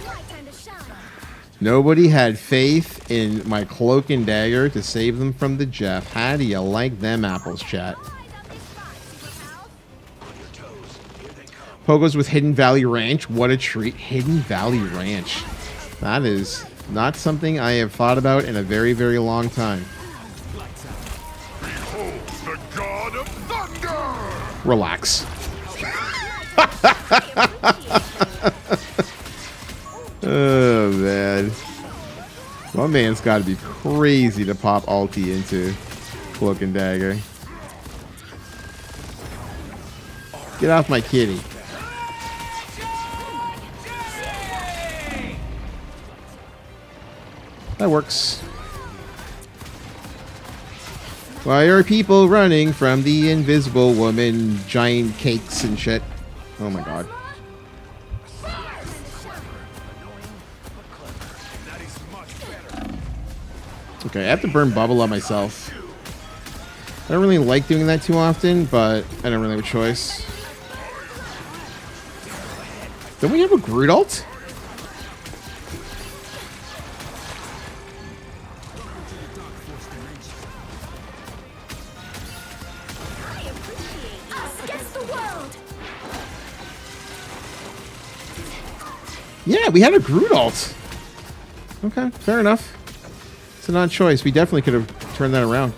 My time to shine. Nobody had faith in my cloak and dagger to save them from the Jeff. How do you like them apples, chat? Eyes on this spot, Super Pals. Pogos with Hidden Valley Ranch. What a treat. Hidden Valley Ranch. That is not something I have thought about in a very, very long time. Behold the god of thunder! Relax. Oh, man. My man's got to be crazy to pop ulti into Cloak and Dagger. Get off my kitty. That works. Why are people running from the invisible woman? Giant cakes and shit. Oh my god. Okay, I have to burn bubble on myself. I don't really like doing that too often, but I don't really have a choice. Don't we have a Groot ult? Us against the world. Yeah, we had a Groot ult. Okay, fair enough. It's an odd choice. We definitely could have turned that around.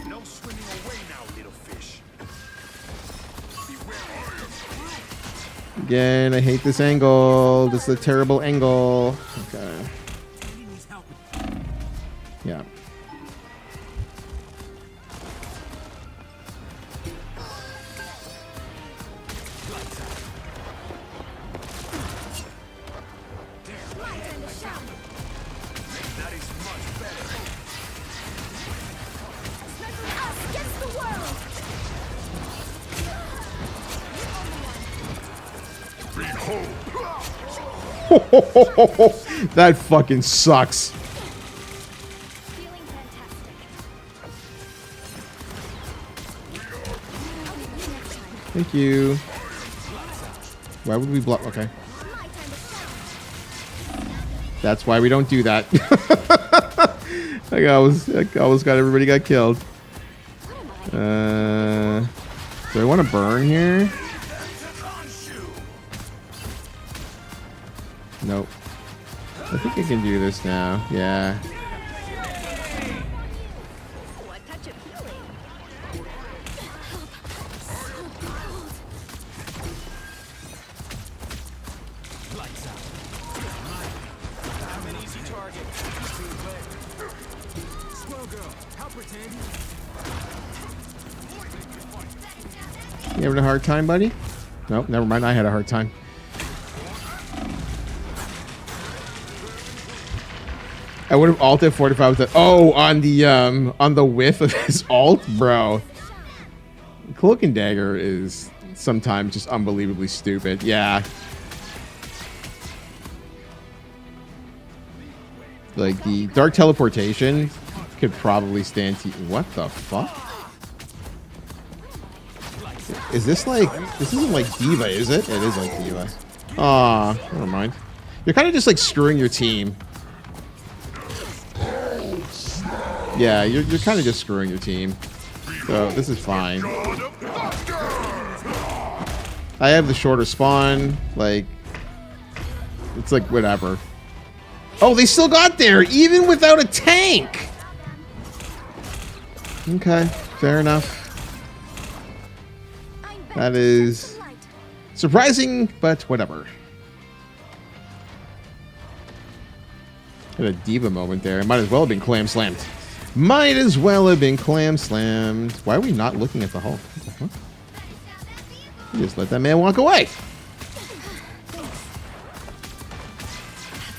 No swimming away now, little fish. Again, I hate this angle. This is a terrible angle. Okay. Yeah. Us against the world. That fucking sucks. Feeling fantastic. Thank you. Why would we block? Okay. My time to shine. That's why we don't do that. I almost got everybody got killed. Do I want to burn here? Nope. I think I can do this now. Yeah. Ooh, a touch of healing. I'm an easy target. Squirrel girl, how pretend? You having a hard time, buddy? Nope, never mind. I had a hard time. I would have ulted 45 with that. Oh, on the whiff of his ult, bro. Cloak and Dagger is sometimes just unbelievably stupid. Yeah. Like the dark teleportation could probably stand to. What the fuck? Is this like, this isn't like Diva, is it? It is like Diva. Aw, never mind. You're kind of just like screwing your team. Yeah, you're kind of just screwing your team. So this is fine. God of thunder! I have the shorter spawn. Like, it's like whatever. Oh, they still got there, even without a tank. Okay, fair enough. I'm back That to is shed some light. surprising, but whatever. Had a diva moment there. Might as well have been clam slammed. Might as well have been clam slammed. Why are we not looking at the Hulk? What the fuck? You just let that man walk away. That's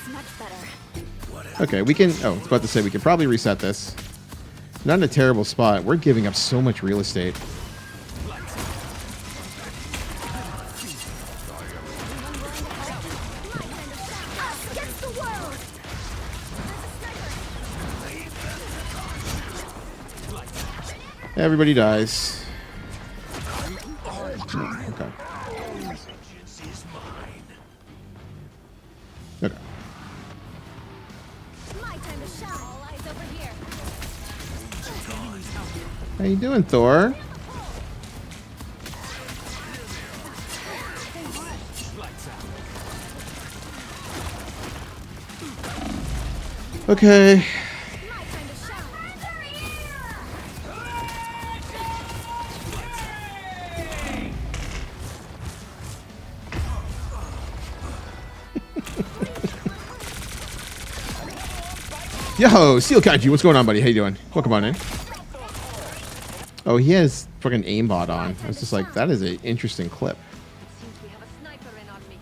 much better. Okay, we can... Oh, I was about to say, we can probably reset this. Not in a terrible spot. We're giving up so much real estate. Us against the world. Everybody dies. Okay. Okay. My time to shine. All eyes over here. How you doing, Thor? Okay. My time to shine. Yo, Steel Kaiju, what's going on, buddy? How you doing? Welcome on in. Oh, he has fucking aimbot on. I was just like, that is an interesting clip. Seems we have a sniper in on me.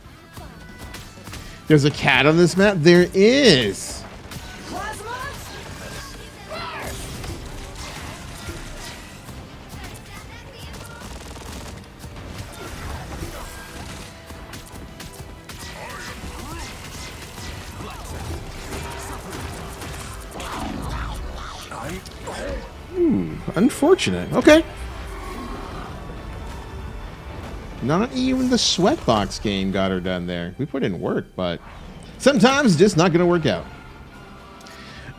There's a cat on this map? There is! Unfortunate. Okay. Not even the Sweatbox game got her done there. We put in work, but sometimes it's just not going to work out.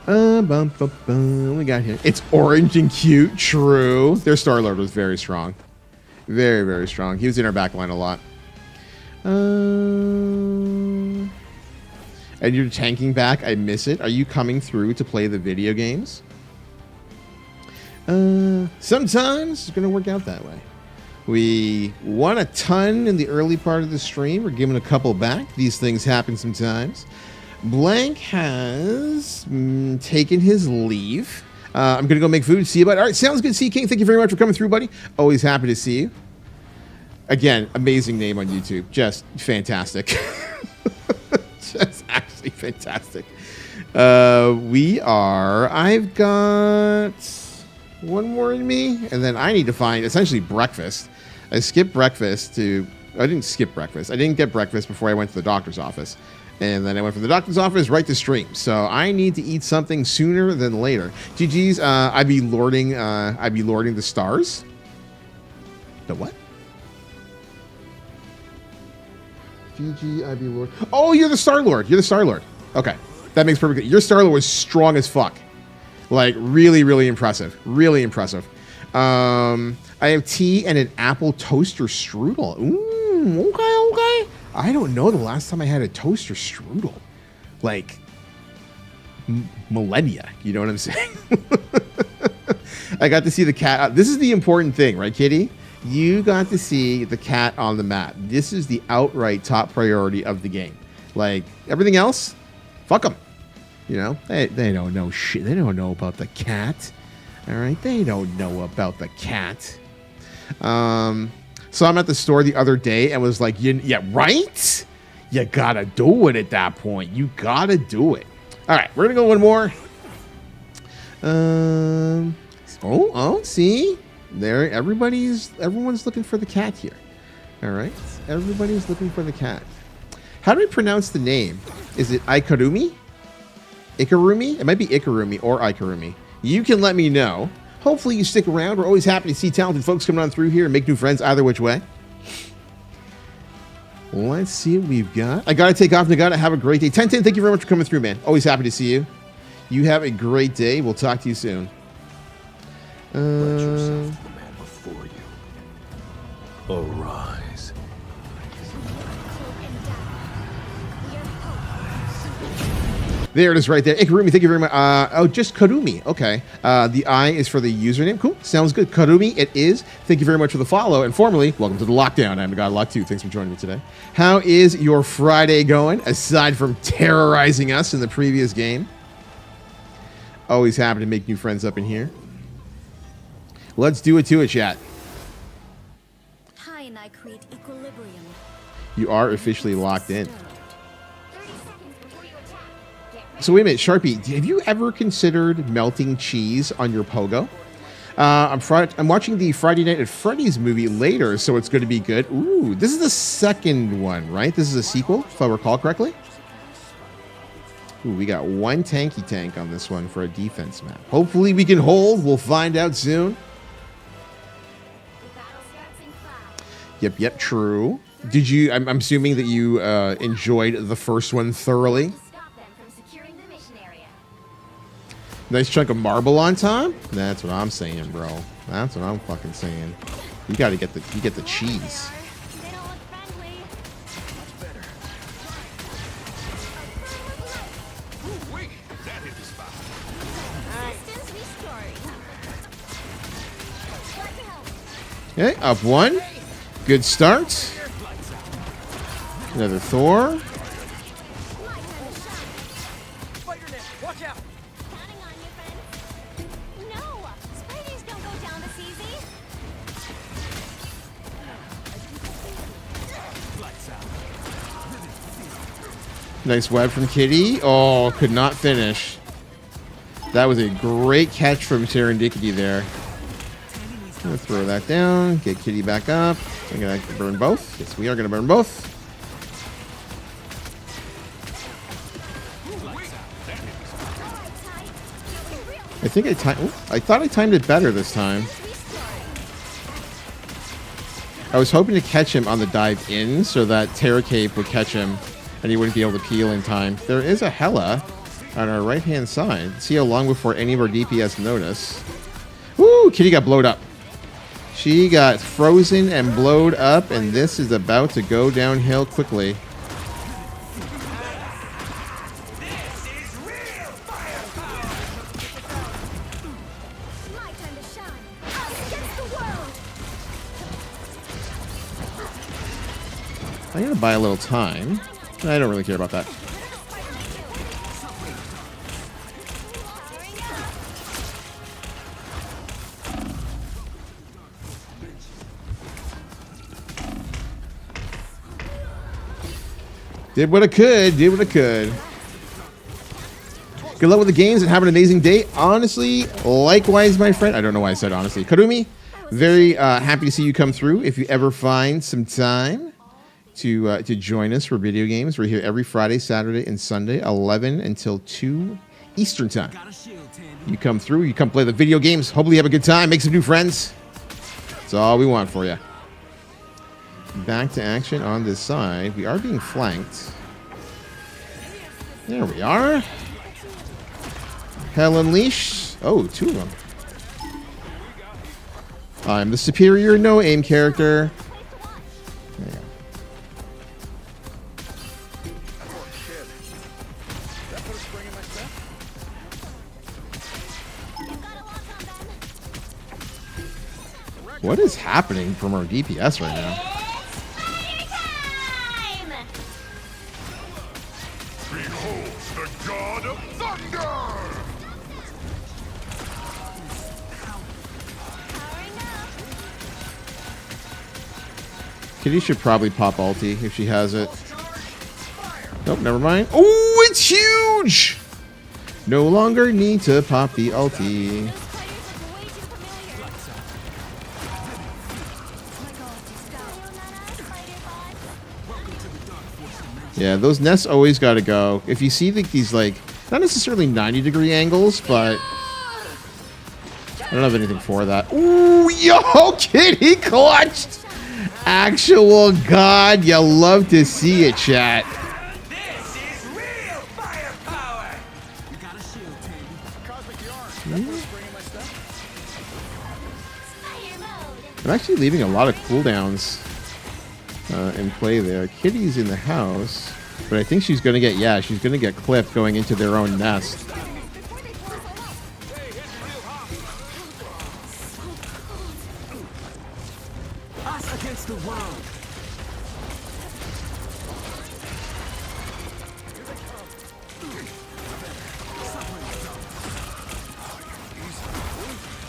We got here. It's orange and cute. True. Their Star-Lord was very strong. Very, very strong. He was in our backline a lot. And you're tanking back. I miss it. Are you coming through to play the video games? Sometimes it's going to work out that way. We won a ton in the early part of the stream. We're giving a couple back. These things happen sometimes. Blank has taken his leave. I'm going to go make food. See you, bud. All right, sounds good, C-King. Thank you very much for coming through, buddy. Always happy to see you. Again, amazing name on YouTube. Just fantastic. Just actually fantastic. I've got one more in me, and then I need to find essentially breakfast. I skipped breakfast to... I didn't skip breakfast. I didn't get breakfast before I went to the doctor's office. And then I went from the doctor's office right to stream. So I need to eat something sooner than later. GG's, I'd be lording the stars. The what? GG, I'd be lord. Oh, you're the Star-Lord. You're the Star-Lord. Okay. That makes perfect sense. Your Star-Lord was strong as fuck. Like, really, really impressive. Really impressive. I have tea and an apple toaster strudel. Okay. I don't know the last time I had a toaster strudel. Like, millennia. You know what I'm saying? I got to see the cat. This is the important thing, right, Kitty? You got to see the cat on the map. This is the outright top priority of the game. Like, everything else, fuck them. You know, they don't know shit. They don't know about the cat. All right, they don't know about the cat. So I'm at the store the other day and was like, yeah, right? You gotta do it at that point. You gotta do it. All right, we're gonna go one more. See, there. Everyone's looking for the cat here. All right, everybody's looking for the cat. How do we pronounce the name? Is it Ikarumi? Ikarumi? It might be Ikarumi or Ikarumi. You can let me know. Hopefully you stick around. We're always happy to see talented folks coming on through here and make new friends either which way. Let's see what we've got. I gotta take off, Nagata. Have a great day. 1010, thank you very much for coming through, man. Always happy to see you. You have a great day. We'll talk to you soon. Let yourself to the man before you. Arise There it is right there. Ikarumi, thank you very much. Oh, just Karumi. Okay. The I is for the username. Cool. Sounds good. Karumi, it is. Thank you very much for the follow. And formally, welcome to the Lockdown. I'm God Lock 2. Thanks for joining me today. How is your Friday going, aside from terrorizing us in the previous game? Always happy to make new friends up in here. Let's do it to it, chat. Hi and I create equilibrium. You are officially locked in. 30 seconds before you attack. Get ready. So wait a minute, Sharpie, have you ever considered melting cheese on your pogo? I'm watching the Friday Night at Freddy's movie later, so it's going to be good. Ooh, this is the second one, right? This is a sequel, if I recall correctly. Ooh, we got one tanky tank on this one for a defense map. Hopefully we can hold. We'll find out soon. The battle starts in 5. Yep, true. Did you, I'm assuming that you enjoyed the first one thoroughly. Stop them from securing the mission area. Nice chunk of marble on top. That's what I'm saying, bro. That's what I'm fucking saying. You got to get the cheese. They don't look friendly. Ooh, wait, that hit the spot. Systems restoring. Glad to help. Okay, up one. Good start. Another Thor. My time to shine. Spider-Man, watch out! Counting on you, friend. No! Spideys don't go down this easy. Lights out. Nice web from Kitty. Oh, could not finish. That was a great catch from Serendipity there. I'm gonna throw that down. Get Kitty back up. I'm gonna burn both. Yes, we are gonna burn both. I think I thought I timed it better this time. I was hoping to catch him on the dive in so that Terra Cape would catch him and he wouldn't be able to peel in time. There is a Hela on our right hand side. See how long before any of our DPS notice. Woo! Kitty got blowed up. She got frozen and blowed up, and this is about to go downhill quickly. My time to shine. Us against the world. I'm gonna buy a little time. I don't really care about that. Did what I could. Did what I could. Good luck with the games and have an amazing day. Honestly, likewise, my friend. I don't know why I said honestly. Karumi, very happy to see you come through. If you ever find some time to join us for video games, we're here every Friday, Saturday, and Sunday, 11 until 2 Eastern time. Got a shield, Tandy. You come through, you come play the video games. Hopefully, you have a good time, make some new friends. That's all we want for you. Back to action on this side. We are being flanked. There we are. Hell Unleash. Oh, two of them. I'm the superior no-aim character. There you go. What is happening from our DPS right now? Behold the god of thunder! Kitty should probably pop ulti if she has it. Nope, never mind. Oh, it's huge! No longer need to pop the ulti. Yeah, those nests always got to go. If you see these, like, not necessarily 90-degree angles, but I don't have anything for that. Ooh, yo, Kitty clutched! Actual God, you love to see it, chat. This is real firepower! You got a shield, Tandy. Cosmic yarn. Bringing my stuff. Spider mode. I'm actually leaving a lot of cooldowns in play there. Kitty's in the house. But I think she's going to get, yeah, she's going to get clipped going into their own nest. Before they pull us all up. Us against the world.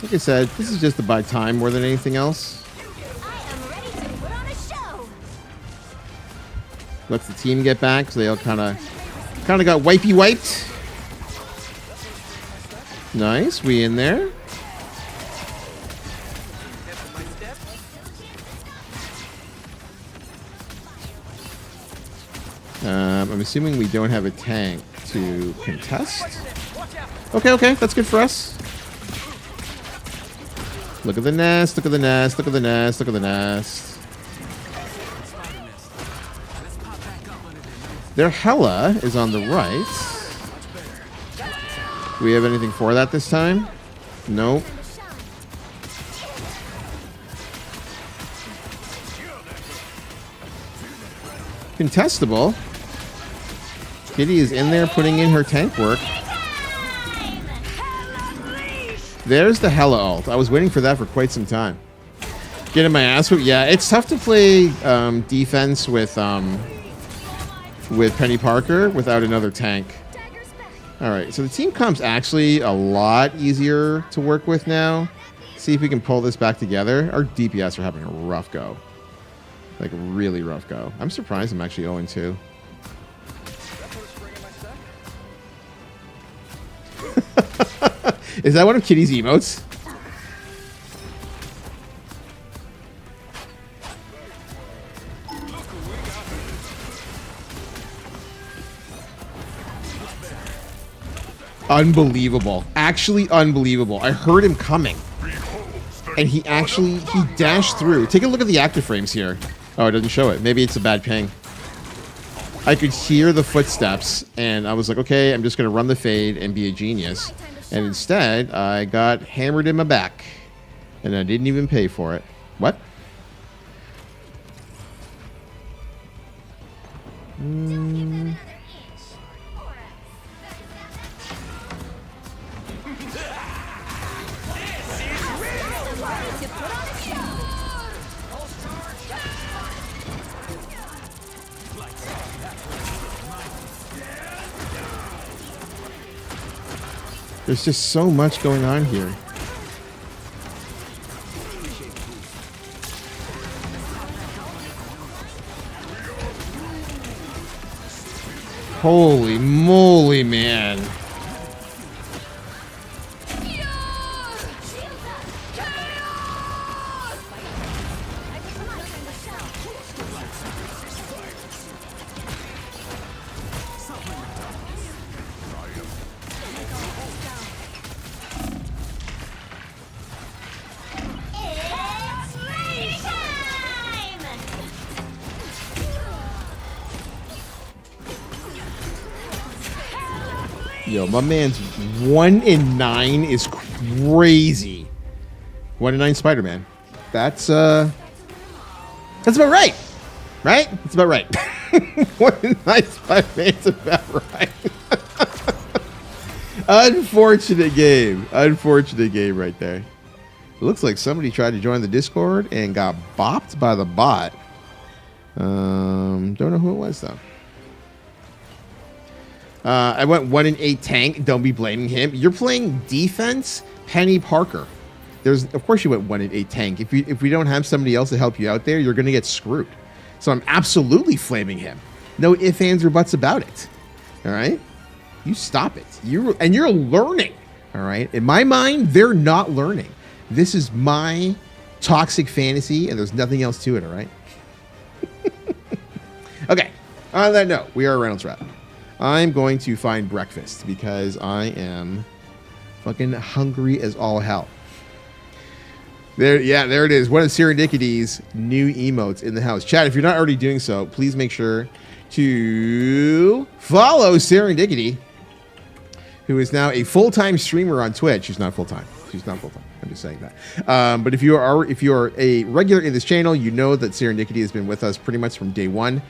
Like I said, this is just to buy time more than anything else. I am ready to put on a show. Lets the team get back, so they all kind of got wipey wiped. Nice, we in there. I'm assuming we don't have a tank to contest. Okay, that's good for us. Look at the nest, look at the nest, look at the nest, look at the nest. Their Hela is on the right. Do we have anything for that this time? Nope. Contestable. Kitty is in there putting in her tank work. There's the Hela ult. I was waiting for that for quite some time. Getting my ass whooped. Yeah, it's tough to play defense with Penny Parker without another tank. All right, so the team comp's actually a lot easier to work with now. See if we can pull this back together. Our DPS are having a rough go. Like, really rough go. I'm surprised I'm actually 0-2. Is that one of Kitty's emotes? Unbelievable. Actually unbelievable. I heard him coming. And he dashed through. Take a look at the active frames here. Oh, it doesn't show it. Maybe it's a bad ping. I could hear the footsteps, and I was like, okay, I'm just going to run the fade and be a genius. And instead, I got hammered in my back. And I didn't even pay for it. What? There's just so much going on here. Holy moly, man. Yo, my man's 1-9 is crazy. 1-9 Spider-Man. That's about right. Right? That's about right. 1-9 Spider-Man's about right. Unfortunate game. Unfortunate game right there. It looks like somebody tried to join the Discord and got bopped by the bot. Don't know who it was, though. I went 1-8 tank. Don't be blaming him. You're playing defense, Penny Parker. Of course, you went 1-8 tank. If we don't have somebody else to help you out there, you're going to get screwed. So I'm absolutely flaming him. No ifs, ands, or buts about it. All right, you stop it. You're learning. All right. In my mind, they're not learning. This is my toxic fantasy, and there's nothing else to it. All right. Okay. On that note, we are Reynolds Wrap. I'm going to find breakfast because I am fucking hungry as all hell. There it is. One of Serendikity's new emotes in the house. Chat, if you're not already doing so, please make sure to follow Serendikity, who is now a full-time streamer on Twitch. She's not full-time. She's not full time. I'm just saying that. But if you are a regular in this channel, you know that Serendipity has been with us pretty much from day one.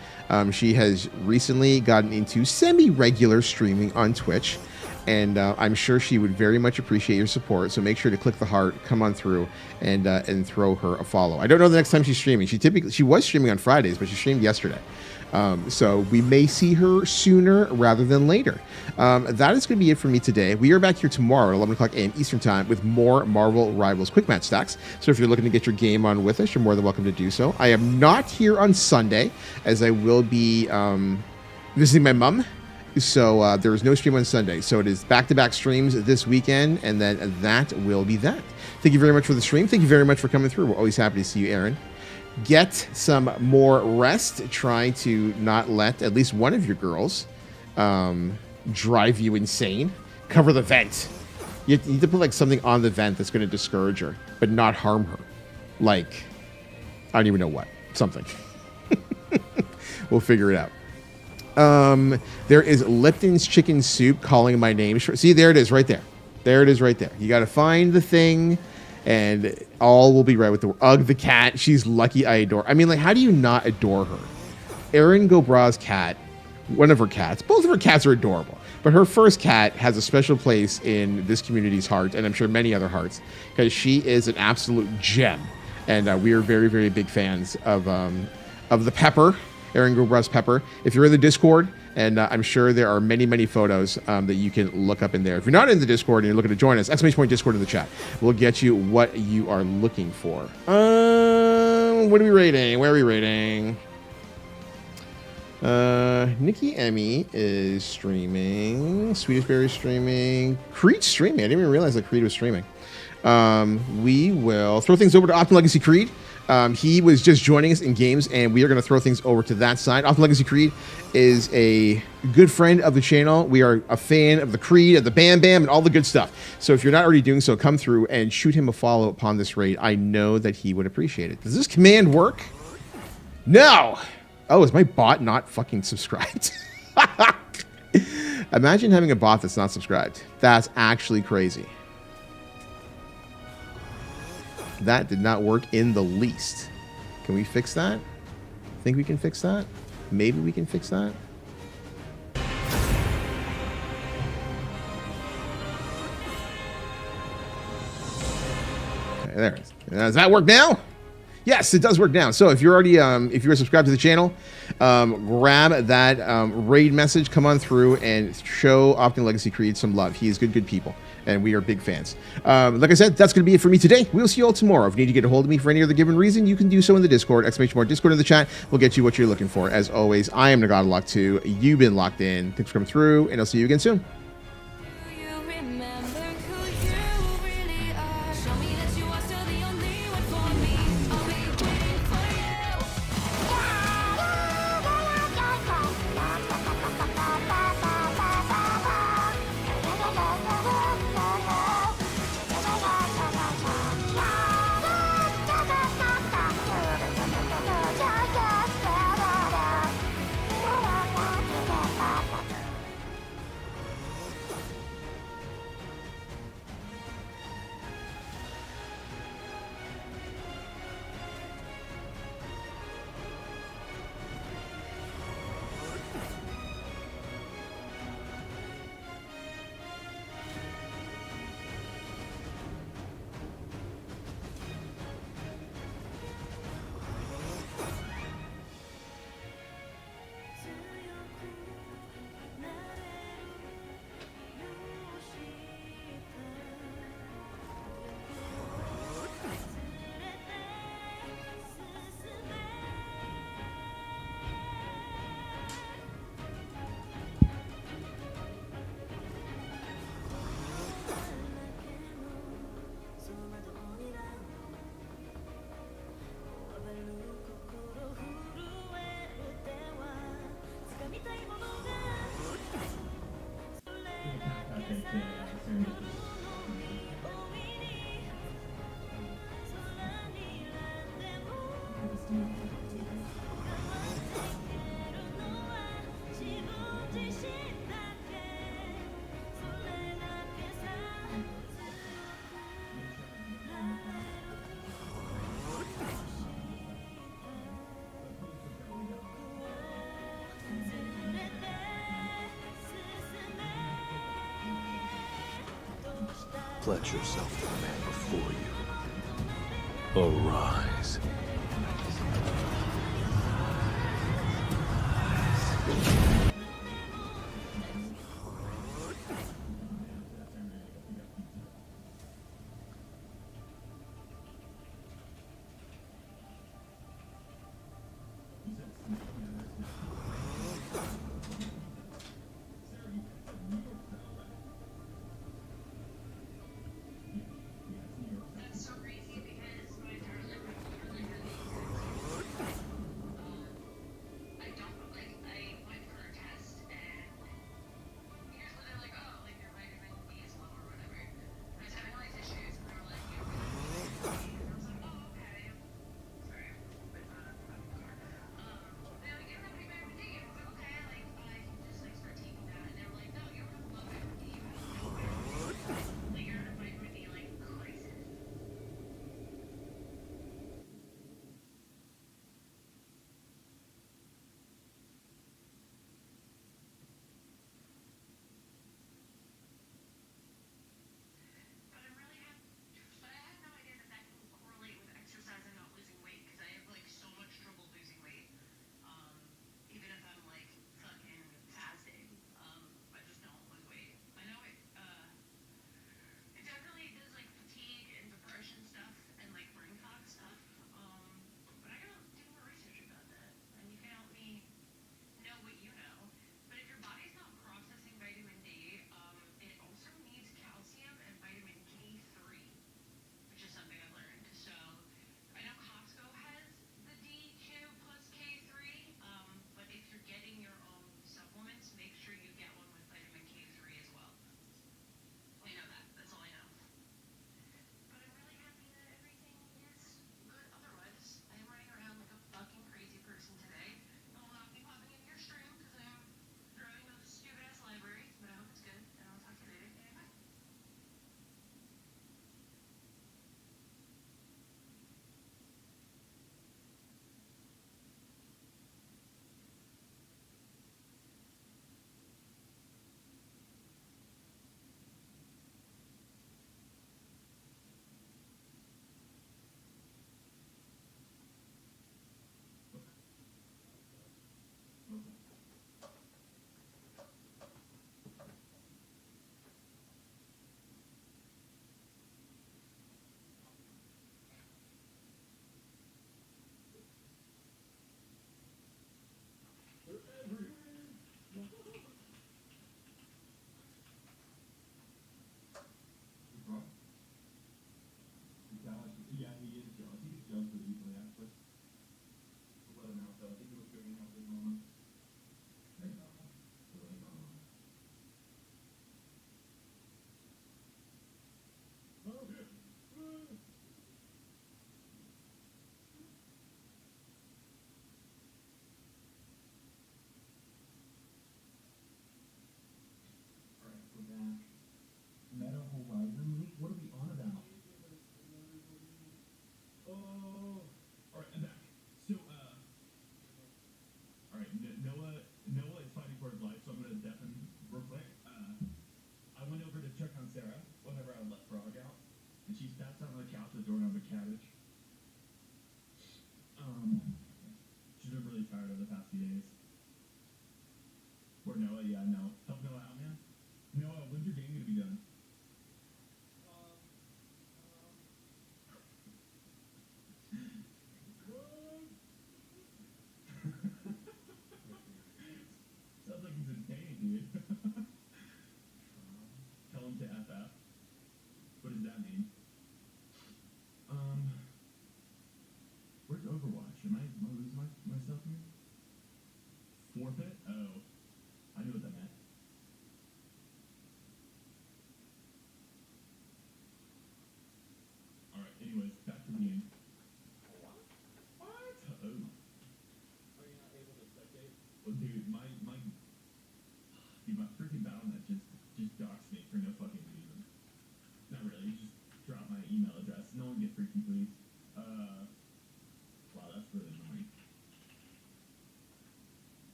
She has recently gotten into semi-regular streaming on Twitch, and I'm sure she would very much appreciate your support. So make sure to click the heart, come on through, and throw her a follow. I don't know the next time she's streaming. She was streaming on Fridays, but she streamed yesterday. So we may see her sooner rather than later. That is going to be it for me today. We are back here tomorrow at 11 o'clock a.m. Eastern Time with more Marvel Rivals Quick Match stacks. So if you're looking to get your game on with us, you're more than welcome to do so. I am not here on Sunday, as I will be visiting my mom. So there is no stream on Sunday. So it is back-to-back streams this weekend, and then that will be that. Thank you very much for the stream. Thank you very much for coming through. We're always happy to see you, Aaron. Get some more rest. Try to not let at least one of your girls drive you insane. Cover the vent. You need to put like something on the vent that's going to discourage her, but not harm her. Like, I don't even know what. Something. We'll figure it out. There is Lipton's Chicken Soup calling my name. See, there it is right there. There it is right there. You got to find the thing, and all will be right with the Ugh, the cat. She's lucky I adore. I mean, like, how do you not adore her? Erin Go Bra's cat, one of her cats, both of her cats are adorable, but her first cat has a special place in this community's heart, and I'm sure many other hearts, because she is an absolute gem. And we are very, very big fans of the Pepper, Erin Go Bra's Pepper. If you're in the Discord, and I'm sure there are many, many photos that you can look up in there. If you're not in the Discord and you're looking to join us, !Discord in the chat. We'll get you what you are looking for. What are we rating? Where are we rating? Nikki Emmy is streaming. Swedish Berry streaming. Creed's streaming. I didn't even realize that Creed was streaming. We will throw things over to Optimal Legacy Creed. He was just joining us in games, and we are going to throw things over to that side. Optimal Legacy Creed is a good friend of the channel. We are a fan of the Creed, of the Bam Bam, and all the good stuff. So if you're not already doing so, come through and shoot him a follow upon this raid. I know that he would appreciate it. Does this command work? No! Oh, is my bot not fucking subscribed? Imagine having a bot that's not subscribed. That's actually crazy. That did not work in the least. Can we fix that? Think we can fix that? Maybe we can fix that. Okay, there it is. Does that work now? Yes, it does work now. So if you're already, if you're subscribed to the channel, grab that raid message, come on through and show Optimal Legacy Creed some love. He is good people, and we are big fans. Like I said, that's going to be it for me today. We'll see you all tomorrow. If you need to get a hold of me for any other given reason, you can do so in the Discord. Discord in the chat. We'll get you what you're looking for. As always, I am Nagata2. You've been locked in. Thanks for coming through, and I'll see you again soon. Do you remember who you really are? Show me that you are still the only one for me. I'll be waiting for you. Pledge yourself to the man before you. Arise.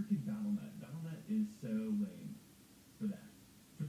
Freaking Battle.net. Battle.net is so lame for that. For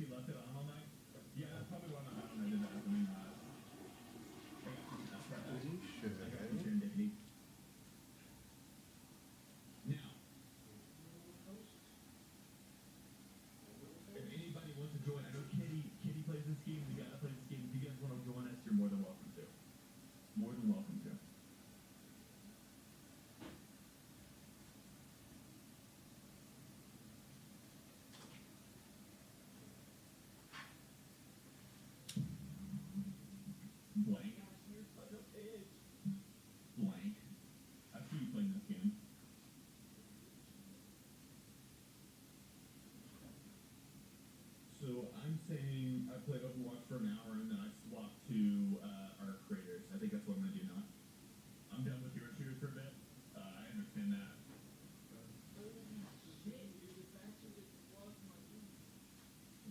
she left it on all night? Yeah, that's probably why I don't know. I did that with me last. That's right. I got some serendipity. Now, if anybody wants to join, I know Kitty plays this game. We gotta play this game. If you guys want to join us, you're more than welcome to. More than welcome to. Blank. Blank. I see you playing this game. So I'm saying I played Overwatch for an hour and then I swapped to our creators. I think that's what I'm gonna do now. I'm done with hero shooters for a bit. I understand that.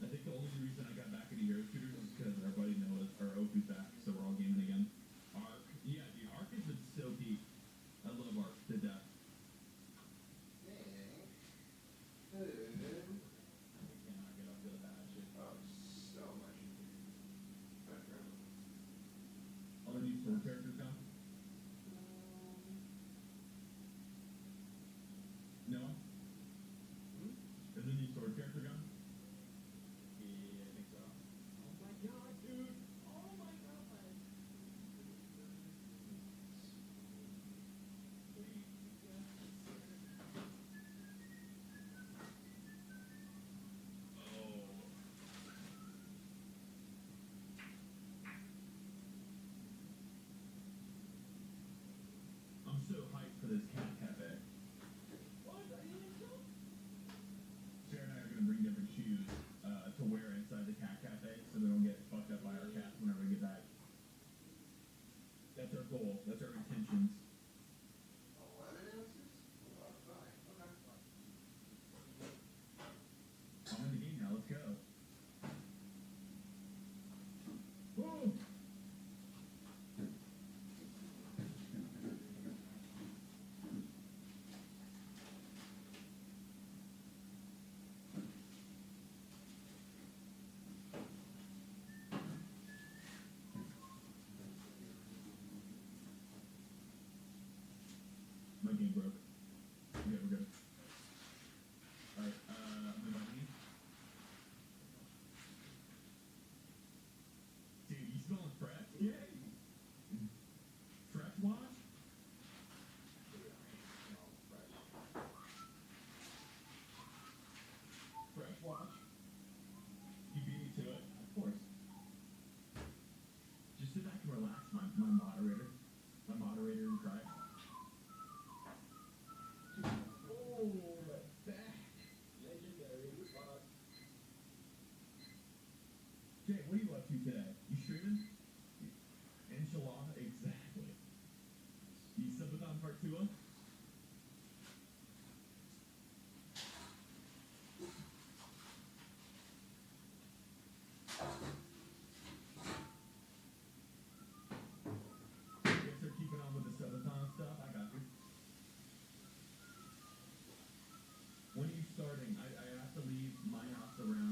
I think the only reason I got back into hero shooters is because everybody knows our Oku's back, so we're all gaming again. Arc, yeah, dude, Arc has been so peak. I love Arc to death. I cannot get up to that shit. Oh, so much. All the new sword characters now? No? Is the new sword character gone? Yeah, I think so. Oh my god, dude! Oh my god! I'm so hyped for this cat cafe. What? Sarah and I are going to bring different shoes to wear inside the cat cafe so they don't get fucked up by our cats whenever we get back. That's our goal. That's our intentions. I'm in the game now. Let's go. Woo! My game broke. Yeah, we're good. Alright, I'm gonna buy these. Dude, you smelling fresh? Yay! Fresh wash? Fresh wash? You beat me to it? Of course. Just sit back and relax, my moderator. My moderator in Christ. Oh, back. Legendary. Jay, what are you up to today? You streaming? Inshallah, exactly. You Subathon Part 2 on? You guys are keeping on with the Subathon stuff? I got you. When are you starting? I have to leave my house around